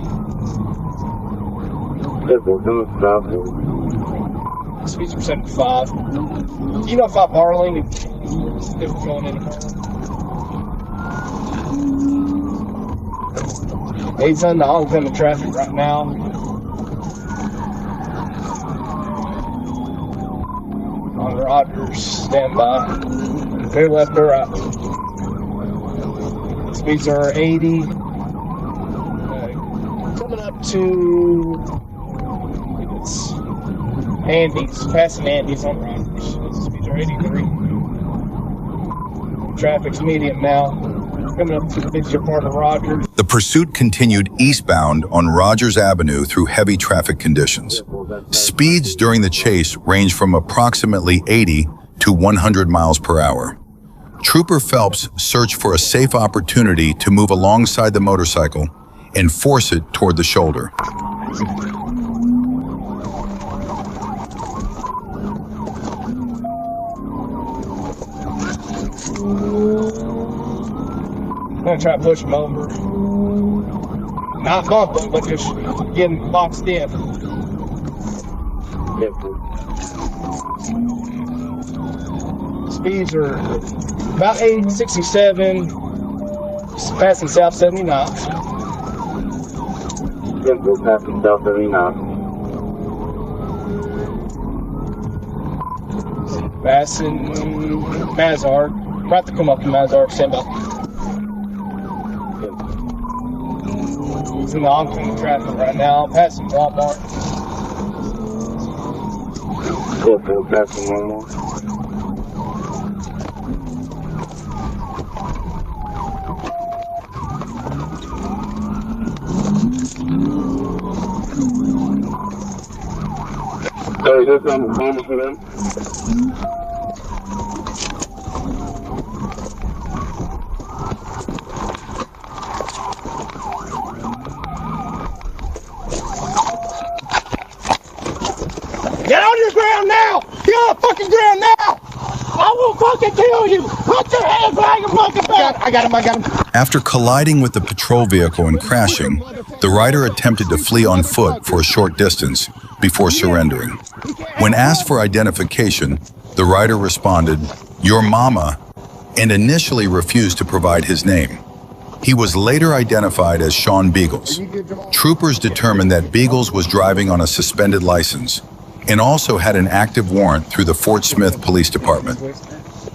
Yeah, we're coming to 540. Speeds are 75. Do you know if I'm Marling? If we're going into Marling? He's on the oncoming traffic right now. On Rogers, stand by. Clear left, clear right. Speeds are 80. Coming up to Andy's, passing Andy's on Rogers. Speeds are 83. Traffic's medium now. Coming up to the busier part of Rogers. The pursuit continued eastbound on Rogers Avenue through heavy traffic conditions. Speeds during the chase range from approximately 80 to 100 miles per hour. Trooper Phelps searched for a safe opportunity to move alongside the motorcycle and force it toward the shoulder. I'm gonna try to push him over. Not bumping, but just getting boxed in. Speeds are about 80, 67, passing South 79. Passing South 79. Passing Mazar. About to come up to Mazar, stand by. He's in the oncoming traffic right now, passing Walmart. Passing Walmart. Hey, this on the phone for them. Get on your ground now! Get on the fucking ground now! I will fucking kill you! Put your hands behind your fucking back! I got him. After colliding with the patrol vehicle and crashing, the rider attempted to flee on foot for a short distance before surrendering. When asked for identification, the rider responded, "Your mama," and initially refused to provide his name. He was later identified as Sean Beagles. Troopers determined that Beagles was driving on a suspended license and also had an active warrant through the Fort Smith Police Department.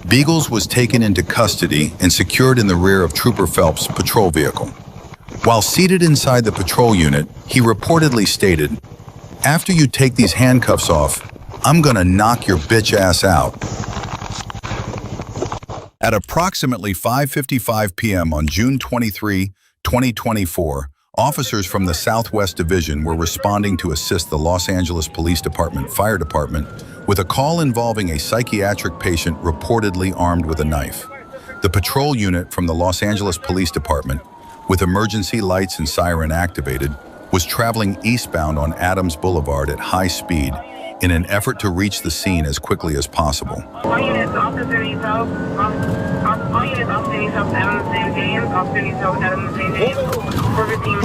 Beagles was taken into custody and secured in the rear of Trooper Phelps' patrol vehicle. While seated inside the patrol unit, he reportedly stated, "After you take these handcuffs off, I'm gonna knock your bitch ass out." At approximately 5:55 p.m. on June 23, 2024, officers from the Southwest Division were responding to assist the Los Angeles Police Department Fire Department with a call involving a psychiatric patient reportedly armed with a knife. The patrol unit from the Los Angeles Police Department, with emergency lights and siren activated, was traveling eastbound on Adams Boulevard at high speed in an effort to reach the scene as quickly as possible. All units, officer needs help. All units, officer needs help. Adams St. James. Officer needs help. Adams St. James. For 15.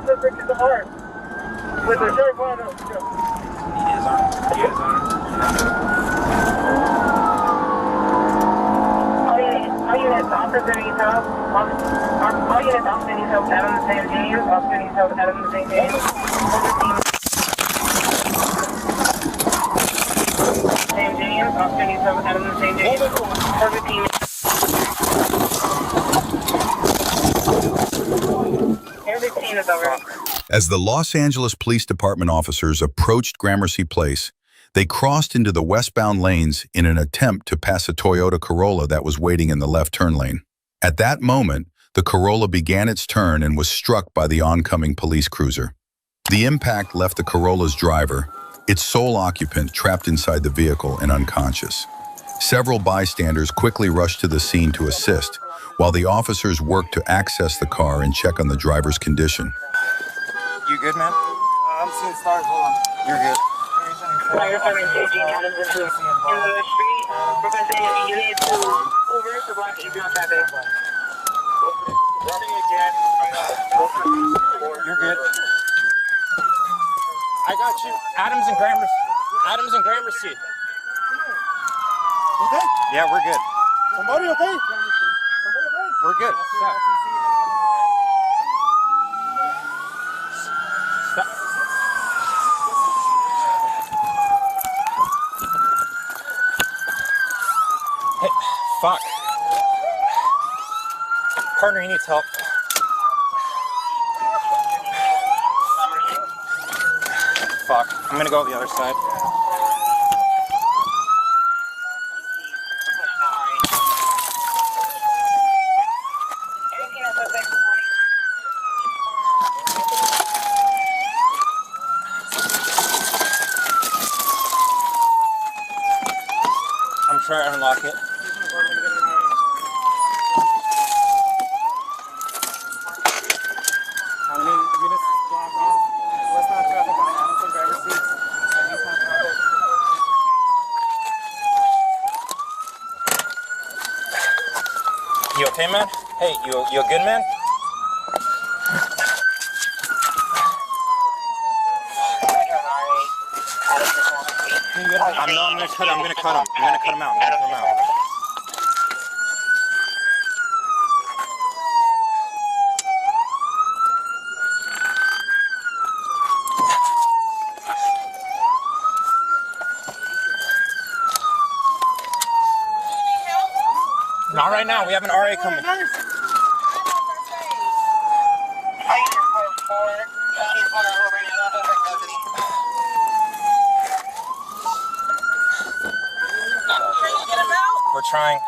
Suspect is armed. With a sharp line up. He is armed. All units, officer needs help. All units, officer needs help. Adams St. James. Officer needs help. Adams St. James. St. James. Officer needs help. Adams St. James. For 15. As the Los Angeles Police Department officers approached Gramercy Place, they crossed into the westbound lanes in an attempt to pass a Toyota Corolla that was waiting in the left turn lane. At that moment, the Corolla began its turn and was struck by the oncoming police cruiser. The impact left the Corolla's driver, its sole occupant, trapped inside the vehicle and unconscious. Several bystanders quickly rushed to the scene to assist, while the officers worked to access the car and check on the driver's condition. You good, man? I'm seeing stars. Hold on. You're good. Fire department taking Adams into the street. We're going to send you units to Uber to block eastbound traffic. Running again. You're good. I got you. Adams and Gramercy. Okay? Yeah, we're good. Somebody okay? We're good. Stop. Stop. Hey, fuck. Partner, he needs help. Fuck. I'm gonna go the other side. I'm trying to unlock it. How many units block off? Westbound traffic on Adams and Gramercy. And eastbound traffic. okay, man? Hey, you a good man? I'm gonna cut him. I'm gonna cut him out. Not right now. We have an RA coming. We're trying.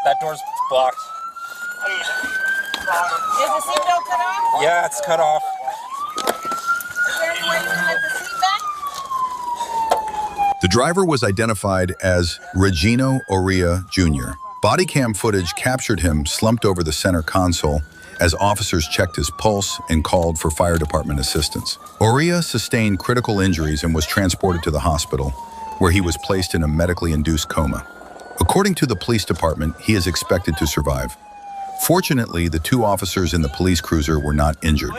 That door's blocked. Is the seatbelt cut off? Yeah, it's cut off. Is there any way you can lift the seat back? The driver was identified as Regino Oria Jr. Body cam footage captured him slumped over the center console as officers checked his pulse and called for fire department assistance. Oria sustained critical injuries and was transported to the hospital, where he was placed in a medically induced coma. According to the police department, he is expected to survive. Fortunately, the 2 officers in the police cruiser were not injured.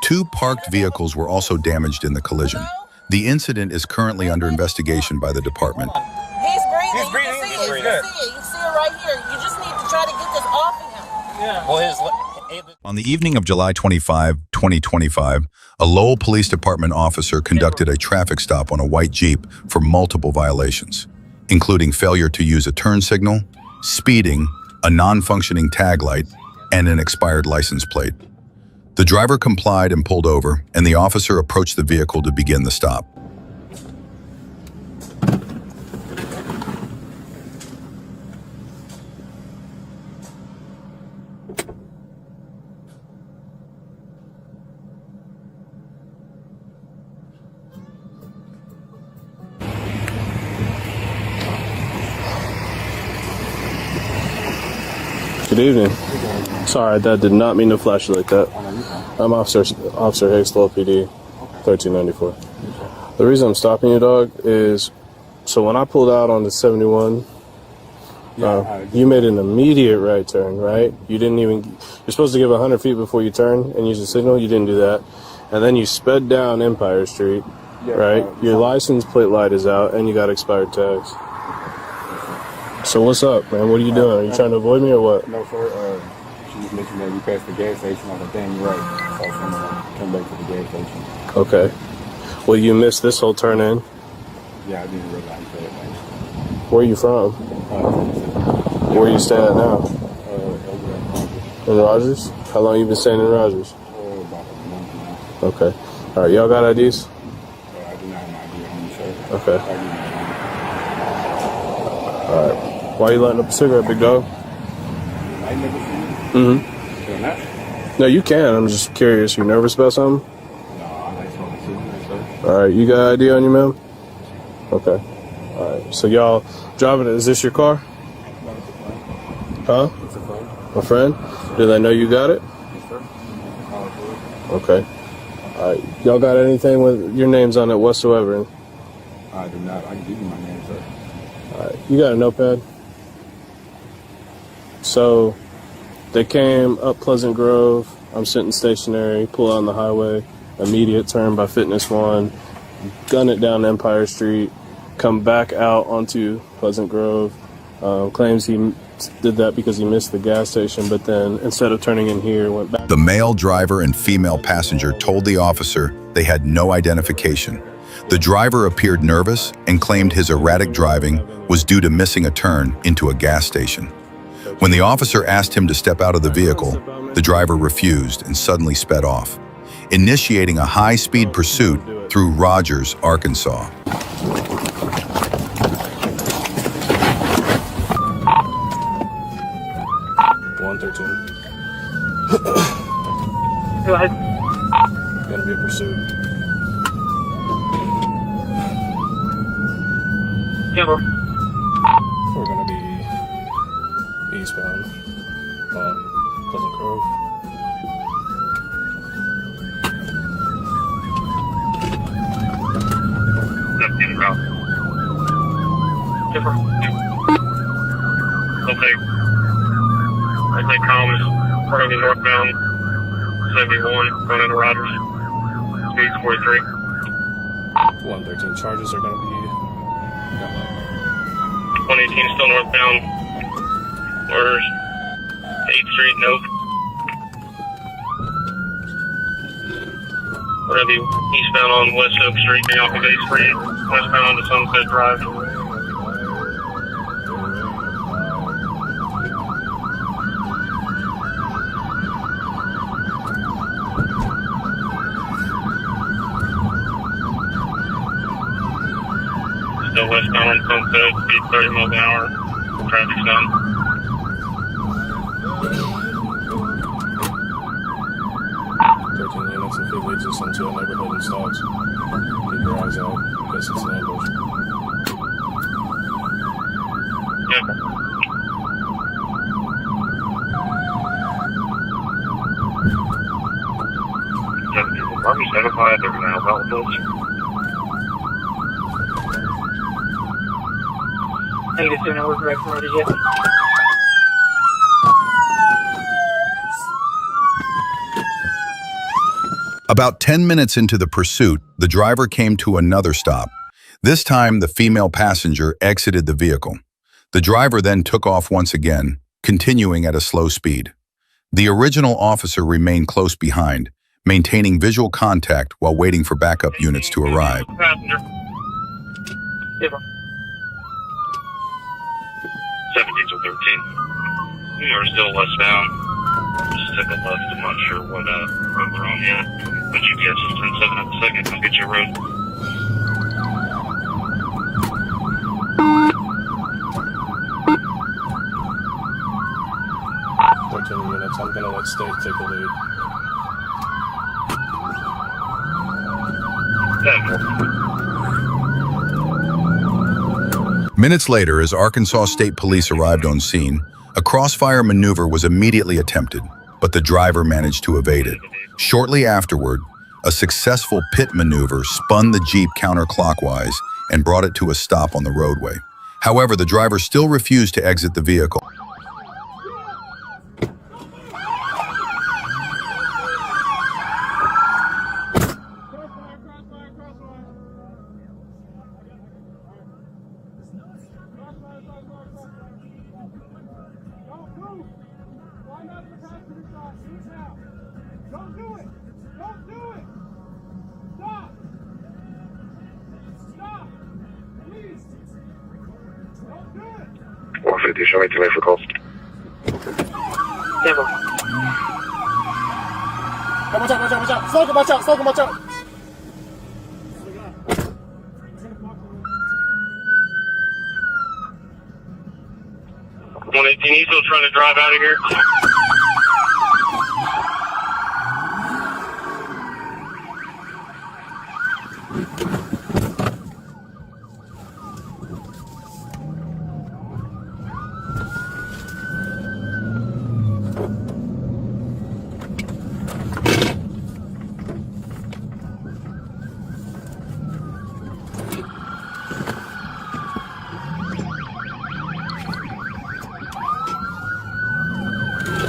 2 parked vehicles were also damaged in the collision. The incident is currently under investigation by the department. He's breathing. You can see it. You can see it right here. You just need to try to get this off of him. Yeah. Well, On the evening of July 25, 2025, a Lowell Police Department officer conducted a traffic stop on a white Jeep for multiple violations, including failure to use a turn signal, speeding, a non-functioning tag light, and an expired license plate. The driver complied and pulled over, and the officer approached the vehicle to begin the stop. Good evening. Sorry, that did not mean to flash you like that. I'm Officer Hicks, Lowell PD, 1394. The reason I'm stopping you, dog, is so when I pulled out on the 71, you made an immediate right turn, right? You didn't even, you're supposed to give 100 feet before you turn and use the signal. You didn't do that. And then you sped down Empire Street, right? Your license plate light is out and you got expired tags. So what's up, man? What are you doing? Are you trying to avoid me or what? No, sir. She just mentioned that you passed the gas station. I was like, damn, you're right. So I was trying to come back to the gas station. Okay. Well, you missed this whole turn in. Yeah, I didn't realize that. Where are you from? Where are you staying at now? In Rogers? How long you been staying in Rogers? About a month now. Okay. All right. Y'all got IDs? I do not have my ID on me, sir. Okay. All right. Why are you lighting up a cigarette, big dog? Mm-hmm. No, you can. I'm just curious. You nervous about something? No, I like smoking cigarettes, sir. All right. You got ID on you, ma'am? Okay. All right. So y'all driving it. Is this your car? Huh? It's a friend. A friend? Do they know you got it? Yes, sir. Okay. All right. Y'all got anything with your names on it whatsoever? I do not. I can give you my name, sir. All right. You got a notepad? So they came up Pleasant Grove. I'm sitting stationary, pull out on the highway, immediate turn by Fitness 1, gun it down Empire Street, come back out onto Pleasant Grove. Claims he did that because he missed the gas station, but then instead of turning in here, went back. The male driver and female passenger told the officer they had no identification. The driver appeared nervous and claimed his erratic driving was due to missing a turn into a gas station. When the officer asked him to step out of the vehicle, the driver refused and suddenly sped off, initiating a high-speed pursuit through Rogers, Arkansas. 113. Go ahead. Gonna be a pursuit. Timber. We're gonna be eastbound on Pleasant Grove. Left-hand route. Timber. Okay. Right leg comms. We're going to be northbound 71, going into Rogers. Speed 43. 113 charges are going to be 118 still northbound. Orders 8th Street, nope. We're going to be eastbound on West Oak Street, getting off of 8th Street, westbound onto Sunset Drive. Still westbound on Sunset, speed 30 miles an hour. Traffic's done. 13 units and field leads us into a neighborhood and stops. Keep your eyes out in case it's an ambush. Yeah. Army's notified they're going to help out with those. Negative 2, no, we're correct from yet. About 10 minutes into the pursuit, the driver came to another stop. This time, the female passenger exited the vehicle. The driver then took off once again, continuing at a slow speed. The original officer remained close behind, maintaining visual contact while waiting for backup units to arrive. Passenger. 17 to 13. We are still westbound. Just took a left. I'm not sure what road we're on yet. But GPS is 10-7 at the second. I'll get you a road. Units, I'm gonna let state take a lead. Minutes later, as Arkansas State Police arrived on scene, a crossfire maneuver was immediately attempted, but the driver managed to evade it. Shortly afterward, a successful pit maneuver spun the Jeep counterclockwise and brought it to a stop on the roadway. However, the driver still refused to exit the vehicle. Don't do it! Don't do it! Stop! Stop! Please! Don't do it! 150, show me 2 for calls. Camera. Hey, watch out. Slow him, watch out. 118, he's still trying to drive out of here.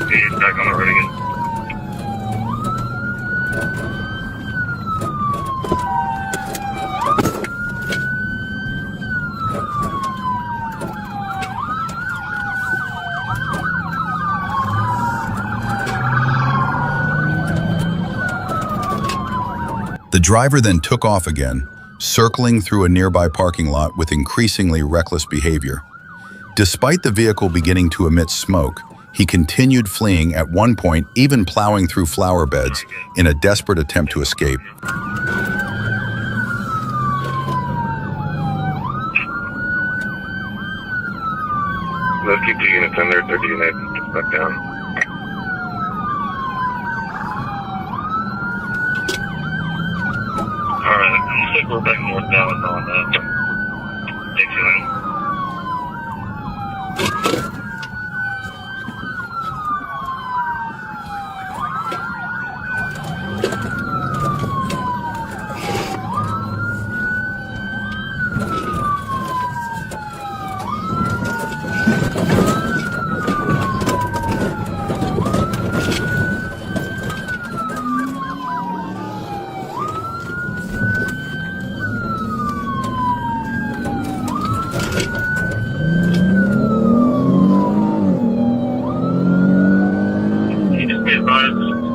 He's back on the road again. The driver then took off again, circling through a nearby parking lot with increasingly reckless behavior. Despite the vehicle beginning to emit smoke, he continued fleeing, at one point even plowing through flower beds in a desperate attempt to escape. Let's keep 2 units in there, 30 units, get back down. Alright, looks like we're back northbound on Dixieland.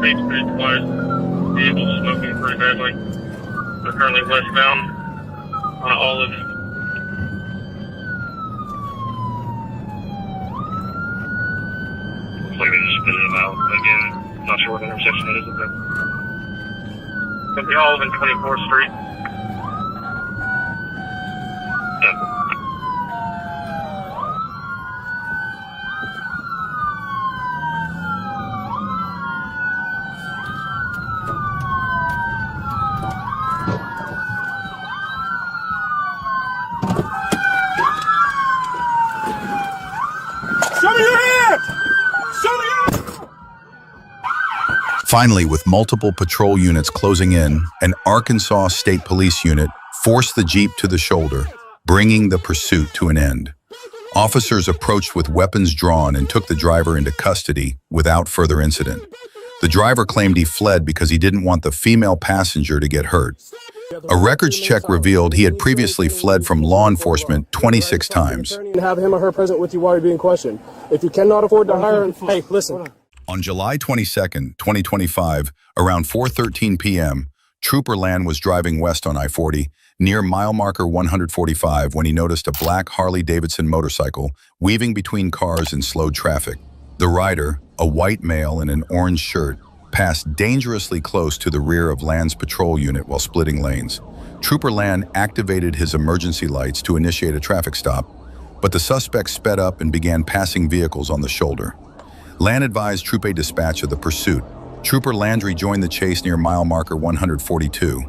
Main Street Supplies. Vehicle smoking pretty badly. They're currently westbound on Olive. Looks like they just spitted them out. Again, not sure what intersection it is. But the Olive and 24th Street. Finally, with multiple patrol units closing in, an Arkansas State Police unit forced the Jeep to the shoulder, bringing the pursuit to an end. Officers approached with weapons drawn and took the driver into custody without further incident. The driver claimed he fled because he didn't want the female passenger to get hurt. A records check revealed he had previously fled from law enforcement 26 times. And have him or her present with you while you're being questioned. If you cannot afford to hire, hey, listen. On July 22, 2025, around 4:13 p.m., Trooper Land was driving west on I-40 near mile marker 145 when he noticed a black Harley-Davidson motorcycle weaving between cars in slow traffic. The rider, a white male in an orange shirt, passed dangerously close to the rear of Land's patrol unit while splitting lanes. Trooper Land activated his emergency lights to initiate a traffic stop, but the suspect sped up and began passing vehicles on the shoulder. Land advised Troop A dispatch of the pursuit. Trooper Landry joined the chase near mile marker 142.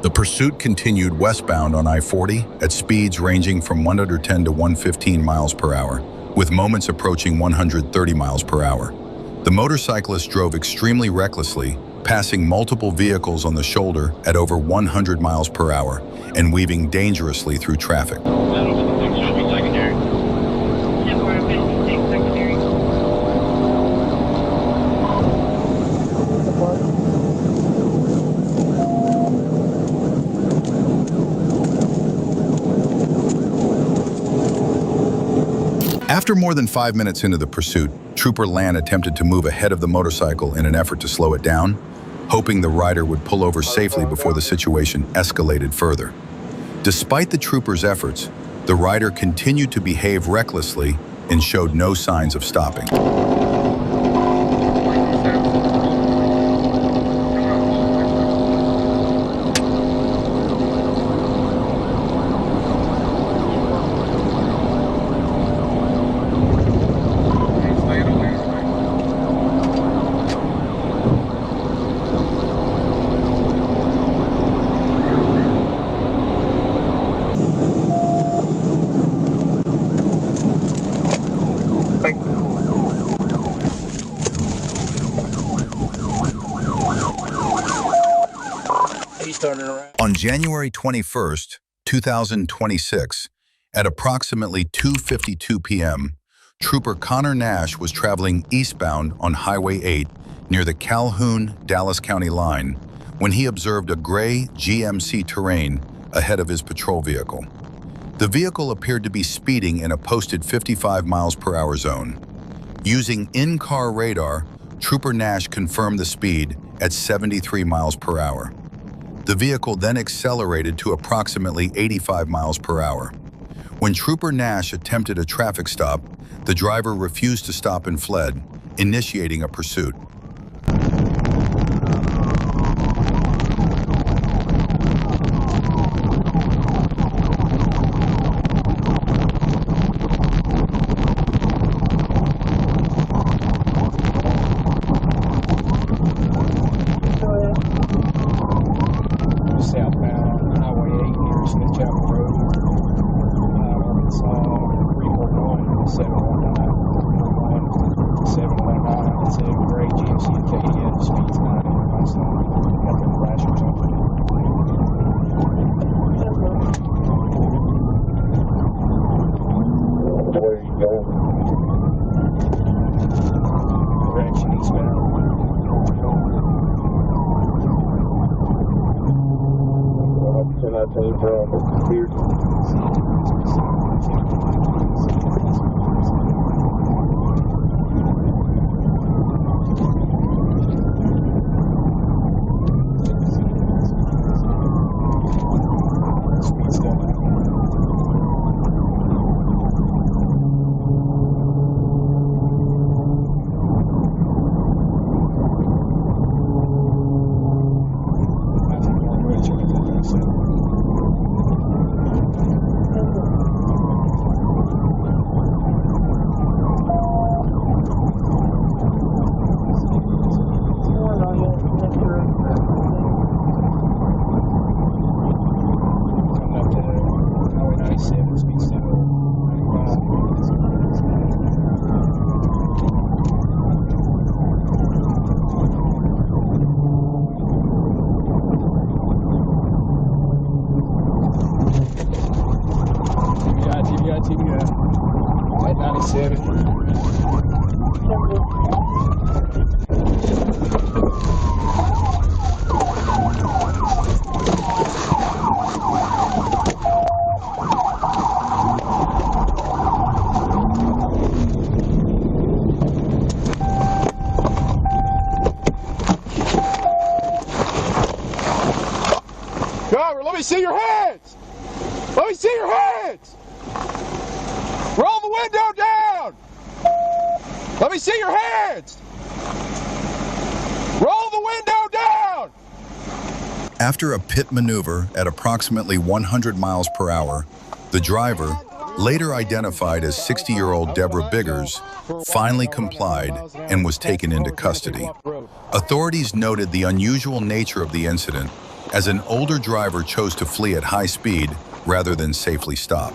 The pursuit continued westbound on I-40 at speeds ranging from 110 to 115 miles per hour, with moments approaching 130 miles per hour. The motorcyclist drove extremely recklessly, passing multiple vehicles on the shoulder at over 100 miles per hour and weaving dangerously through traffic. After more than 5 minutes into the pursuit, Trooper Land attempted to move ahead of the motorcycle in an effort to slow it down, hoping the rider would pull over safely before the situation escalated further. Despite the trooper's efforts, the rider continued to behave recklessly and showed no signs of stopping. On January 21st, 2026, at approximately 2:52 p.m., Trooper Connor Nash was traveling eastbound on Highway 8 near the Calhoun-Dallas County line when he observed a gray GMC Terrain ahead of his patrol vehicle. The vehicle appeared to be speeding in a posted 55 miles per hour zone. Using in-car radar, Trooper Nash confirmed the speed at 73 miles per hour. The vehicle then accelerated to approximately 85 miles per hour. When Trooper Nash attempted a traffic stop, the driver refused to stop and fled, initiating a pursuit. Southbound Highway 8 near Smith Chapel Road, Arkansas, 341 719. It's a gray GMC KDF, speeds 90 miles an hour. Got the flashers on. Where you going? Direction eastbound. Can I take from here? Speed still 90. Coming up to Highway 97, speed still 95. TBI. At 97. Driver, let me see your hands! Let me see your hands! Roll the window down! Let me see your hands! Roll the window down! After a pit maneuver at approximately 100 miles per hour, the driver, later identified as 60-year-old Deborah Biggers, finally complied and was taken into custody. Authorities noted the unusual nature of the incident, as an older driver chose to flee at high speed rather than safely stop.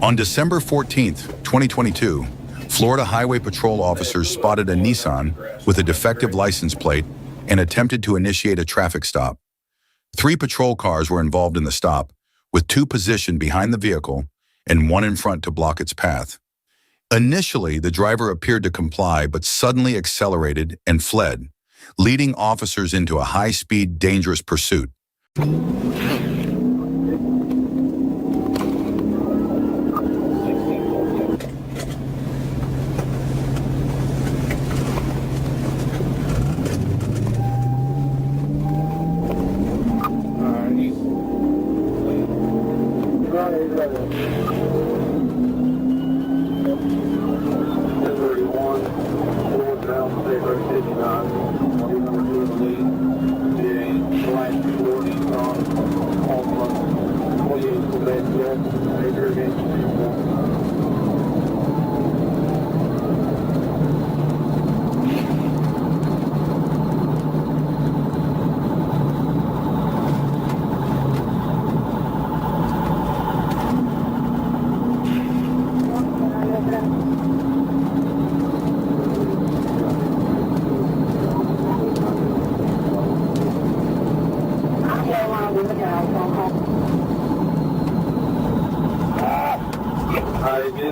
On December 14th, 2022, Florida Highway Patrol officers spotted a Nissan with a defective license plate and attempted to initiate a traffic stop. 3 patrol cars were involved in the stop, with 2 positioned behind the vehicle and 1 in front to block its path. Initially, the driver appeared to comply but suddenly accelerated and fled, leading officers into a high-speed, dangerous pursuit.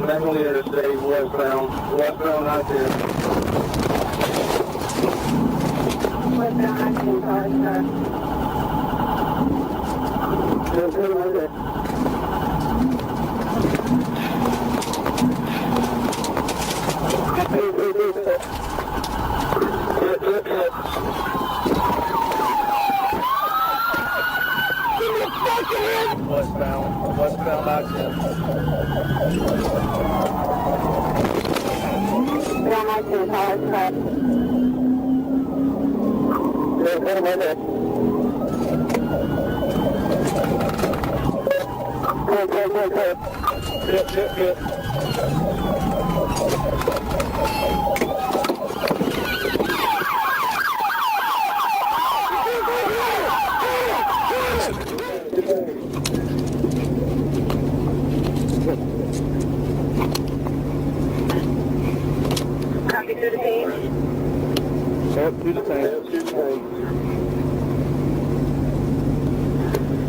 Definitely interstate westbound I-10. Westbound I-10, sorry, sir. Westbound I-10. Yep. Copy through the team. Yep, through the tank.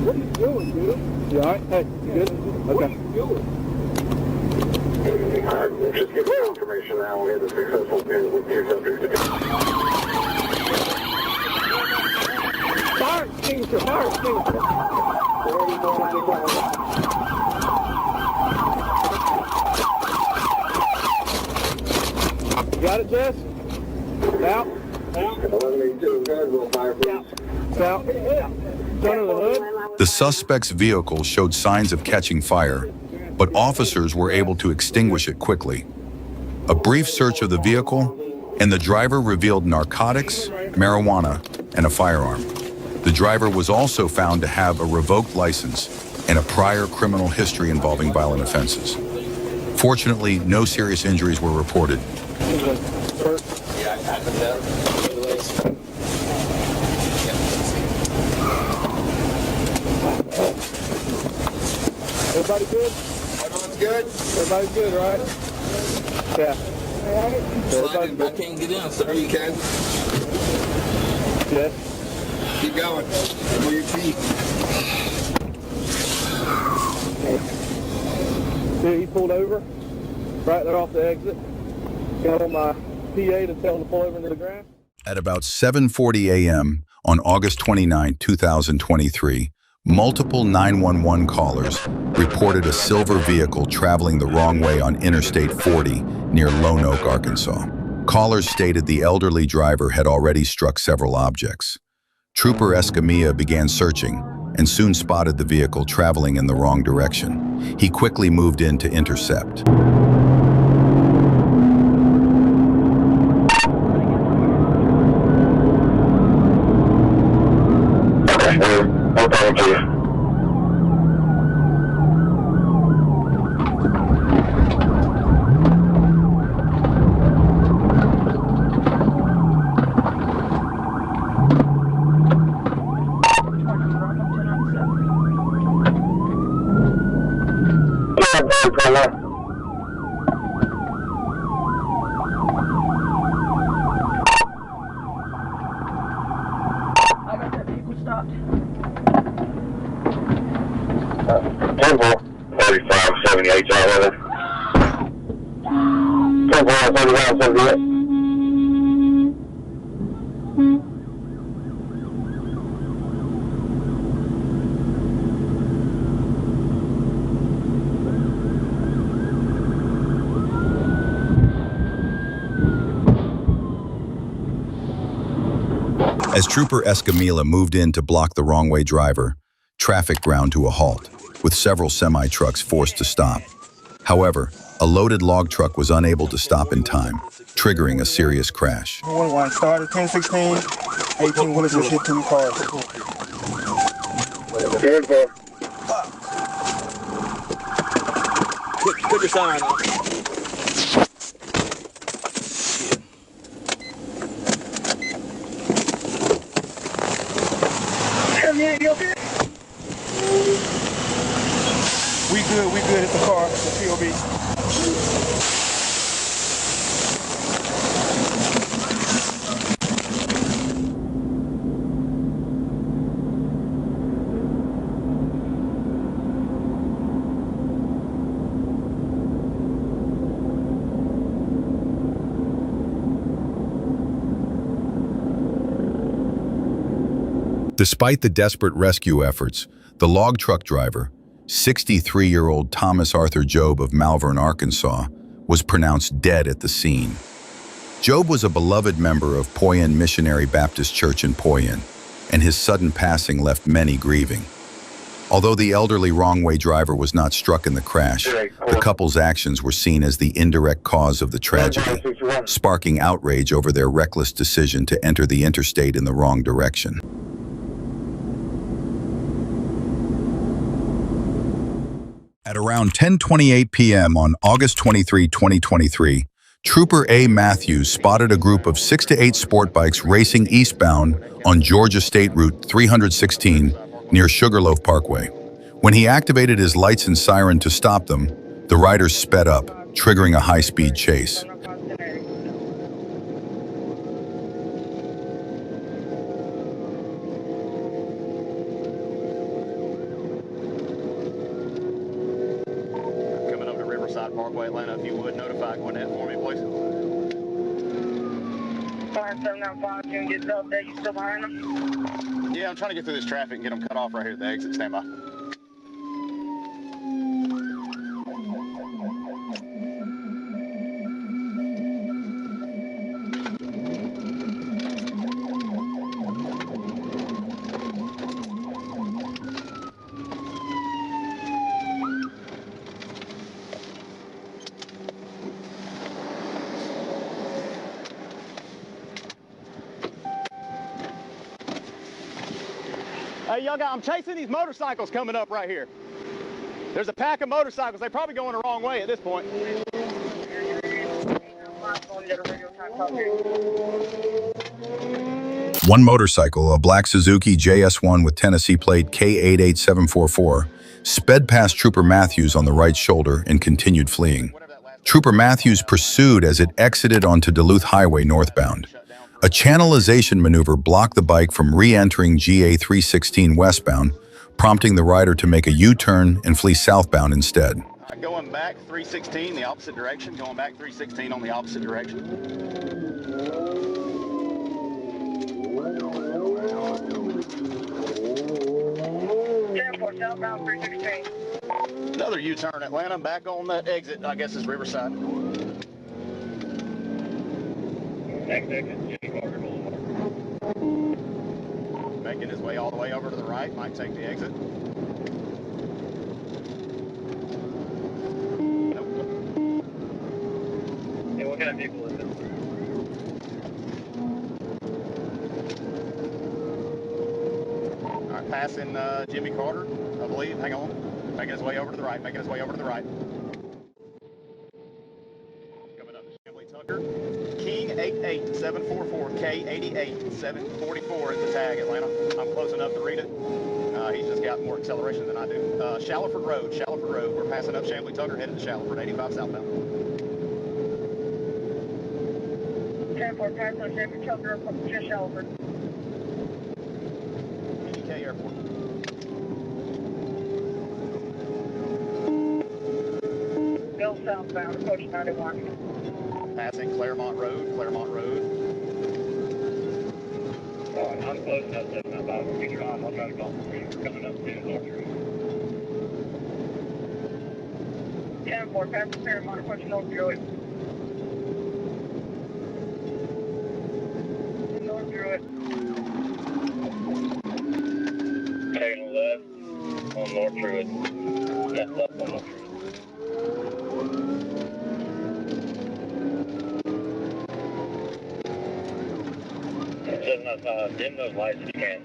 What are you doing, dude? You alright? Hey, you good? Okay. Alright, just give me information now. We had a successful pin with two subjects. Fire extinguisher! Got it, Jess? Out. 1182, good. We'll fire, please. Out. Under the hood. The suspect's vehicle showed signs of catching fire, but officers were able to extinguish it quickly. A brief search of the vehicle, and the driver revealed narcotics, marijuana, and a firearm. The driver was also found to have a revoked license and a prior criminal history involving violent offenses. Fortunately, no serious injuries were reported. Everybody good? Everyone's good? Everybody's good, right? Yeah. Everybody's good. I can't get in, sir. You can. Yes. Keep going. Move your feet. See, he pulled over right there off the exit. Got on my PA to tell him to pull over into the grass. At about 7:40 a.m. on August 29, 2023, multiple 911 callers reported a silver vehicle traveling the wrong way on Interstate 40 near Lone Oak, Arkansas. Callers stated the elderly driver had already struck several objects. Trooper Escamilla began searching and soon spotted the vehicle traveling in the wrong direction. He quickly moved in to intercept. No problem to you. I got that vehicle stopped. 4578, y'all with it. 4578. As Trooper Escamilla moved in to block the wrong-way driver, traffic ground to a halt, with several semi-trucks forced to stop. However, a loaded log truck was unable to stop in time, triggering a serious crash. 1 started 1016, 18 wheelers just hit 2 cars. Good for. Put your sign on. We good at the car, the POV. Despite the desperate rescue efforts, the log truck driver, 63-year-old Thomas Arthur Job of Malvern, Arkansas, was pronounced dead at the scene. Job was a beloved member of Poyen Missionary Baptist Church in Poyen, and his sudden passing left many grieving. Although the elderly wrong-way driver was not struck in the crash, the couple's actions were seen as the indirect cause of the tragedy, sparking outrage over their reckless decision to enter the interstate in the wrong direction. At around 10:28 p.m. on August 23, 2023, Trooper A. Matthews spotted a group of 6 to 8 sport bikes racing eastbound on Georgia State Route 316 near Sugarloaf Parkway. When he activated his lights and siren to stop them, the riders sped up, triggering a high-speed chase. Coming up to Riverside Parkway, Atlanta, if you would notify Gwinnett for me, please. 5795, can you get the update? You still behind them? Yeah, I'm trying to get through this traffic and get them cut off right here at the exit. Stand by. Hey, young guy, I'm chasing these motorcycles coming up right here. There's a pack of motorcycles. They're probably going the wrong way at this point. One motorcycle, a black Suzuki JS1 with Tennessee plate K88744, sped past Trooper Matthews on the right shoulder and continued fleeing. Trooper Matthews pursued as it exited onto Duluth Highway northbound. A channelization maneuver blocked the bike from re-entering GA 316 westbound, prompting the rider to make a U-turn and flee southbound instead. Going back 316, the opposite direction. Going back 316 on the opposite direction. 10-4 southbound 316. Another U-turn, Atlanta, back on the exit, I guess is Riverside. Making his way all the way over to the right, might take the exit. Nope. Hey, what kind of vehicle is it? All right, passing Jimmy Carter, I believe. Hang on. Making his way over to the right, making his way over to the right. Coming up to Chamblee Tucker. King 88744, K88744 is the tag, Atlanta. I'm close enough to read it. He's just got more acceleration than I do. Shallowford Road. We're passing up Chamblee Tucker, headed to Shallowford, 85 southbound. 10-4 pass on Chamblee Tucker from Shallowford. EK Airport. Go southbound, approach 91. Passing Claremont Road. I'm close enough to 75. Get your on. I'll try to call for you. Coming up to North Road. 10-4 pass on Claremont, approach North Druid. North Druid. Taking left on North Druid. Left up on North Druid. Dim those lights if you can.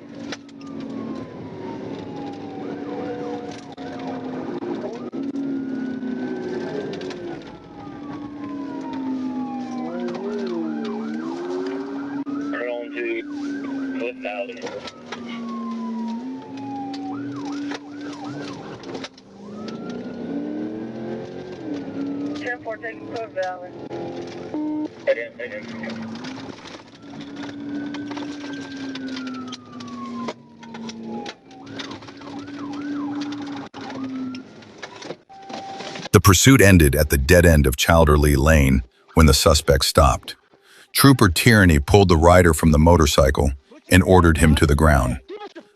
Turn it on to Cliff Valley. Taking Cliff Valley. Head in. The pursuit ended at the dead end of Childerley Lane when the suspect stopped. Trooper Tierney pulled the rider from the motorcycle and ordered him to the ground.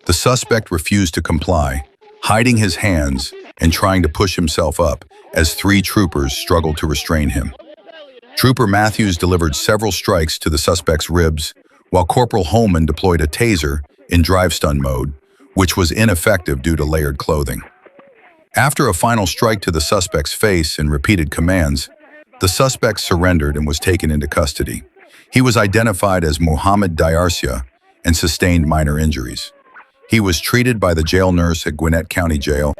The suspect refused to comply, hiding his hands and trying to push himself up as 3 troopers struggled to restrain him. Trooper Matthews delivered several strikes to the suspect's ribs, while Corporal Holman deployed a taser in drive-stun mode, which was ineffective due to layered clothing. After a final strike to the suspect's face and repeated commands, the suspect surrendered and was taken into custody. He was identified as Mohammed Diarcia and sustained minor injuries. He was treated by the jail nurse at Gwinnett County Jail.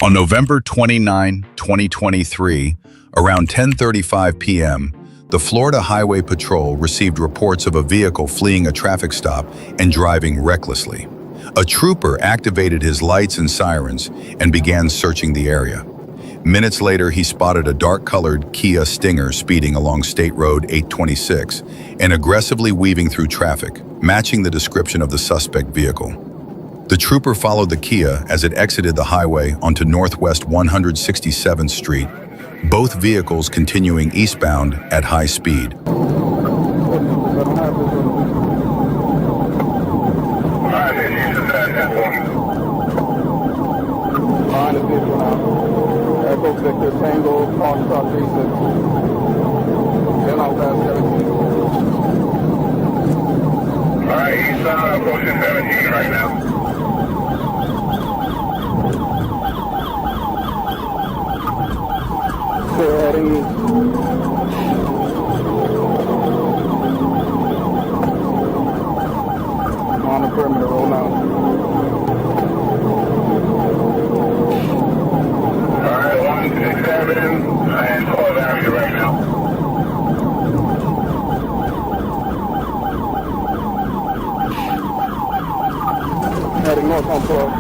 On November 29, 2023, around 10:35 p.m., the Florida Highway Patrol received reports of a vehicle fleeing a traffic stop and driving recklessly. A trooper activated his lights and sirens and began searching the area. Minutes later, he spotted a dark-colored Kia Stinger speeding along State Road 826 and aggressively weaving through traffic, matching the description of the suspect vehicle. The trooper followed the Kia as it exited the highway onto Northwest 167th Street, both vehicles continuing eastbound at high speed. Victor Tango, Foxtrot 36. Then I'll pass 17. Alright, he's approaching 17 right now. Still heading east. On the perimeter, roll now. And 12 Avenue right now. Heading north on 12.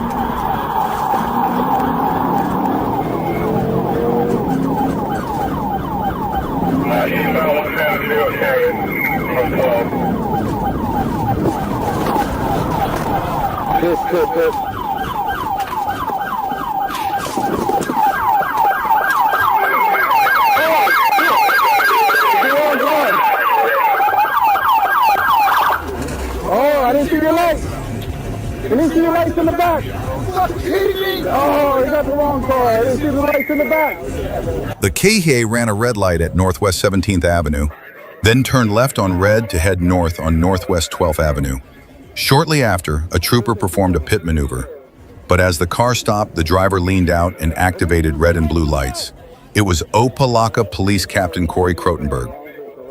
Eastbound 170 carried from 12. Hit. I didn't see your lights. I didn't see your lights in the back. Oh, you got the wrong car. I didn't see the lights in the back. The KHA ran a red light at Northwest 17th Avenue, then turned left on red to head north on Northwest 12th Avenue. Shortly after, a trooper performed a pit maneuver, but as the car stopped, the driver leaned out and activated red and blue lights. It was Opelika Police Captain Corey Crotenberg.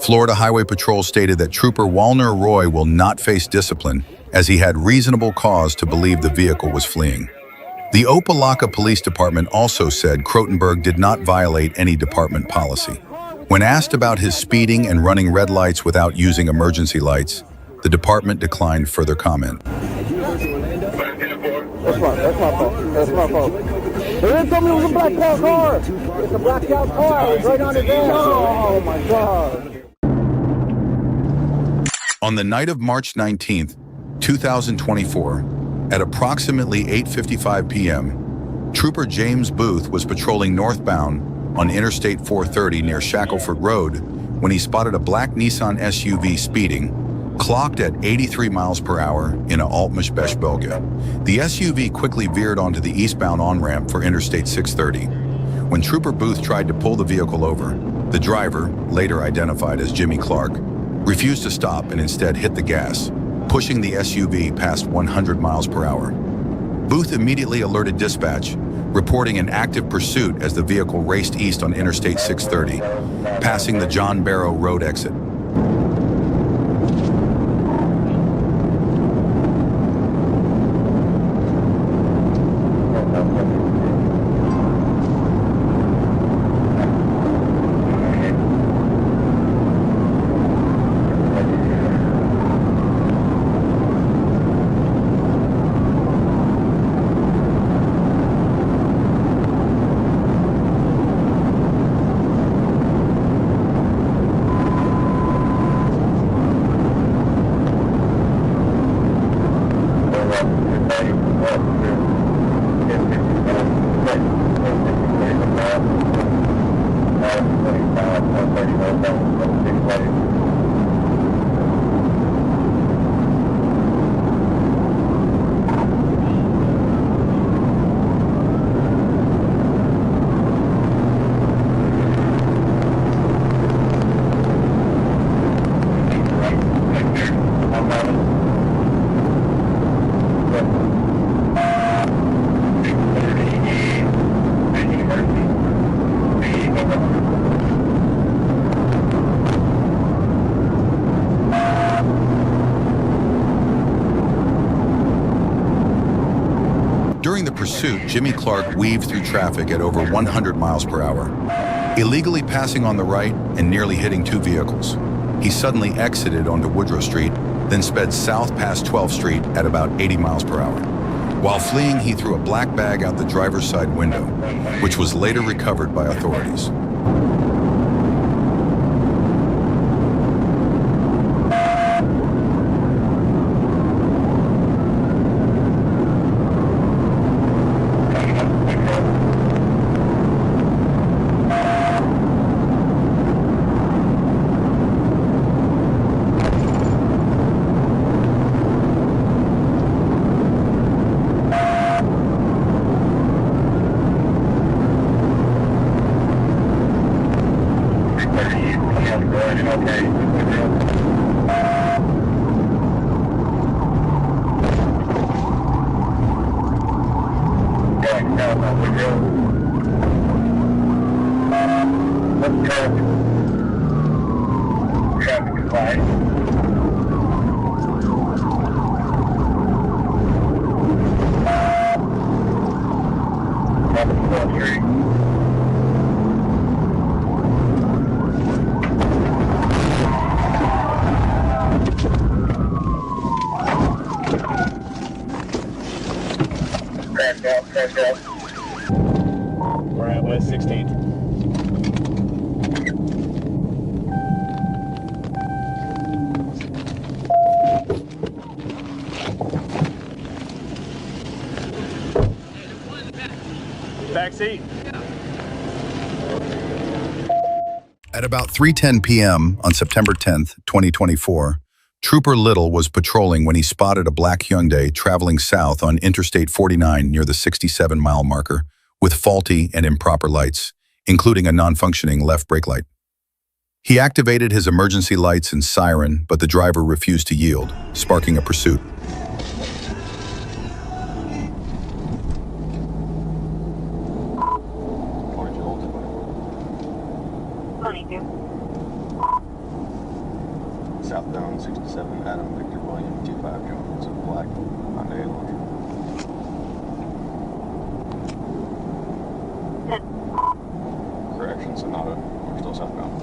Florida Highway Patrol stated that Trooper Walner Roy will not face discipline as he had reasonable cause to believe the vehicle was fleeing. The Opelika Police Department also said Crotenberg did not violate any department policy. When asked about his speeding and running red lights without using emergency lights, the department declined further comment. That's my fault. They didn't tell me it was a blacked out car. It's a blacked out car. It was right on his end. Oh my God. On the night of March 19th, 2024, at approximately 8:55 p.m., Trooper James Booth was patrolling northbound on Interstate 430 near Shackelford Road when he spotted a black Nissan SUV speeding, clocked at 83 miles per hour in a Altmish Besh Belga. The SUV quickly veered onto the eastbound on-ramp for Interstate 630. When Trooper Booth tried to pull the vehicle over, the driver, later identified as Jimmy Clark, refused to stop and instead hit the gas, pushing the SUV past 100 miles per hour. Booth immediately alerted dispatch, reporting an active pursuit as the vehicle raced east on Interstate 630, passing the John Barrow Road exit. During the pursuit, Jimmy Clark weaved through traffic at over 100 miles per hour, illegally passing on the right and nearly hitting two vehicles. He suddenly exited onto Woodrow Street, then sped south past 12th Street at about 80 miles per hour. While fleeing, he threw a black bag out the driver's side window, which was later recovered by authorities. We're at West 16th. Back seat. At about 3:10 p.m. on September 10th, 2024, Trooper Little was patrolling when he spotted a black Hyundai traveling south on Interstate 49 near the 67-mile marker with faulty and improper lights, including a non-functioning left brake light. He activated his emergency lights and siren, but the driver refused to yield, sparking a pursuit. Southbound 67 Adam Victor William 25 Jones, black Hyundai Elantra. Correction, Sonata. We're still southbound.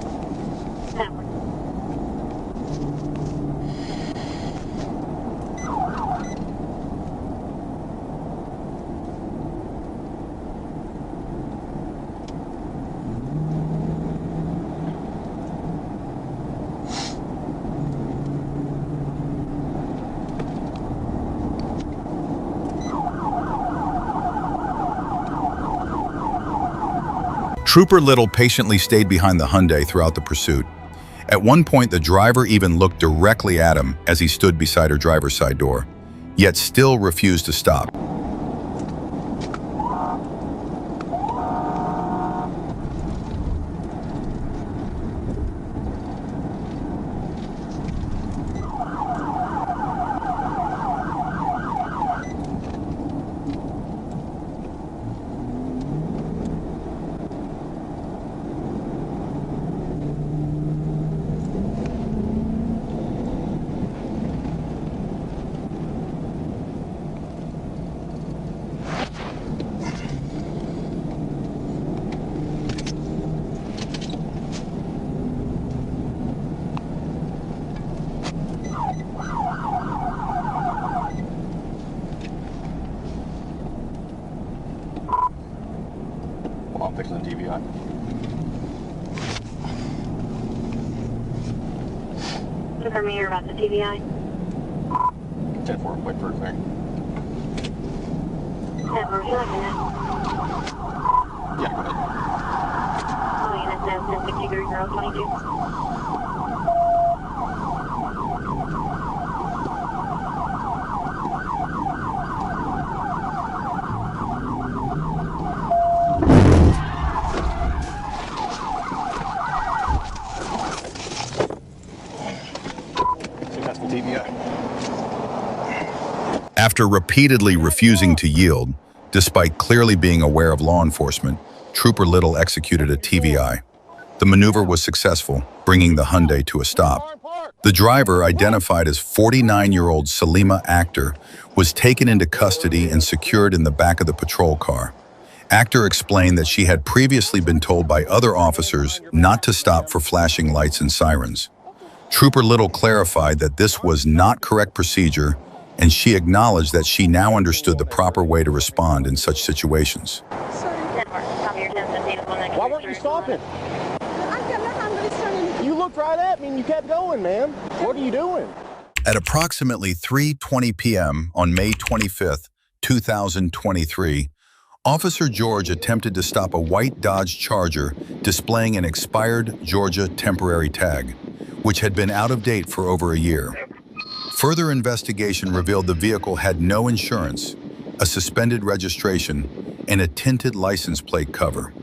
Trooper Little patiently stayed behind the Hyundai throughout the pursuit. At one point, the driver even looked directly at him as he stood beside her driver's side door, yet still refused to stop. I'm fixing the TVI. Confirm you're about the TVI. 10-4, wait for a thing. Yeah, where would you like to know? Yeah, go ahead. Oh, unit 1063 After repeatedly refusing to yield, despite clearly being aware of law enforcement, Trooper Little executed a TVI. The maneuver was successful, bringing the Hyundai to a stop. The driver, identified as 49-year-old Salima Akhtar, was taken into custody and secured in the back of the patrol car. Actor explained that she had previously been told by other officers not to stop for flashing lights and sirens. Trooper Little clarified that this was not correct procedure, and she acknowledged that she now understood the proper way to respond in such situations. Why weren't you stopping? You looked right at me and you kept going, man. What are you doing? At approximately 3:20 p.m. on May 25th, 2023, Officer George attempted to stop a white Dodge Charger displaying an expired Georgia temporary tag, which had been out of date for over a year. Further investigation revealed the vehicle had no insurance, a suspended registration, and a tinted license plate cover.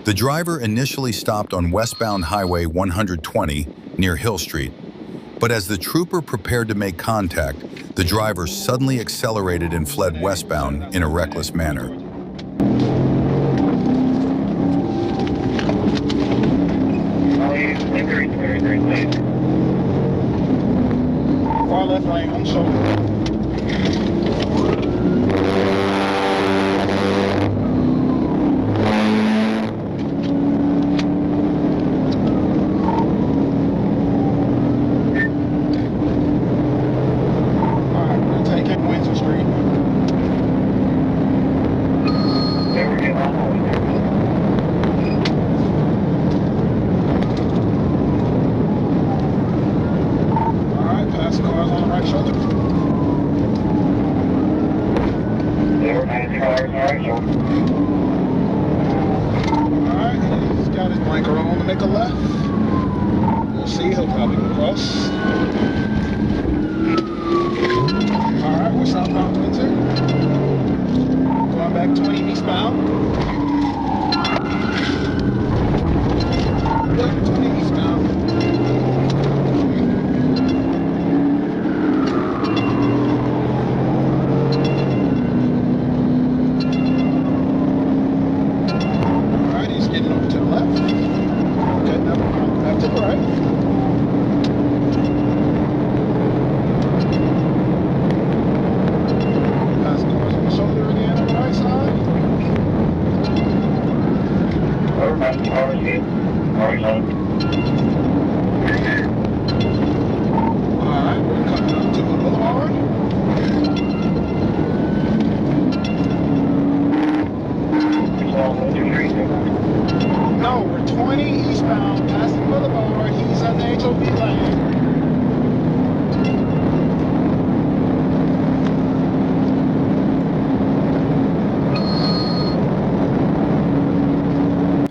The driver initially stopped on westbound Highway 120 near Hill Street, but as the trooper prepared to make contact, the driver suddenly accelerated and fled westbound in a reckless manner. Far left lane, on shoulder.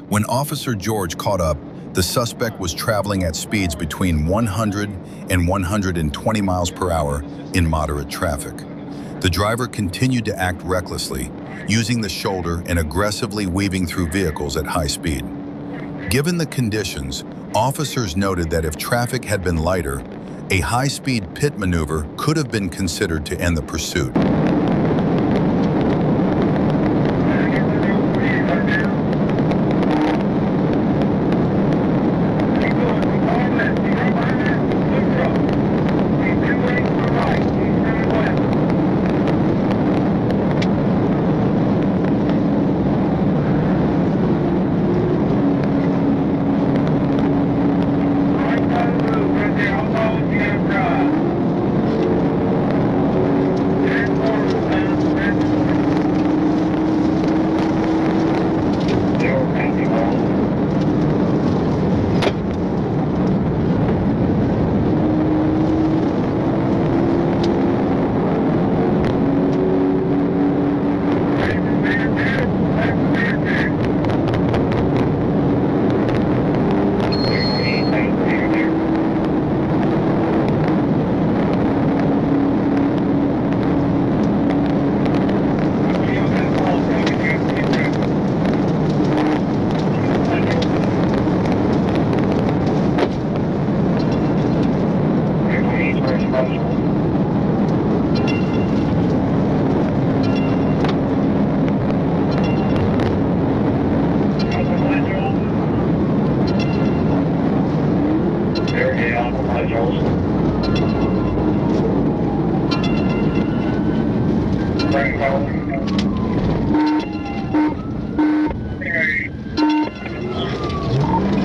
When Officer George caught up, the suspect was traveling at speeds between 100 and 120 miles per hour in moderate traffic. The driver continued to act recklessly, using the shoulder and aggressively weaving through vehicles at high speed. Given the conditions, officers noted that if traffic had been lighter, a high-speed pit maneuver could have been considered to end the pursuit.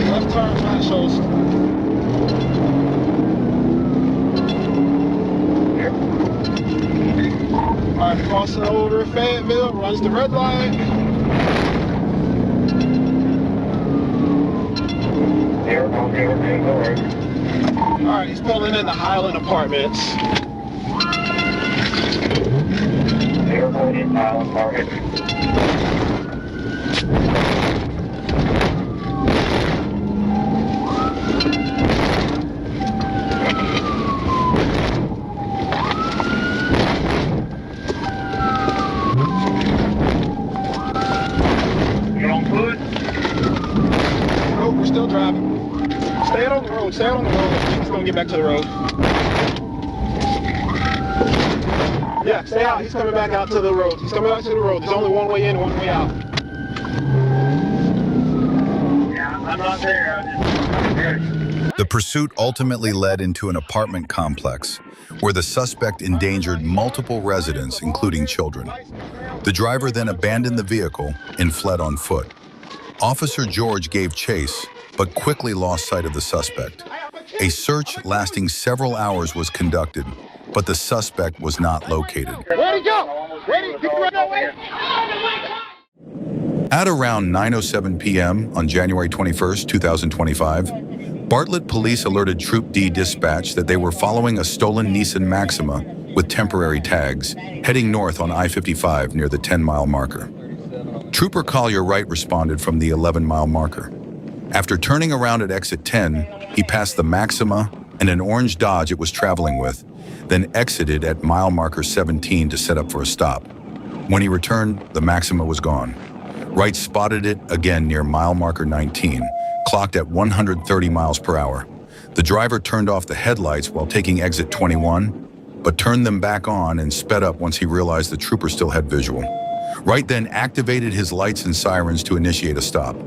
Left turn flashers. Alright, crossing over Fayetteville, runs the red light. Alright, he's pulling in the Highland Apartments. Nope, we're still driving. Stay on the road, stay on the road. He's gonna get back to the road. Yeah, stay out. He's coming back out to the road. He's coming back to the road. There's only one way in, one way out. Yeah, I'm not there. I'm just... The pursuit ultimately led into an apartment complex where the suspect endangered multiple residents, including children. The driver then abandoned the vehicle and fled on foot. Officer George gave chase, but quickly lost sight of the suspect. A search lasting several hours was conducted, but the suspect was not located. Where'd he go? Did you run away? At around 9:07 p.m. on January 21st, 2025, Bartlett police alerted Troop D dispatch that they were following a stolen Nissan Maxima with temporary tags, heading north on I-55 near the 10-mile marker. Trooper Collier Wright responded from the 11-mile marker. After turning around at exit 10, he passed the Maxima and an orange Dodge it was traveling with, then exited at mile marker 17 to set up for a stop. When he returned, the Maxima was gone. Wright spotted it again near mile marker 19, clocked at 130 miles per hour. The driver turned off the headlights while taking exit 21, but turned them back on and sped up once he realized the trooper still had visual. Wright then activated his lights and sirens to initiate a stop.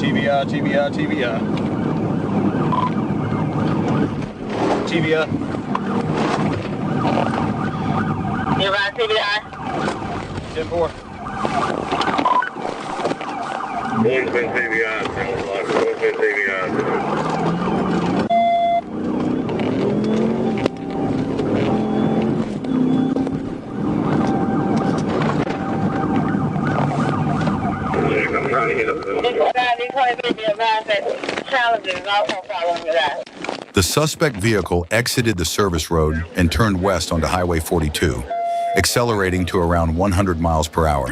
TBI, TBI, TBI. TBI. You're right, TBI. 10-4. One's been TBI, sounds like. One's been TBI. The suspect vehicle exited the service road and turned west onto Highway 42, accelerating to around 100 miles per hour.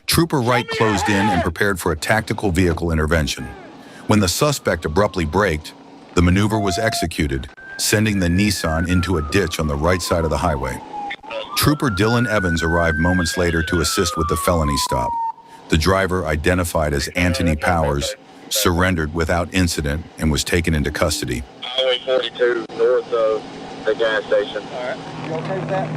Trooper Wright closed in and prepared for a tactical vehicle intervention. When the suspect abruptly braked, the maneuver was executed, sending the Nissan into a ditch on the right side of the highway. Trooper Dylan Evans arrived moments later to assist with the felony stop. The driver, identified as Anthony Powers, surrendered without incident and was taken into custody. Highway 42, north of the gas station. All right. You okay with that?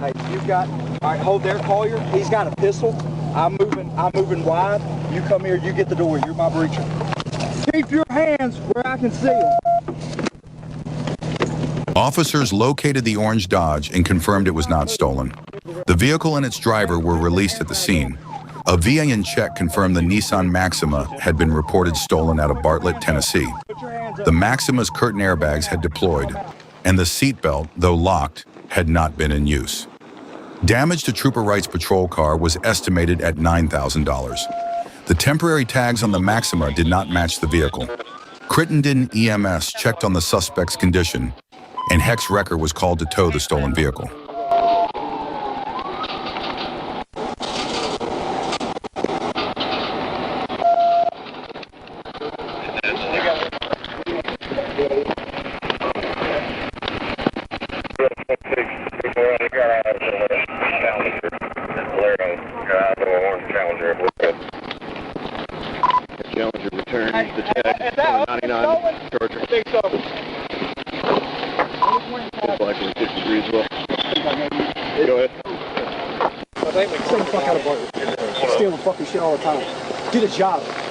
Hey, you've got. All right, hold there, Collier. He's got a pistol. I'm moving wide. You come here. You get the door. You're my breacher. Keep your hands where I can see them. Officers located the orange Dodge and confirmed it was not stolen. The vehicle and its driver were released at the scene. A VIN check confirmed the Nissan Maxima had been reported stolen out of Bartlett, Tennessee. The Maxima's curtain airbags had deployed, and the seatbelt, though locked, had not been in use. Damage to Trooper Wright's patrol car was estimated at $9,000. The temporary tags on the Maxima did not match the vehicle. Crittenden EMS checked on the suspect's condition, and Hex Wrecker was called to tow the stolen vehicle. Challenger returns the tag 99 Charger. I think so. It's likely 50 degrees well. Go ahead. Stay the fuck out of Bartlett. Stealing fucking shit all the time. Do the job.